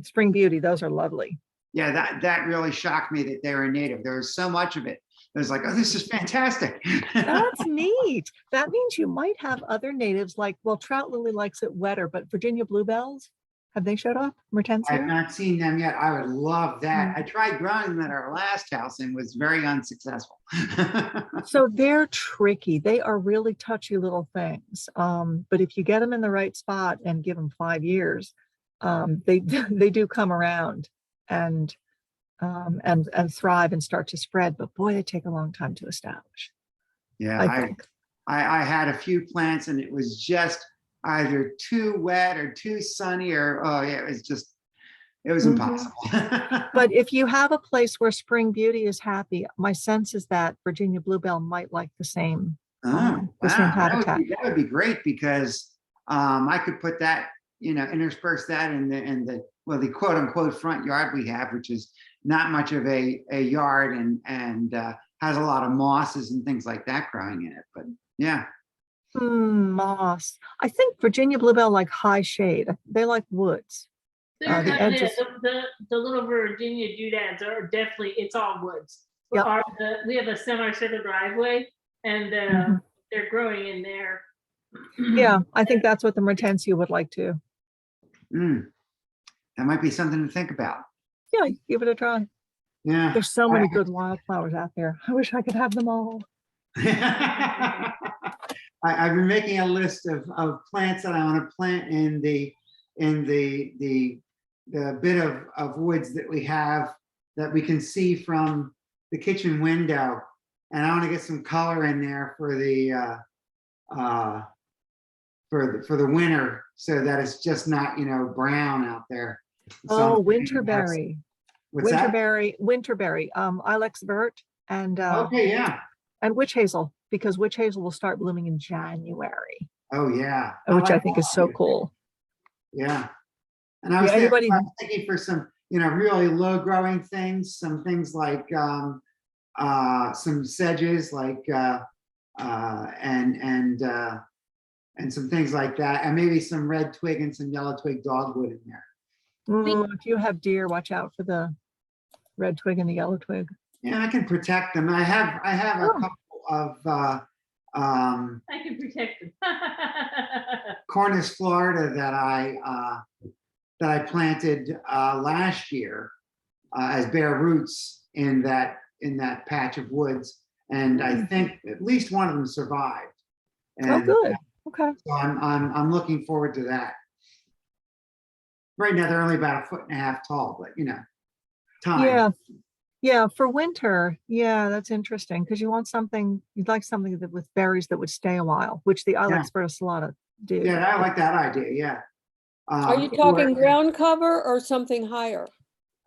spring beauty, those are lovely. Yeah, that really shocked me that they were native. There was so much of it. It was like, oh, this is fantastic. That's neat. That means you might have other natives like, well, trout lily likes it wetter, but Virginia bluebells, have they showed up? I have Mertensia? not seen them yet. I would love that. I tried growing them at our last house and was very unsuccessful. So they're tricky. They are really touchy little things. But if you get them in the right spot and give them 5 years, they do come around and thrive and start to spread. But boy, they take a long time to establish. Yeah, I think. I had a few plants and it was just either too wet or too sunny or, oh yeah, it was impossible. But if you have a place where spring beauty is happy, my sense is that Virginia bluebell might like the same, Oh, the same wow, habitat. that would be great because I could put that, you know, intersperse that in the the quote unquote front yard we have, which is not much of a yard and has a lot of mosses and things like that growing in it. But yeah. Moss. I think Virginia bluebell like high shade. They like woods. They're The kind of- edges. the little Virginia doodads are definitely, it's all woods. Yep. We have a semicircle driveway and Mhm. they're growing in there. Yeah, I think that's what the Mertensia would like too. That might be something to think about. Yeah, give it a try. Yeah. There's so many good wildflowers out there. I wish I could have them all. I've been making a list of plants that I want to plant in the bit of woods that we have that we can see from the kitchen window, and I want to get some color in there for the winter, so that it's just not, you know, brown out there. So Oh, winterberry. What's that? Winterberry, Ilex vert and Okay, yeah. and witch hazel, because witch hazel will start blooming in January, Oh, yeah. which I like think is so cool. Yeah. And I was, Yeah, anybody- I was thinking for some, you know, really low growing things, some things like some sedges like and some things like that, and maybe some red twig and some yellow twig dogwood in there. If you have deer, watch out for the red twig and the yellow twig. Yeah, I can protect them. I have a Oh. couple of I can protect them. Cornus Florida that I planted last year as bare roots in that patch of woods, and I think at least one of them survived. Oh, And good. Okay. so I'm looking forward to that. Right now they're only about 1.5 feet tall, but you know, time. Yeah, for winter, yeah, that's interesting because you'd like something that with berries that would stay a while, which the Ilex verticillata do. Yeah, I like that idea, yeah. Are you Or, talking ground cover or something higher?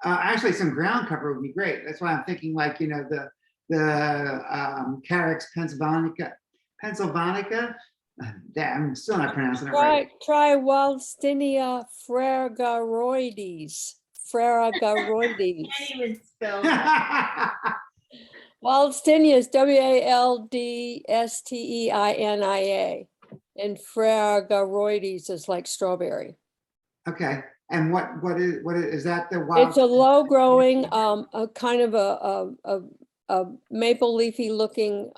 actually, some ground cover would be great. That's why I'm thinking like, the Carex Pennsylvanica. Damn, I'm still not pronouncing it right. Try Waldstinia fragaroides. Fragaroides. Can't even spell that. Waldstinia is Waldsteinia, and fragaroides is like strawberry. Okay, and what is that the wild? It's a low growing, a kind of a maple leafy looking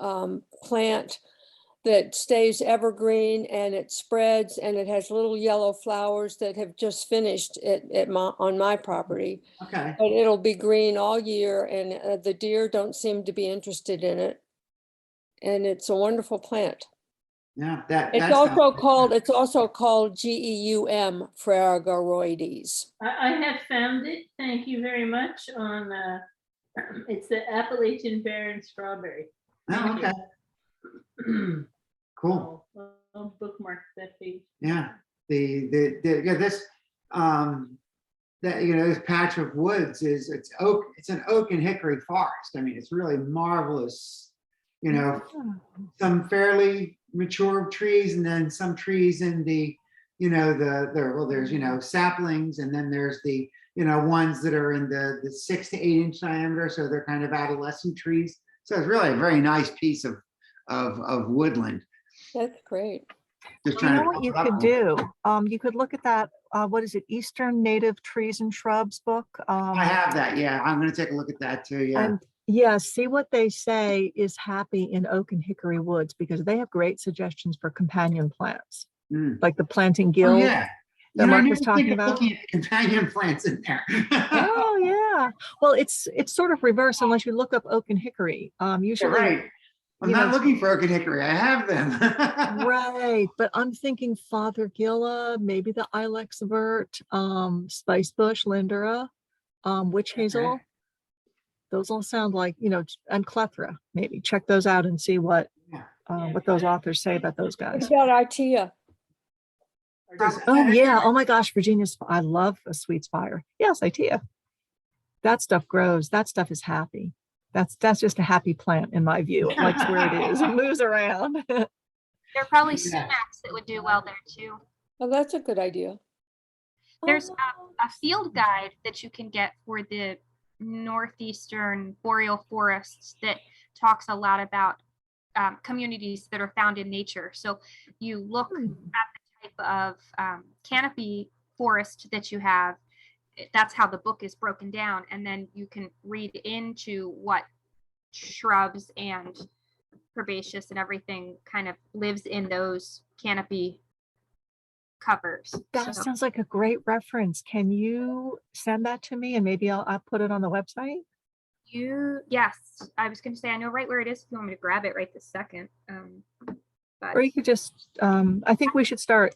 plant that stays evergreen, and it spreads, and it has little yellow flowers that have just finished on my property. Okay, But it'll be green all year, and the deer don't seem to be interested in it. And it's a wonderful plant. yeah, It's also called GEUM fragaroides. I have found it. Thank you very much. On it's the Appalachian Bear and Strawberry. Oh, okay. Cool. I'll bookmark that page. Yeah, this this patch of woods it's an oak and hickory forest. I mean, it's really marvelous. Some fairly mature trees, and then some trees in there's saplings, and then there's the ones that are in the 6 to 8 inch diameter, so they're kind of adolescent trees. So it's really a very nice piece of woodland. That's great. Just You trying know to what you pull it could up. do? You could look at that, what is it, Eastern Native Trees and Shrubs book. I have that. Yeah, I'm going to take a look at that too. Yeah. And yeah, see what they say is happy in oak and hickory woods, because they have great suggestions for companion plants, like the planting Oh, guild yeah. that Marc was I talking never think of about. looking at companion plants in there. Oh yeah. Well, it's sort of reverse unless you look up oak and hickory. You're Usually, right. I'm you not know, looking for oak and hickory. I have them. right. But I'm thinking Fothergilla, maybe the Ilex vert, spice bush, lindera, witch hazel. Okay. Those all sound like, and clethra, maybe check those out and see what those authors say about those guys. What about Itea? Oh yeah. Oh my gosh, Virginia's, I love a sweet spire. Yes, Itea. That stuff grows. That stuff is happy. That's just a happy plant in my view. It likes where it is. It moves around. There are probably Yeah. sumacs that would do well there too. Oh, that's a good idea. There's a field guide that you can get for the Northeastern boreal forests that talks a lot about communities that are found in nature. So you look at the type of canopy forest that you have. That's how the book is broken down. And then you can read into what shrubs and herbaceous and everything kind of lives in those canopy covers. That So sounds like a great reference. Can you send that to me and maybe I'll put it on the website? yes, I was going to say, I know right where it is if you want me to grab it right this second. But Or you could just, I think we should start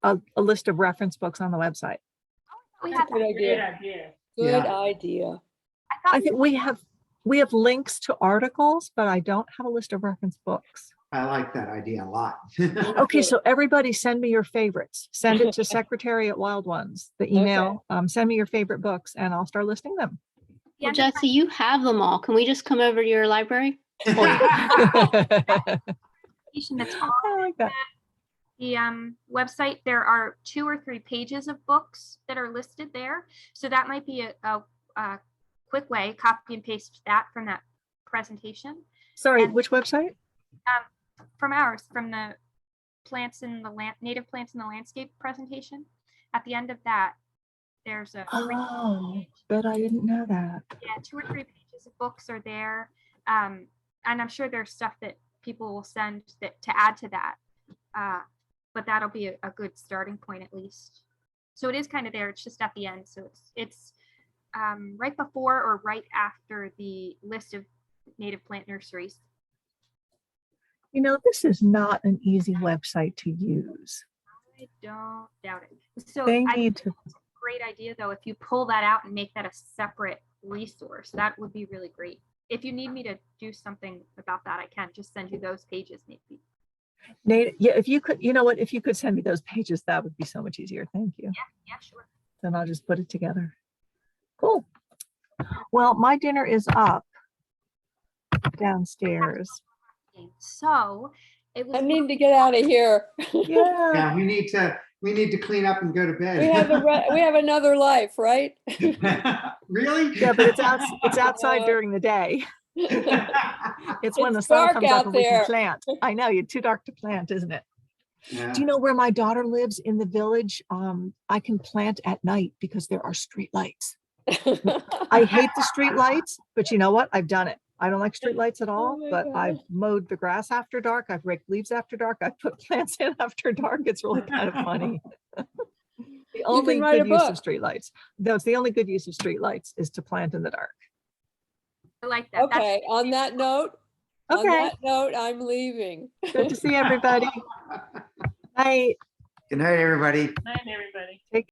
a list of reference books on the website. we That's have a good Great idea. idea. Good Yeah. idea. I think we have links to articles, but I don't have a list of reference books. I like that idea a lot. Okay, so everybody send me your favorites. Send it to Secretary at Wild Ones, the email. Send me your favorite books and I'll start listing them. Well, Jesse, you have them all. Can we just come over to your library? I That's all like that. the website. There are 2 or 3 pages of books that are listed there. So that might be a quick way, copy and paste that from that presentation. Sorry, And- which website? From ours, from the plants in the native plants in the landscape presentation. At the end of that, there's a Oh, bet I didn't know that. 2 or 3 pages of books are there. And I'm sure there's stuff that people will send that to add to that. But that'll be a good starting point at least. So it is kind of there. It's just at the end. So it's right before or right after the list of native plant nurseries. This is not an easy website to use. I don't doubt it. So They I need think to, it's a great idea though, if you pull that out and make that a separate resource. That would be really great. If you need me to do something about that, I can just send you those pages maybe. Nate, yeah, if you could, you know what, if you could send me those pages, that would be so much easier. Thank you. Yeah, sure. Then I'll just put it together. Cool. Well, my dinner is up downstairs. So it was. I need to get out of here. Yeah. Yeah, we need to clean up and go to bed. We have another life, right? Really? Yeah, but it's outside during the day. It's when the It's sun dark comes up out and we can there. plant. I know, you're too dark to plant, isn't it? Yeah. Do you know where my daughter lives in the village? I can plant at night because there are street lights. I hate the street lights, but you know what? I've done it. I don't like street lights at all, my but God. I've mowed the grass after dark. I've raked leaves after dark. I've put plants in after dark. It's really kind of funny. The only write a good use book. of street lights. That's the only good use of street lights is to plant in the dark. I like that. That's- Okay, on that note, Okay, I'm leaving. good to see everybody. Bye. Good night, everybody. Night, everybody. Take